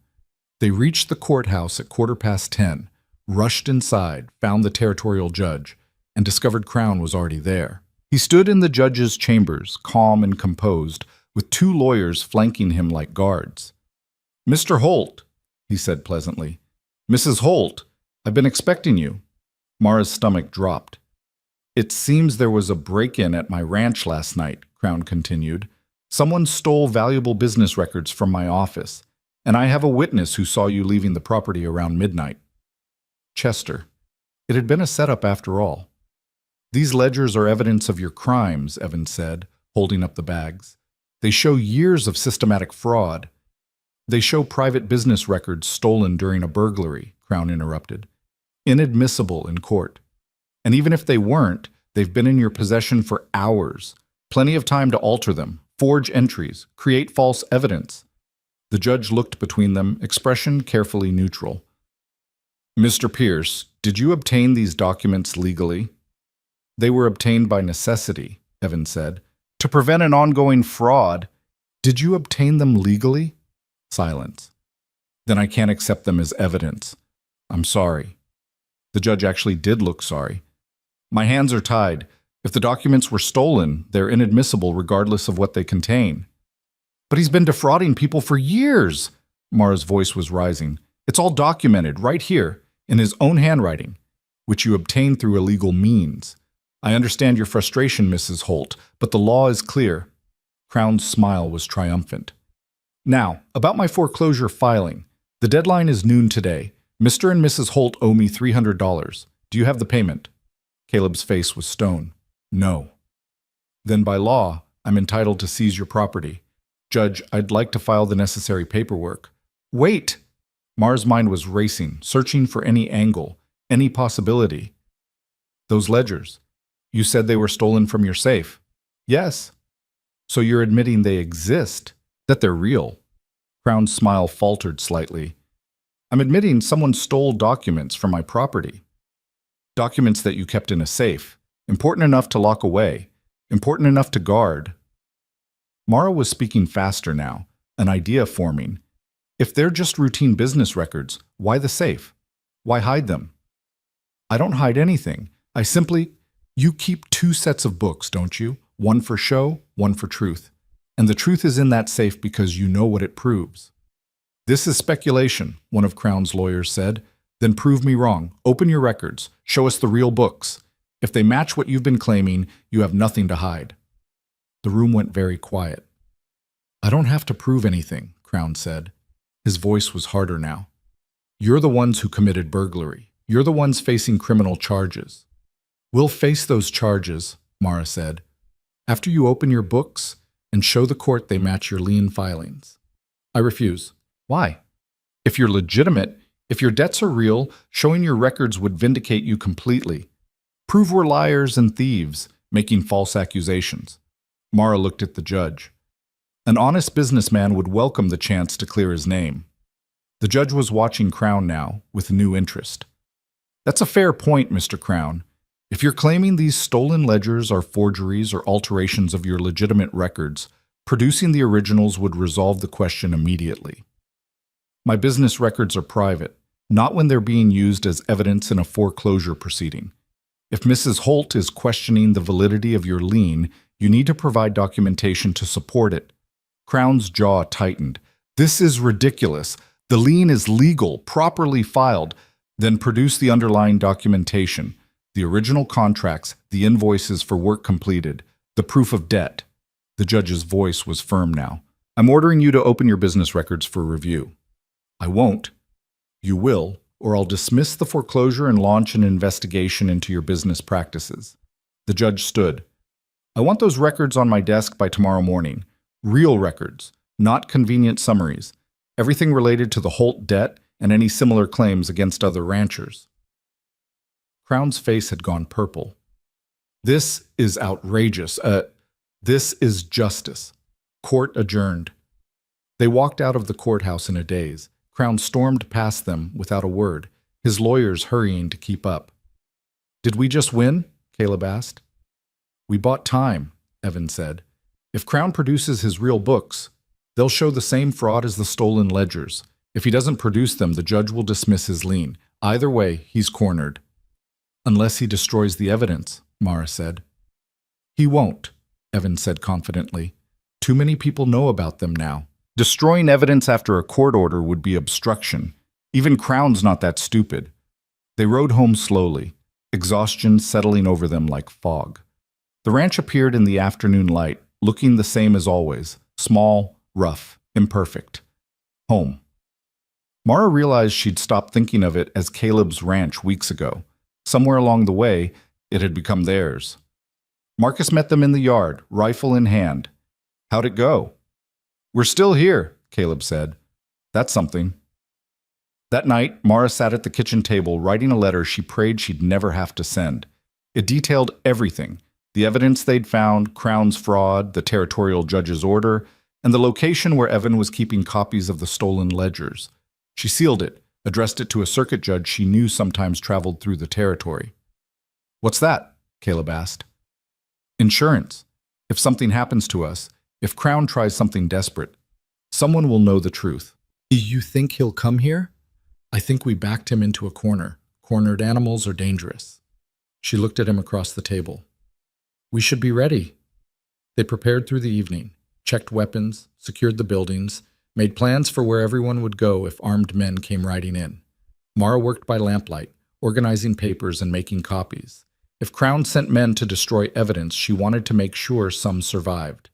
A: They reached the courthouse at 10:15, rushed inside, found the territorial judge, and discovered Crown was already there. He stood in the judge's chambers, calm and composed, with 2 lawyers flanking him like guards. Mr. Holt, he said pleasantly. Mrs. Holt, I've been expecting you. Mara's stomach dropped. It seems there was a break-in at my ranch last night, Crown continued. Someone stole valuable business records from my office, and I have a witness who saw you leaving the property around midnight. Chester. It had been a setup after all. These ledgers are evidence of your crimes, Evan said, holding up the bags. They show years of systematic fraud. They show private business records stolen during a burglary, Crown interrupted. Inadmissible in court. And even if they weren't, they've been in your possession for hours. Plenty of time to alter them, forge entries, create false evidence. The judge looked between them, expression carefully neutral. Mr. Pierce, did you obtain these documents legally? They were obtained by necessity, Evan said. To prevent an ongoing fraud. Did you obtain them legally? Silence. Then I can't accept them as evidence. I'm sorry. The judge actually did look sorry. My hands are tied. If the documents were stolen, they're inadmissible regardless of what they contain. But he's been defrauding people for years. Mara's voice was rising. It's all documented right here, in his own handwriting, which you obtained through illegal means. I understand your frustration, Mrs. Holt, but the law is clear. Crown's smile was triumphant. Now, about my foreclosure filing. The deadline is noon today. Mr. and Mrs. Holt owe me $300. Do you have the payment? Caleb's face was stone. No. Then by law, I'm entitled to seize your property. Judge, I'd like to file the necessary paperwork. Wait! Mara's mind was racing, searching for any angle, any possibility. Those ledgers. You said they were stolen from your safe. Yes. So you're admitting they exist, that they're real. Crown's smile faltered slightly. I'm admitting someone stole documents from my property. Documents that you kept in a safe, important enough to lock away, important enough to guard. Mara was speaking faster now, an idea forming. If they're just routine business records, why the safe? Why hide them? I don't hide anything. You keep 2 sets of books, don't you? One for show, one for truth. And the truth is in that safe because you know what it proves. This is speculation, one of Crown's lawyers said. Then prove me wrong. Open your records. Show us the real books. If they match what you've been claiming, you have nothing to hide. The room went very quiet. I don't have to prove anything, Crown said. His voice was harder now. You're the ones who committed burglary. You're the ones facing criminal charges. We'll face those charges, Mara said, after you open your books and show the court they match your lien filings. I refuse. Why? If you're legitimate, If your debts are real, showing your records would vindicate you completely. Prove we're liars and thieves, making false accusations. Mara looked at the judge. An honest businessman would welcome the chance to clear his name. The judge was watching Crown now, with new interest. That's a fair point, Mr. Crown. If you're claiming these stolen ledgers are forgeries or alterations of your legitimate records, producing the originals would resolve the question immediately. My business records are private, not when they're being used as evidence in a foreclosure proceeding. If Mrs. Holt is questioning the validity of your lien, you need to provide documentation to support it. Crown's jaw tightened. This is ridiculous. The lien is legal, properly filed. Then produce the underlying documentation, the original contracts, the invoices for work completed, the proof of debt. The judge's voice was firm now. I'm ordering you to open your business records for review. I won't. You will, or I'll dismiss the foreclosure and launch an investigation into your business practices. The judge stood. I want those records on my desk by tomorrow morning. Real records, not convenient summaries. Everything related to the Holt debt and any similar claims against other ranchers. Crown's face had gone purple. This is outrageous. This is justice. Court adjourned. They walked out of the courthouse in a daze. Crown stormed past them without a word, his lawyers hurrying to keep up. Did we just win? Caleb asked. We bought time, Evan said. If Crown produces his real books, they'll show the same fraud as the stolen ledgers. If he doesn't produce them, the judge will dismiss his lien. Either way, he's cornered. Unless he destroys the evidence, Mara said. He won't, Evan said confidently. Too many people know about them now. Destroying evidence after a court order would be obstruction. Even Crown's not that stupid. They rode home slowly, exhaustion settling over them like fog. The ranch appeared in the afternoon light, looking the same as always, small, rough, imperfect. Home. Mara realized she'd stopped thinking of it as Caleb's ranch weeks ago. Somewhere along the way, it had become theirs. Marcus met them in the yard, rifle in hand. How'd it go? We're still here, Caleb said. That's something. That night, Mara sat at the kitchen table writing a letter she prayed she'd never have to send. It detailed everything: the evidence they'd found, Crown's fraud, the territorial judge's order, and the location where Evan was keeping copies of the stolen ledgers. She sealed it, addressed it to a circuit judge she knew sometimes traveled through the territory. What's that? Caleb asked. Insurance. If something happens to us, if Crown tries something desperate, someone will know the truth. Do you think he'll come here? I think we backed him into a corner. Cornered animals are dangerous. She looked at him across the table. We should be ready. They prepared through the evening, checked weapons, secured the buildings, made plans for where everyone would go if armed men came riding in. Mara worked by lamplight, organizing papers and making copies. If Crown sent men to destroy evidence, she wanted to make sure some survived.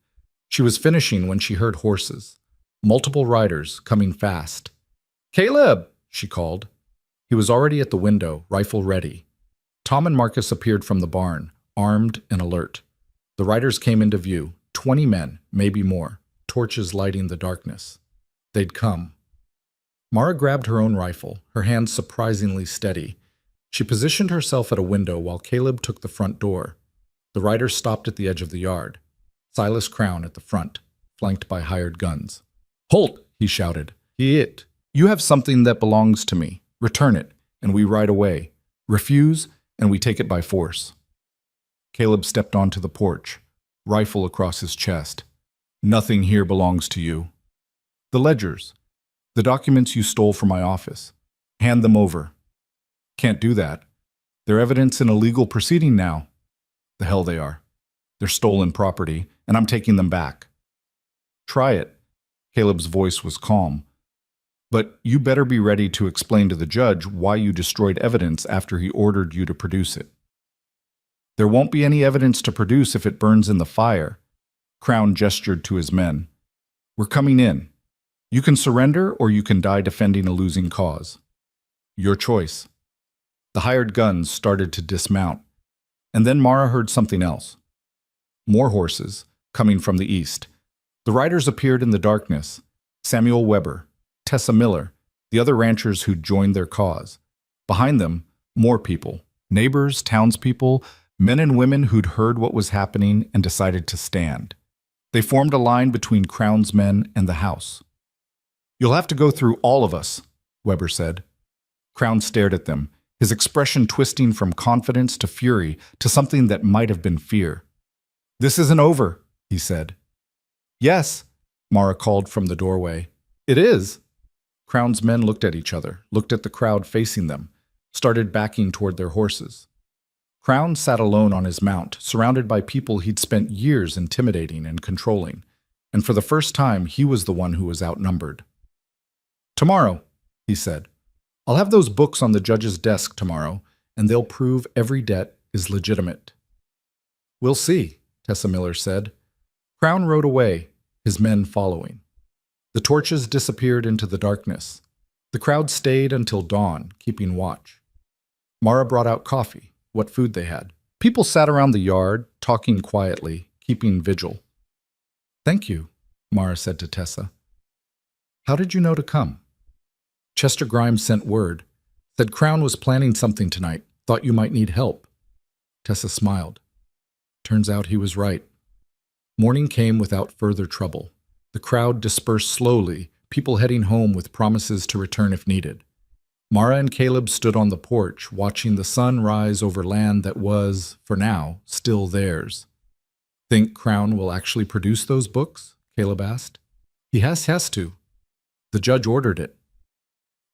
A: She was finishing when she heard horses, multiple riders coming fast. Caleb, she called. He was already at the window, rifle ready. Tom and Marcus appeared from the barn, armed and alert. The riders came into view, 20 men, maybe more, torches lighting the darkness. They'd come. Mara grabbed her own rifle, her hands surprisingly steady. She positioned herself at a window while Caleb took the front door. The riders stopped at the edge of the yard. Silas Crown at the front, flanked by hired guns. Halt, he shouted. You have something that belongs to me. Return it, and we ride away. Refuse, and we take it by force. Caleb stepped onto the porch, rifle across his chest. Nothing here belongs to you. The ledgers, the documents you stole from my office. Hand them over. Can't do that. They're evidence in a legal proceeding now. The hell they are. They're stolen property, and I'm taking them back. Try it. Caleb's voice was calm. But you better be ready to explain to the judge why you destroyed evidence after he ordered you to produce it. There won't be any evidence to produce if it burns in the fire. Crown gestured to his men. We're coming in. You can surrender or you can die defending a losing cause. Your choice. The hired guns started to dismount. And then Mara heard something else. More horses, coming from the east. The riders appeared in the darkness. Samuel Weber, Tessa Miller, the other ranchers who'd joined their cause. Behind them, more people, neighbors, townspeople, men and women who'd heard what was happening and decided to stand. They formed a line between Crown's men and the house. "You'll have to go through all of us," Weber said. Crown stared at them, his expression twisting from confidence to fury to something that might have been fear. "This isn't over," he said. "Yes," Mara called from the doorway. "It is." Crown's men looked at each other, looked at the crowd facing them, started backing toward their horses. Crown sat alone on his mount, surrounded by people he'd spent years intimidating and controlling, and for the first time he was the one who was outnumbered. "Tomorrow," he said. "I'll have those books on the judge's desk tomorrow, and they'll prove every debt is legitimate." "We'll see," Tessa Miller said. Crown rode away, his men following. The torches disappeared into the darkness. The crowd stayed until dawn, keeping watch. Mara brought out coffee, what food they had. People sat around the yard, talking quietly, keeping vigil. "Thank you," Mara said to Tessa. "How did you know to come?" "Chester Grimes sent word. Said Crown was planning something tonight. Thought you might need help." Tessa smiled. Turns out he was right. Morning came without further trouble. The crowd dispersed slowly, people heading home with promises to return if needed. Mara and Caleb stood on the porch, watching the sun rise over land that was, for now, still theirs. "Think Crown will actually produce those books?" Caleb asked. "He has to. The judge ordered it.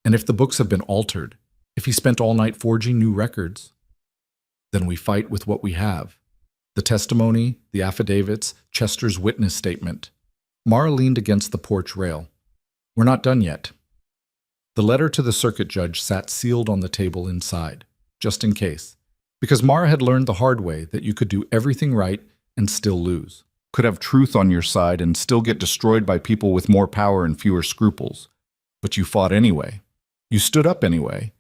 A: And if the books have been altered, if he spent all night forging new records, then we fight with what we have. The testimony, the affidavits, Chester's witness statement." Mara leaned against the porch rail. "We're not done yet." The letter to the circuit judge sat sealed on the table inside, just in case, because Mara had learned the hard way that you could do everything right and still lose, could have truth on your side and still get destroyed by people with more power and fewer scruples. But you fought anyway. You stood up anyway.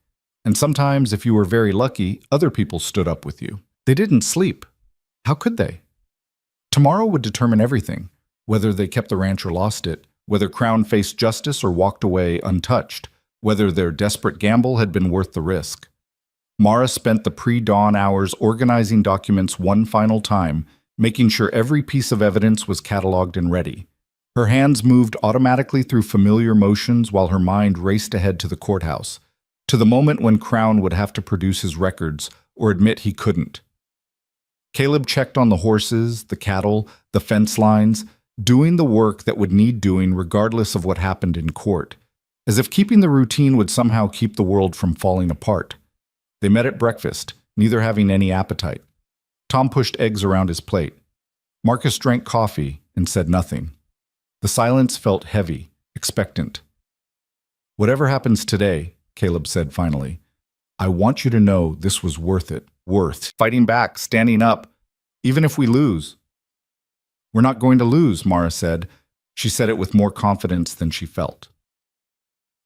A: And sometimes, if you were very lucky, other people stood up with you. They didn't sleep. How could they? Tomorrow would determine everything, whether they kept the ranch or lost it, whether Crown faced justice or walked away untouched, whether their desperate gamble had been worth the risk. Mara spent the pre-dawn hours organizing documents one final time, making sure every piece of evidence was cataloged and ready. Her hands moved automatically through familiar motions while her mind raced ahead to the courthouse, to the moment when Crown would have to produce his records or admit he couldn't. Caleb checked on the horses, the cattle, the fence lines, doing the work that would need doing regardless of what happened in court, as if keeping the routine would somehow keep the world from falling apart. They met at breakfast, neither having any appetite. Tom pushed eggs around his plate. Marcus drank coffee and said nothing. The silence felt heavy, expectant. "Whatever happens today," Caleb said finally, "I want you to know this was worth it. Worth fighting back, standing up, even if we lose." "We're not going to lose," Mara said. She said it with more confidence than she felt.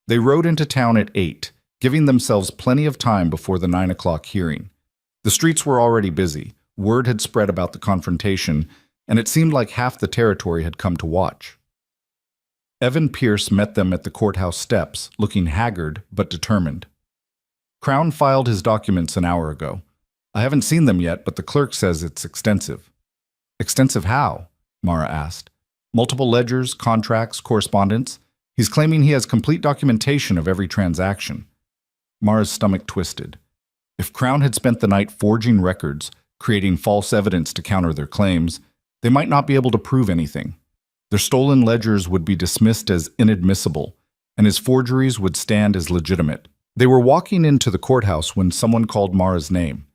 A: They rode into town at 8, giving themselves plenty of time before the 9 o'clock hearing. The streets were already busy. Word had spread about the confrontation, and it seemed like half the territory had come to watch. Evan Pierce met them at the courthouse steps, looking haggard but determined. "Crown filed his documents an hour ago. I haven't seen them yet, but the clerk says it's extensive." "Extensive how?" Mara asked. "Multiple ledgers, contracts, correspondence. He's claiming he has complete documentation of every transaction." Mara's stomach twisted. If Crown had spent the night forging records, creating false evidence to counter their claims, they might not be able to prove anything. Their stolen ledgers would be dismissed as inadmissible, and his forgeries would stand as legitimate. They were walking into the courthouse when someone called Mara's name.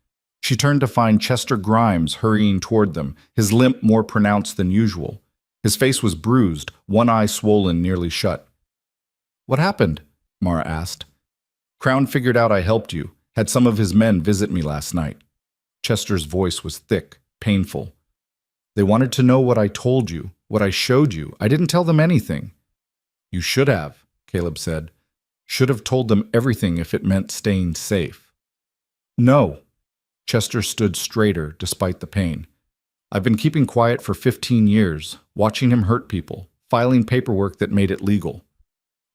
A: She turned to find Chester Grimes hurrying toward them, his limp more pronounced than usual. His face was bruised, one eye swollen nearly shut. "What happened?" Mara asked. "Crown figured out I helped you, had some of his men visit me last night." Chester's voice was thick, painful. "They wanted to know what I told you, what I showed you. I didn't tell them anything." "You should have," Caleb said. "Should have told them everything if it meant staying safe." "No." Chester stood straighter despite the pain. "I've been keeping quiet for 15 years, watching him hurt people, filing paperwork that made it legal.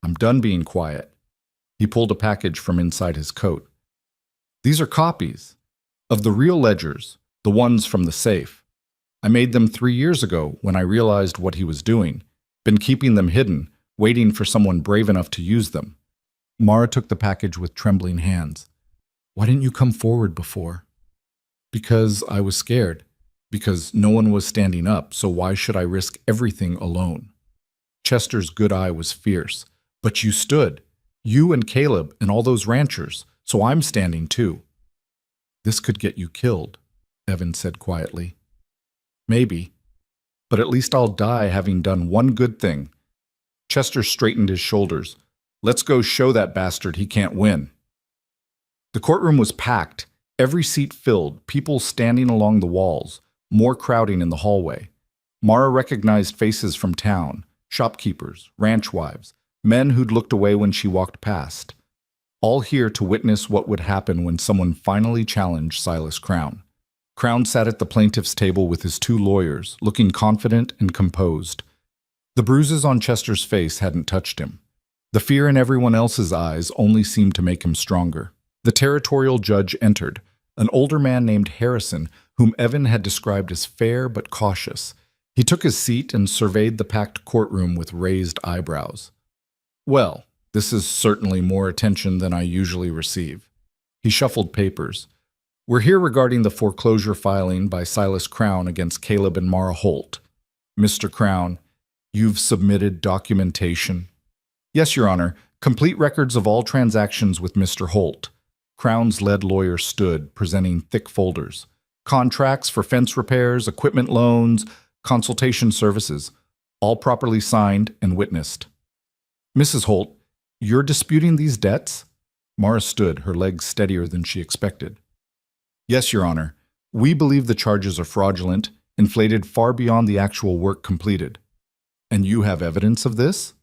A: I'm done being quiet. He pulled a package from inside his coat. These are copies of the real ledgers, the ones from the safe. I made them 3 years ago when I realized what he was doing. Been keeping them hidden, waiting for someone brave enough to use them. Mara took the package with trembling hands. Why didn't you come forward before? Because I was scared. Because no one was standing up, so why should I risk everything alone? Chester's good eye was fierce. But you stood. You and Caleb and all those ranchers, so I'm standing too. This could get you killed, Evan said quietly. Maybe, but at least I'll die having done one good thing. Chester straightened his shoulders. Let's go show that bastard he can't win. The courtroom was packed, every seat filled, people standing along the walls, more crowding in the hallway. Mara recognized faces from town, shopkeepers, ranch wives, men who'd looked away when she walked past, all here to witness what would happen when someone finally challenged Silas Crown. Crown sat at the plaintiff's table with his 2 lawyers, looking confident and composed. The bruises on Chester's face hadn't touched him. The fear in everyone else's eyes only seemed to make him stronger. The territorial judge entered, an older man named Harrison, whom Evan had described as fair but cautious. He took his seat and surveyed the packed courtroom with raised eyebrows. Well, this is certainly more attention than I usually receive. He shuffled papers. We're here regarding the foreclosure filing by Silas Crown against Caleb and Mara Holt. Mr. Crown, you've submitted documentation. Yes, Your Honor, complete records of all transactions with Mr. Holt. Crown's lead lawyer stood, presenting thick folders. Contracts for fence repairs, equipment loans, consultation services, all properly signed and witnessed. Mrs. Holt, you're disputing these debts? Mara stood, her legs steadier than she expected. Yes, Your Honor. We believe the charges are fraudulent, inflated far beyond the actual work completed. And you have evidence of this?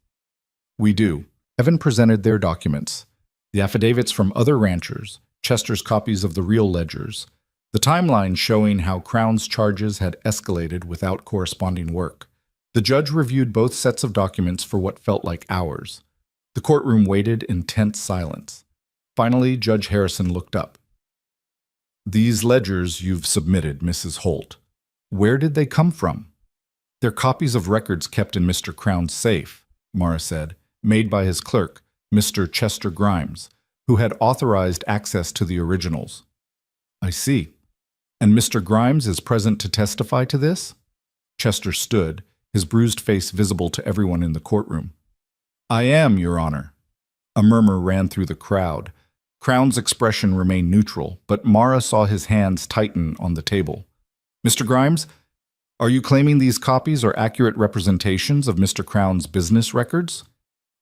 A: We do. Evan presented their documents. The affidavits from other ranchers, Chester's copies of the real ledgers, the timeline showing how Crown's charges had escalated without corresponding work. The judge reviewed both sets of documents for what felt like hours. The courtroom waited in tense silence. Finally, Judge Harrison looked up. These ledgers you've submitted, Mrs. Holt. Where did they come from? They're copies of records kept in Mr. Crown's safe, Mara said, made by his clerk, Mr. Chester Grimes, who had authorized access to the originals. I see. And Mr. Grimes is present to testify to this? Chester stood, his bruised face visible to everyone in the courtroom. I am, Your Honor. A murmur ran through the crowd. Crown's expression remained neutral, but Mara saw his hands tighten on the table. Mr. Grimes, are you claiming these copies are accurate representations of Mr. Crown's business records?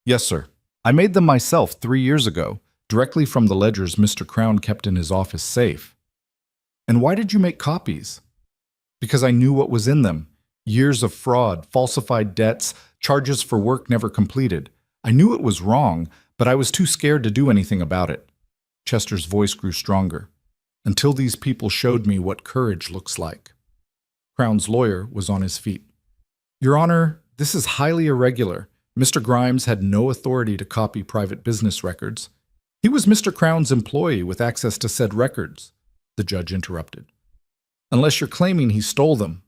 A: Yes, sir. I made them myself 3 years ago, directly from the ledgers Mr. Crown kept in his office safe. And why did you make copies? Because I knew what was in them. Years of fraud, falsified debts, charges for work never completed. I knew it was wrong, but I was too scared to do anything about it. Chester's voice grew stronger. Until these people showed me what courage looks like. Crown's lawyer was on his feet. Your Honor, this is highly irregular. Mr. Grimes had no authority to copy private business records. He was Mr. Crown's employee with access to said records, the judge interrupted. Unless you're claiming he stole them.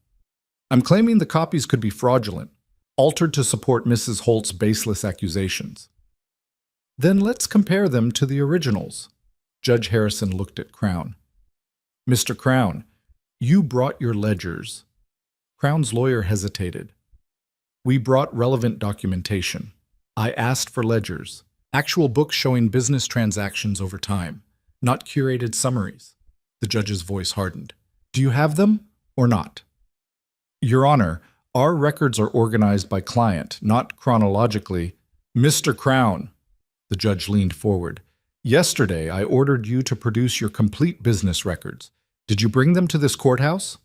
A: I'm claiming the copies could be fraudulent, altered to support Mrs. Holt's baseless accusations. Then let's compare them to the originals. Judge Harrison looked at Crown. Mr. Crown, you brought your ledgers. Crown's lawyer hesitated. We brought relevant documentation. I asked for ledgers, actual books showing business transactions over time, not curated summaries. The judge's voice hardened. Do you have them or not? Your Honor, our records are organized by client, not chronologically. Mr. Crown, the judge leaned forward. Yesterday, I ordered you to produce your complete business records. Did you bring them to this courthouse?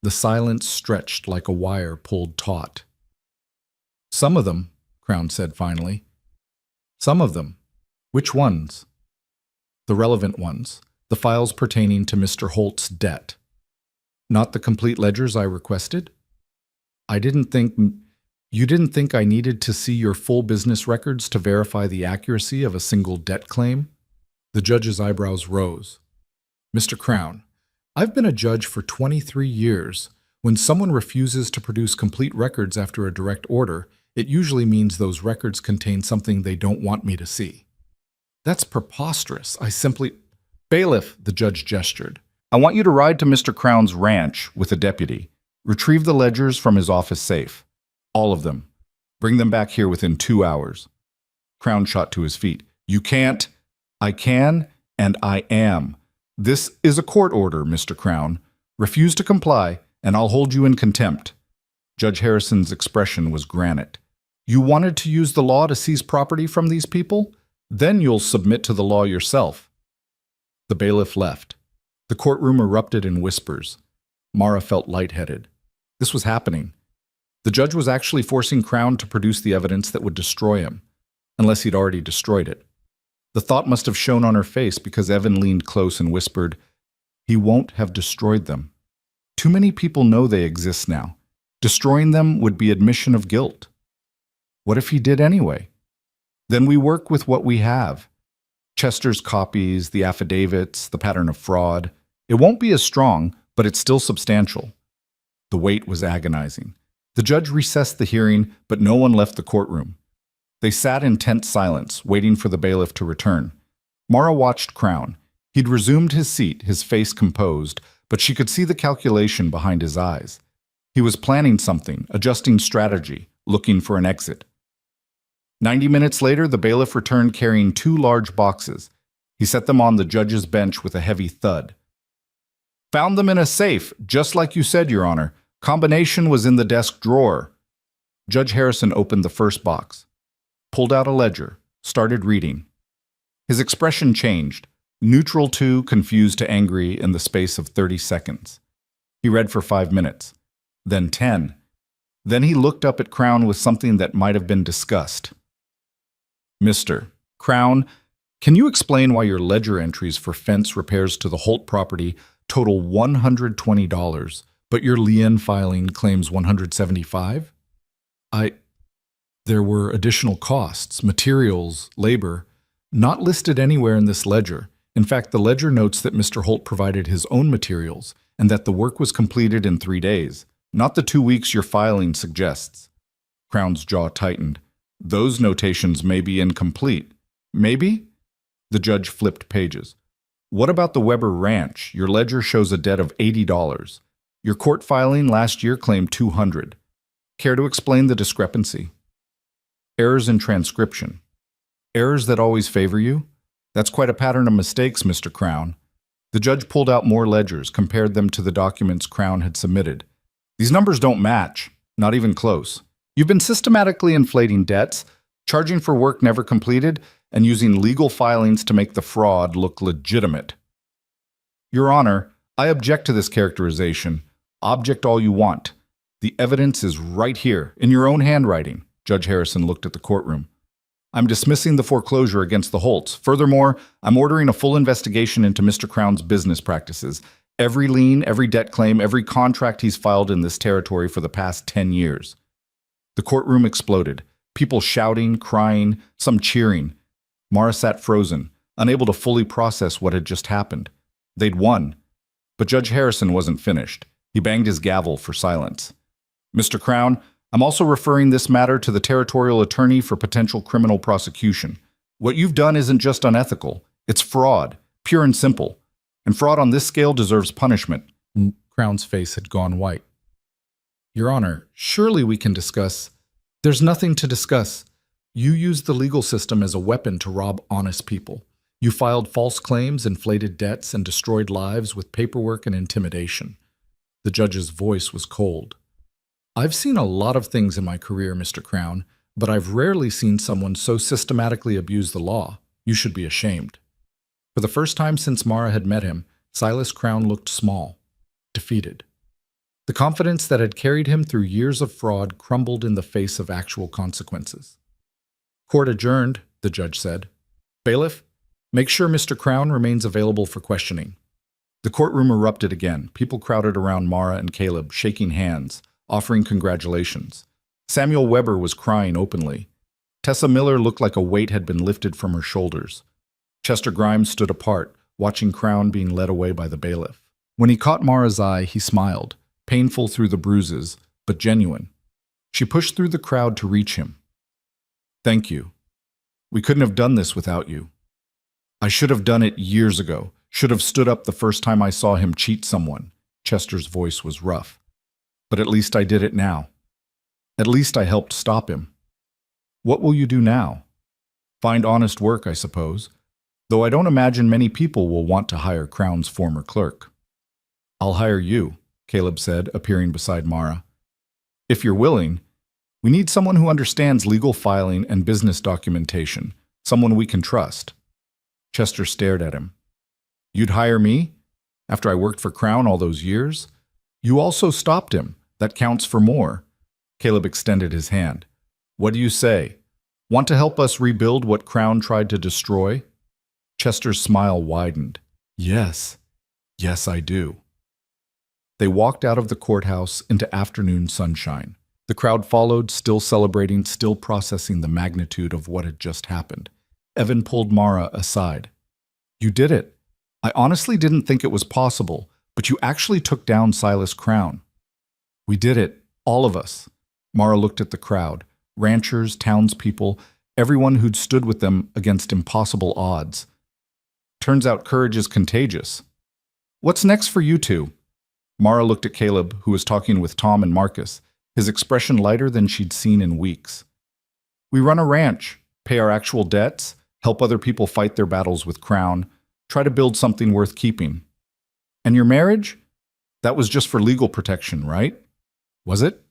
A: The silence stretched like a wire pulled taut. Some of them, Crown said finally. Some of them. Which ones? The relevant ones, the files pertaining to Mr. Holt's debt. Not the complete ledgers I requested? I didn't think... You didn't think I needed to see your full business records to verify the accuracy of a single debt claim? The judge's eyebrows rose. Mr. Crown, I've been a judge for 23 years. When someone refuses to produce complete records after a direct order, it usually means those records contain something they don't want me to see. That's preposterous. Bailiff, the judge gestured. I want you to ride to Mr. Crown's ranch with a deputy. Retrieve the ledgers from his office safe. All of them. Bring them back here within 2 hours. Crown shot to his feet. You can't. I can, and I am. This is a court order, Mr. Crown. Refuse to comply, and I'll hold you in contempt. Judge Harrison's expression was granite. You wanted to use the law to seize property from these people? Then you'll submit to the law yourself. The bailiff left. The courtroom erupted in whispers. Mara felt lightheaded. This was happening. The judge was actually forcing Crown to produce the evidence that would destroy him, unless he'd already destroyed it. The thought must have shown on her face because Evan leaned close and whispered, He won't have destroyed them. Too many people know they exist now. Destroying them would be admission of guilt. What if he did anyway? Then we work with what we have. Chester's copies, the affidavits, the pattern of fraud. It won't be as strong, but it's still substantial. The wait was agonizing. The judge recessed the hearing, but no one left the courtroom. They sat in tense silence, waiting for the bailiff to return. Mara watched Crown. He'd resumed his seat, his face composed, but she could see the calculation behind his eyes. He was planning something, adjusting strategy, looking for an exit. 90 minutes later, the bailiff returned carrying 2 large boxes. He set them on the judge's bench with a heavy thud. Found them in a safe, just like you said, Your Honor. Combination was in the desk drawer. Judge Harrison opened the first box, pulled out a ledger, started reading. His expression changed, neutral to confused to angry in the space of 30 seconds. He read for 5 minutes, then 10. Then he looked up at Crown with something that might have been discussed. Mr. Crown, can you explain why your ledger entries for fence repairs to the Holt property total $120, but your lien filing claims $175? There were additional costs, materials, labor, not listed anywhere in this ledger. In fact, the ledger notes that Mr. Holt provided his own materials and that the work was completed in 3 days, not the 2 weeks your filing suggests. Crown's jaw tightened. Those notations may be incomplete. Maybe? The judge flipped pages. What about the Weber Ranch? Your ledger shows a debt of $80. Your court filing last year claimed $200. Care to explain the discrepancy? Errors in transcription. Errors that always favor you? That's quite a pattern of mistakes, Mr. Crown. The judge pulled out more ledgers, compared them to the documents Crown had submitted. These numbers don't match, not even close. You've been systematically inflating debts, charging for work never completed, and using legal filings to make the fraud look legitimate. Your Honor, I object to this characterization. Object all you want. The evidence is right here, in your own handwriting. Judge Harrison looked at the courtroom. I'm dismissing the foreclosure against the Holts. Furthermore, I'm ordering a full investigation into Mr. Crown's business practices. Every lien, every debt claim, every contract he's filed in this territory for the past 10 years. The courtroom exploded. People shouting, crying, some cheering. Mara sat frozen, unable to fully process what had just happened. They'd won. But Judge Harrison wasn't finished. He banged his gavel for silence. Mr. Crown, I'm also referring this matter to the territorial attorney for potential criminal prosecution. What you've done isn't just unethical. It's fraud, pure and simple. And fraud on this scale deserves punishment. Crown's face had gone white. Your Honor, surely we can discuss. There's nothing to discuss. You used the legal system as a weapon to rob honest people. You filed false claims, inflated debts, and destroyed lives with paperwork and intimidation. The judge's voice was cold. I've seen a lot of things in my career, Mr. Crown, but I've rarely seen someone so systematically abuse the law. You should be ashamed. For the first time since Mara had met him, Silas Crown looked small, defeated. The confidence that had carried him through years of fraud crumbled in the face of actual consequences. Court adjourned, the judge said. Bailiff, make sure Mr. Crown remains available for questioning. The courtroom erupted again. People crowded around Mara and Caleb, shaking hands, offering congratulations. Samuel Weber was crying openly. Tessa Miller looked like a weight had been lifted from her shoulders. Chester Grimes stood apart, watching Crown being led away by the bailiff. When he caught Mara's eye, he smiled, painful through the bruises, but genuine. She pushed through the crowd to reach him. "Thank you. We couldn't have done this without you. I should have done it years ago, should have stood up the first time I saw him cheat someone." Chester's voice was rough. "But at least I did it now. At least I helped stop him. What will you do now? Find honest work, I suppose, though I don't imagine many people will want to hire Crown's former clerk." "I'll hire you," Caleb said, appearing beside Mara. "If you're willing. We need someone who understands legal filing and business documentation, someone we can trust." Chester stared at him. "You'd hire me? After I worked for Crown all those years? You also stopped him. That counts for more." Caleb extended his hand. "What do you say? Want to help us rebuild what Crown tried to destroy?" Chester's smile widened. "Yes. Yes, I do." They walked out of the courthouse into afternoon sunshine. The crowd followed, still celebrating, still processing the magnitude of what had just happened. Evan pulled Mara aside. "You did it. I honestly didn't think it was possible, but you actually took down Silas Crown." "We did it, all of us." Mara looked at the crowd, ranchers, townspeople, everyone who'd stood with them against impossible odds. "Turns out courage is contagious. What's next for you two?" Mara looked at Caleb, who was talking with Tom and Marcus, his expression lighter than she'd seen in weeks. "We run a ranch, pay our actual debts, help other people fight their battles with Crown, try to build something worth keeping. And your marriage? That was just for legal protection, right? Was it?"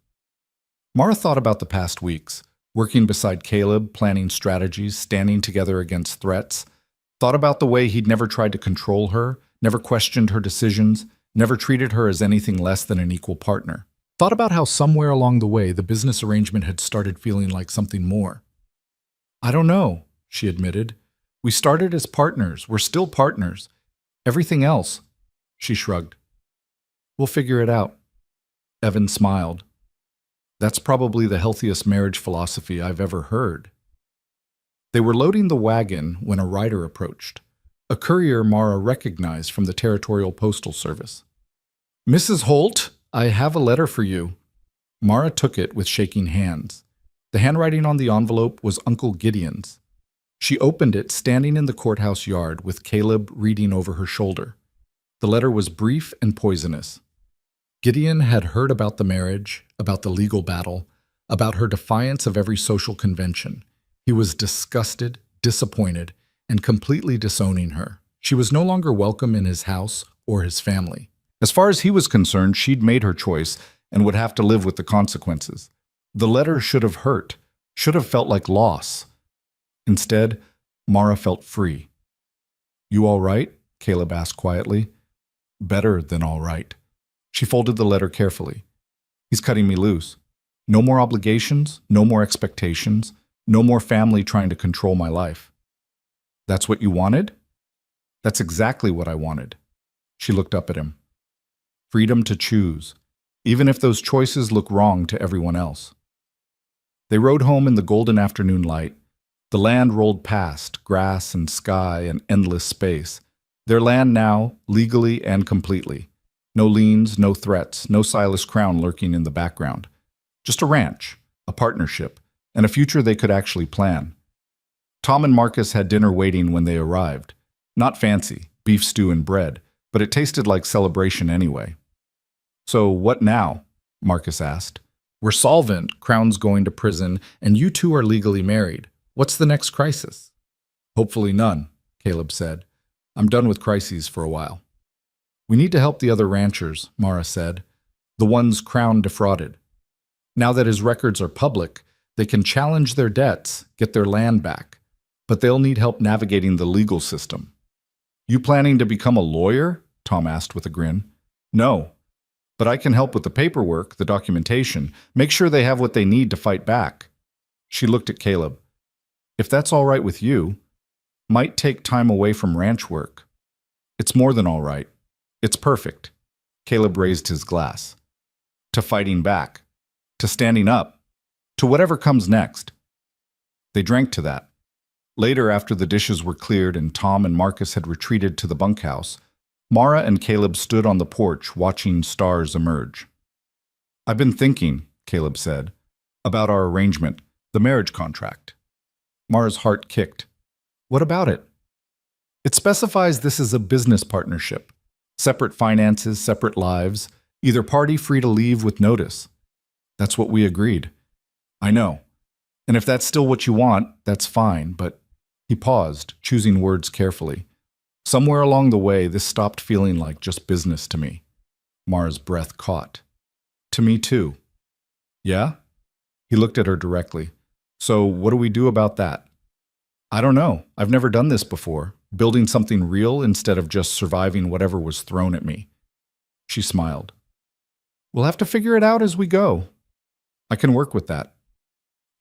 A: Mara thought about the past weeks, working beside Caleb, planning strategies, standing together against threats. Thought about the way he'd never tried to control her, never questioned her decisions, never treated her as anything less than an equal partner. Thought about how somewhere along the way the business arrangement had started feeling like something more. "I don't know," she admitted. "We started as partners. We're still partners. Everything else," she shrugged. "We'll figure it out." Evan smiled. "That's probably the healthiest marriage philosophy I've ever heard." They were loading the wagon when a rider approached. A courier Mara recognized from the Territorial Postal Service. "Mrs. Holt, I have a letter for you." Mara took it with shaking hands. The handwriting on the envelope was Uncle Gideon's. She opened it standing in the courthouse yard with Caleb reading over her shoulder. The letter was brief and poisonous. Gideon had heard about the marriage, about the legal battle, about her defiance of every social convention. He was disgusted, disappointed, and completely disowning her. She was no longer welcome in his house or his family. As far as he was concerned, she'd made her choice and would have to live with the consequences. The letter should have hurt, should have felt like loss. Instead, Mara felt free. "You all right?" Caleb asked quietly. "Better than all right." She folded the letter carefully. "He's cutting me loose. No more obligations, no more expectations, no more family trying to control my life." "That's what you wanted?" "That's exactly what I wanted." She looked up at him. "Freedom to choose, even if those choices look wrong to everyone else." They rode home in the golden afternoon light. The land rolled past, grass and sky and endless space. Their land now, legally and completely. No liens, no threats, no Silas Crown lurking in the background. Just a ranch, a partnership, and a future they could actually plan. Tom and Marcus had dinner waiting when they arrived. Not fancy, beef stew and bread, but it tasted like celebration anyway. "So what now?" Marcus asked. "We're solvent, Crown's going to prison, and you two are legally married. What's the next crisis?" "Hopefully none," Caleb said. "I'm done with crises for a while." "We need to help the other ranchers," Mara said. "The ones Crown defrauded. Now that his records are public, they can challenge their debts, get their land back. But they'll need help navigating the legal system." "You planning to become a lawyer?" Tom asked with a grin. "No. But I can help with the paperwork, the documentation, make sure they have what they need to fight back." She looked at Caleb. "If that's all right with you, might take time away from ranch work." "It's more than all right. It's perfect." Caleb raised his glass. "To fighting back. To standing up. To whatever comes next. They drank to that. Later, after the dishes were cleared and Tom and Marcus had retreated to the bunkhouse, Mara and Caleb stood on the porch watching stars emerge. "I've been thinking," Caleb said, "about our arrangement, the marriage contract." Mara's heart kicked. "What about it?" "It specifies this is a business partnership. Separate finances, separate lives, either party free to leave with notice." "That's what we agreed." "I know. And if that's still what you want, that's fine, but—" He paused, choosing words carefully. "Somewhere along the way, this stopped feeling like just business to me." Mara's breath caught. "To me too." "Yeah?" He looked at her directly. "So what do we do about that?" "I don't know. I've never done this before, building something real instead of just surviving whatever was thrown at me." She smiled. "We'll have to figure it out as we go." "I can work with that."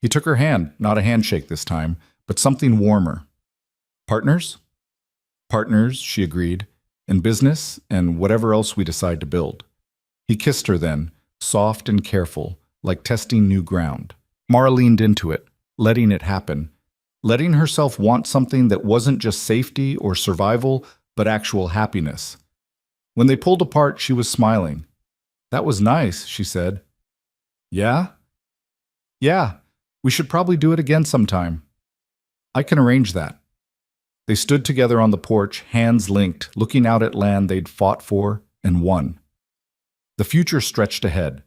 A: He took her hand, not a handshake this time, but something warmer. "Partners?" "Partners," she agreed, "in business and whatever else we decide to build." He kissed her then, soft and careful, like testing new ground. Mara leaned into it, letting it happen, letting herself want something that wasn't just safety or survival, but actual happiness. When they pulled apart, she was smiling. "That was nice," she said. "Yeah?" "Yeah. We should probably do it again sometime." "I can arrange that." They stood together on the porch, hands linked, looking out at land they'd fought for and won. The future stretched ahead,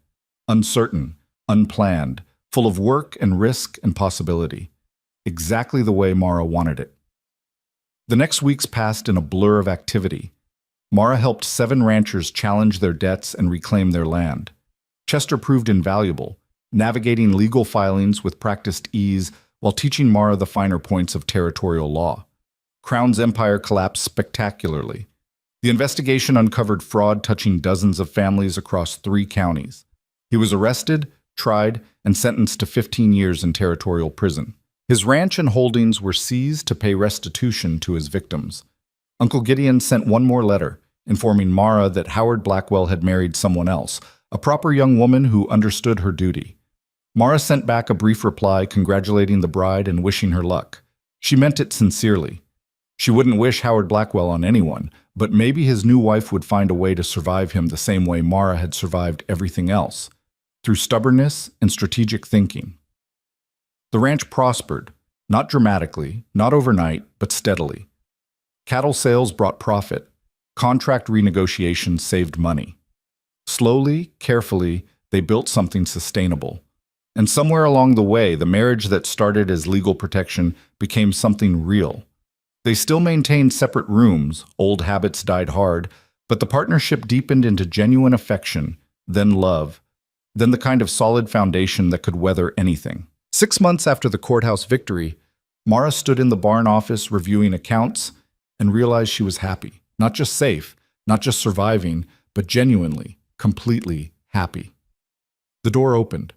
A: uncertain, unplanned, full of work and risk and possibility, exactly the way Mara wanted it. The next weeks passed in a blur of activity. Mara helped 7 ranchers challenge their debts and reclaim their land. Chester proved invaluable, navigating legal filings with practiced ease while teaching Mara the finer points of territorial law. Crown's empire collapsed spectacularly. The investigation uncovered fraud touching dozens of families across 3 counties. He was arrested, tried, and sentenced to 15 years in territorial prison. His ranch and holdings were seized to pay restitution to his victims. Uncle Gideon sent one more letter, informing Mara that Howard Blackwell had married someone else, a proper young woman who understood her duty. Mara sent back a brief reply congratulating the bride and wishing her luck. She meant it sincerely. She wouldn't wish Howard Blackwell on anyone, but maybe his new wife would find a way to survive him the same way Mara had survived everything else, through stubbornness and strategic thinking. The ranch prospered, not dramatically, not overnight, but steadily. Cattle sales brought profit. Contract renegotiations saved money. Slowly, carefully, they built something sustainable. And somewhere along the way, the marriage that started as legal protection became something real. They still maintained separate rooms, old habits died hard, but the partnership deepened into genuine affection, then love, then the kind of solid foundation that could weather anything. 6 months after the courthouse victory, Mara stood in the barn office reviewing accounts and realized she was happy. Not just safe, not just surviving, but genuinely, completely happy. The door opened.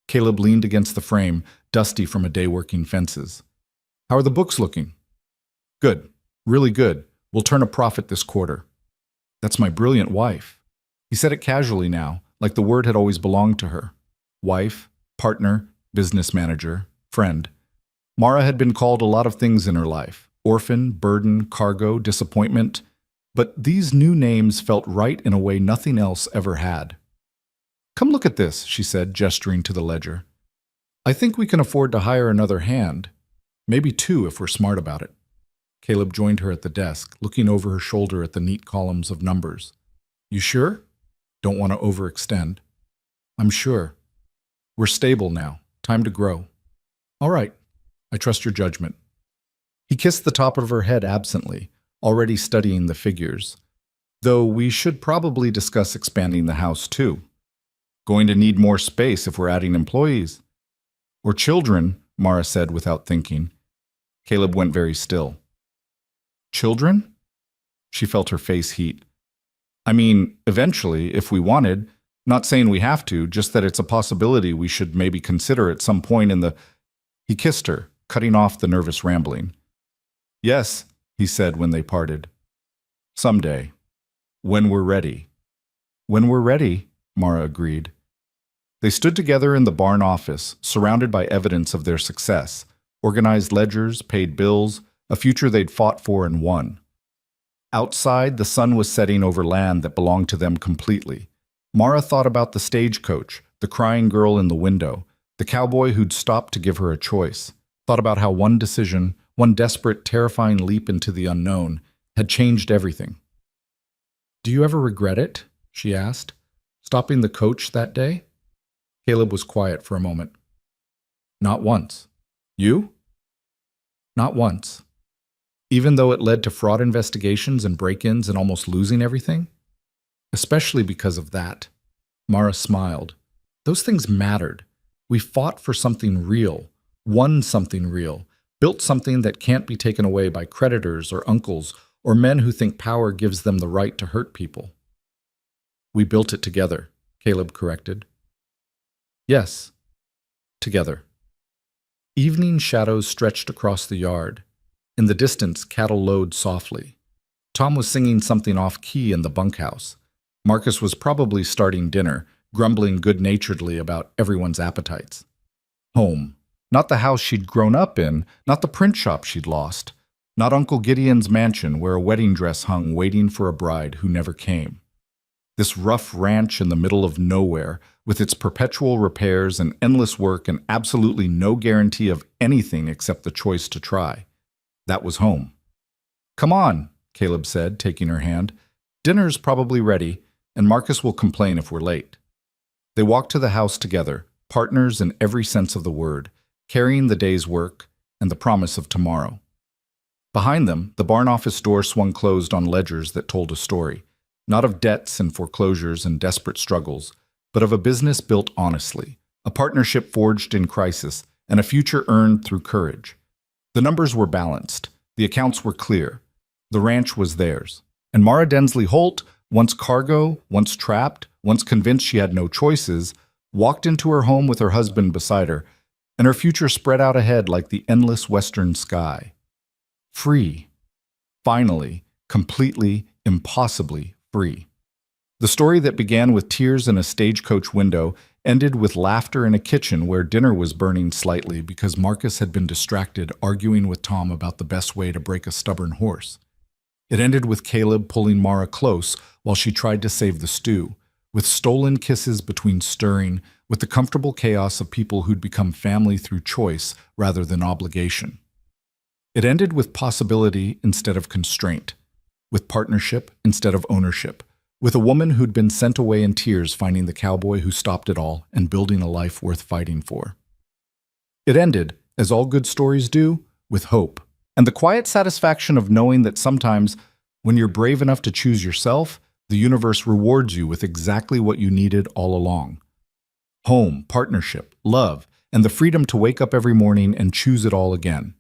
A: Caleb leaned against the frame, dusty from a day working fences. "How are the books looking?" "Good. Really good. We'll turn a profit this quarter." "That's my brilliant wife." He said it casually now, like the word had always belonged to her. Wife, partner, business manager, friend. Mara had been called a lot of things in her life. Orphan, burden, cargo, disappointment. But these new names felt right in a way nothing else ever had. "Come look at this," she said, gesturing to the ledger. "I think we can afford to hire another hand. Maybe 2 if we're smart about it." Caleb joined her at the desk, looking over her shoulder at the neat columns of numbers. "You sure? Don't want to overextend." "I'm sure. We're stable now. Time to grow." "All right. I trust your judgment." He kissed the top of her head absently, already studying the figures. "Though we should probably discuss expanding the house too. Going to need more space if we're adding employees." "Or children," Mara said without thinking. Caleb went very still. "Children?" She felt her face heat. "I mean, eventually, if we wanted. Not saying we have to, just that it's a possibility we should maybe consider at some point in the—" He kissed her, cutting off the nervous rambling. "Yes," he said when they parted. "Someday. When we're ready." "When we're ready," Mara agreed. They stood together in the barn office, surrounded by evidence of their success, organized ledgers, paid bills, a future they'd fought for and won. Outside, the sun was setting over land that belonged to them completely. Mara thought about the stagecoach, the crying girl in the window, the cowboy who'd stopped to give her a choice. Thought about how one decision, one desperate, terrifying leap into the unknown, had changed everything. "Do you ever regret it?" she asked. "Stopping the coach that day?" Caleb was quiet for a moment. "Not once." "You?" "Not once. Even though it led to fraud investigations and break-ins and almost losing everything? Especially because of that." Mara smiled. "Those things mattered. We fought for something real, won something real, built something that can't be taken away by creditors or uncles or men who think power gives them the right to hurt people." "We built it together," Caleb corrected. "Yes, together." Evening shadows stretched across the yard. In the distance, cattle lowed softly. Tom was singing something off-key in the bunkhouse. Marcus was probably starting dinner, grumbling good-naturedly about everyone's appetites. Home. Not the house she'd grown up in, not the print shop she'd lost, not Uncle Gideon's mansion where a wedding dress hung waiting for a bride who never came. This rough ranch in the middle of nowhere, with its perpetual repairs and endless work and absolutely no guarantee of anything except the choice to try. That was home. "Come on," Caleb said, taking her hand. "Dinner's probably ready, and Marcus will complain if we're late." They walked to the house together, partners in every sense of the word, carrying the day's work and the promise of tomorrow. Behind them, the barn office door swung closed on ledgers that told a story, not of debts and foreclosures and desperate struggles, but of a business built honestly, a partnership forged in crisis, and a future earned through courage. The numbers were balanced, the accounts were clear, the ranch was theirs. And Mara Densley Holt, once cargo, once trapped, once convinced she had no choices, walked into her home with her husband beside her, and her future spread out ahead like the endless western sky. Free. Finally, completely, impossibly free. The story that began with tears in a stagecoach window ended with laughter in a kitchen where dinner was burning slightly because Marcus had been distracted arguing with Tom about the best way to break a stubborn horse. It ended with Caleb pulling Mara close while she tried to save the stew, with stolen kisses between stirring, with the comfortable chaos of people who'd become family through choice rather than obligation. It ended with possibility instead of constraint, with partnership instead of ownership, with a woman who'd been sent away in tears finding the cowboy who stopped it all and building a life worth fighting for. It ended, as all good stories do, with hope, and the quiet satisfaction of knowing that sometimes, when you're brave enough to choose yourself, the universe rewards you with exactly what you needed all along. Home, partnership, love, and the freedom to wake up every morning and choose it all again.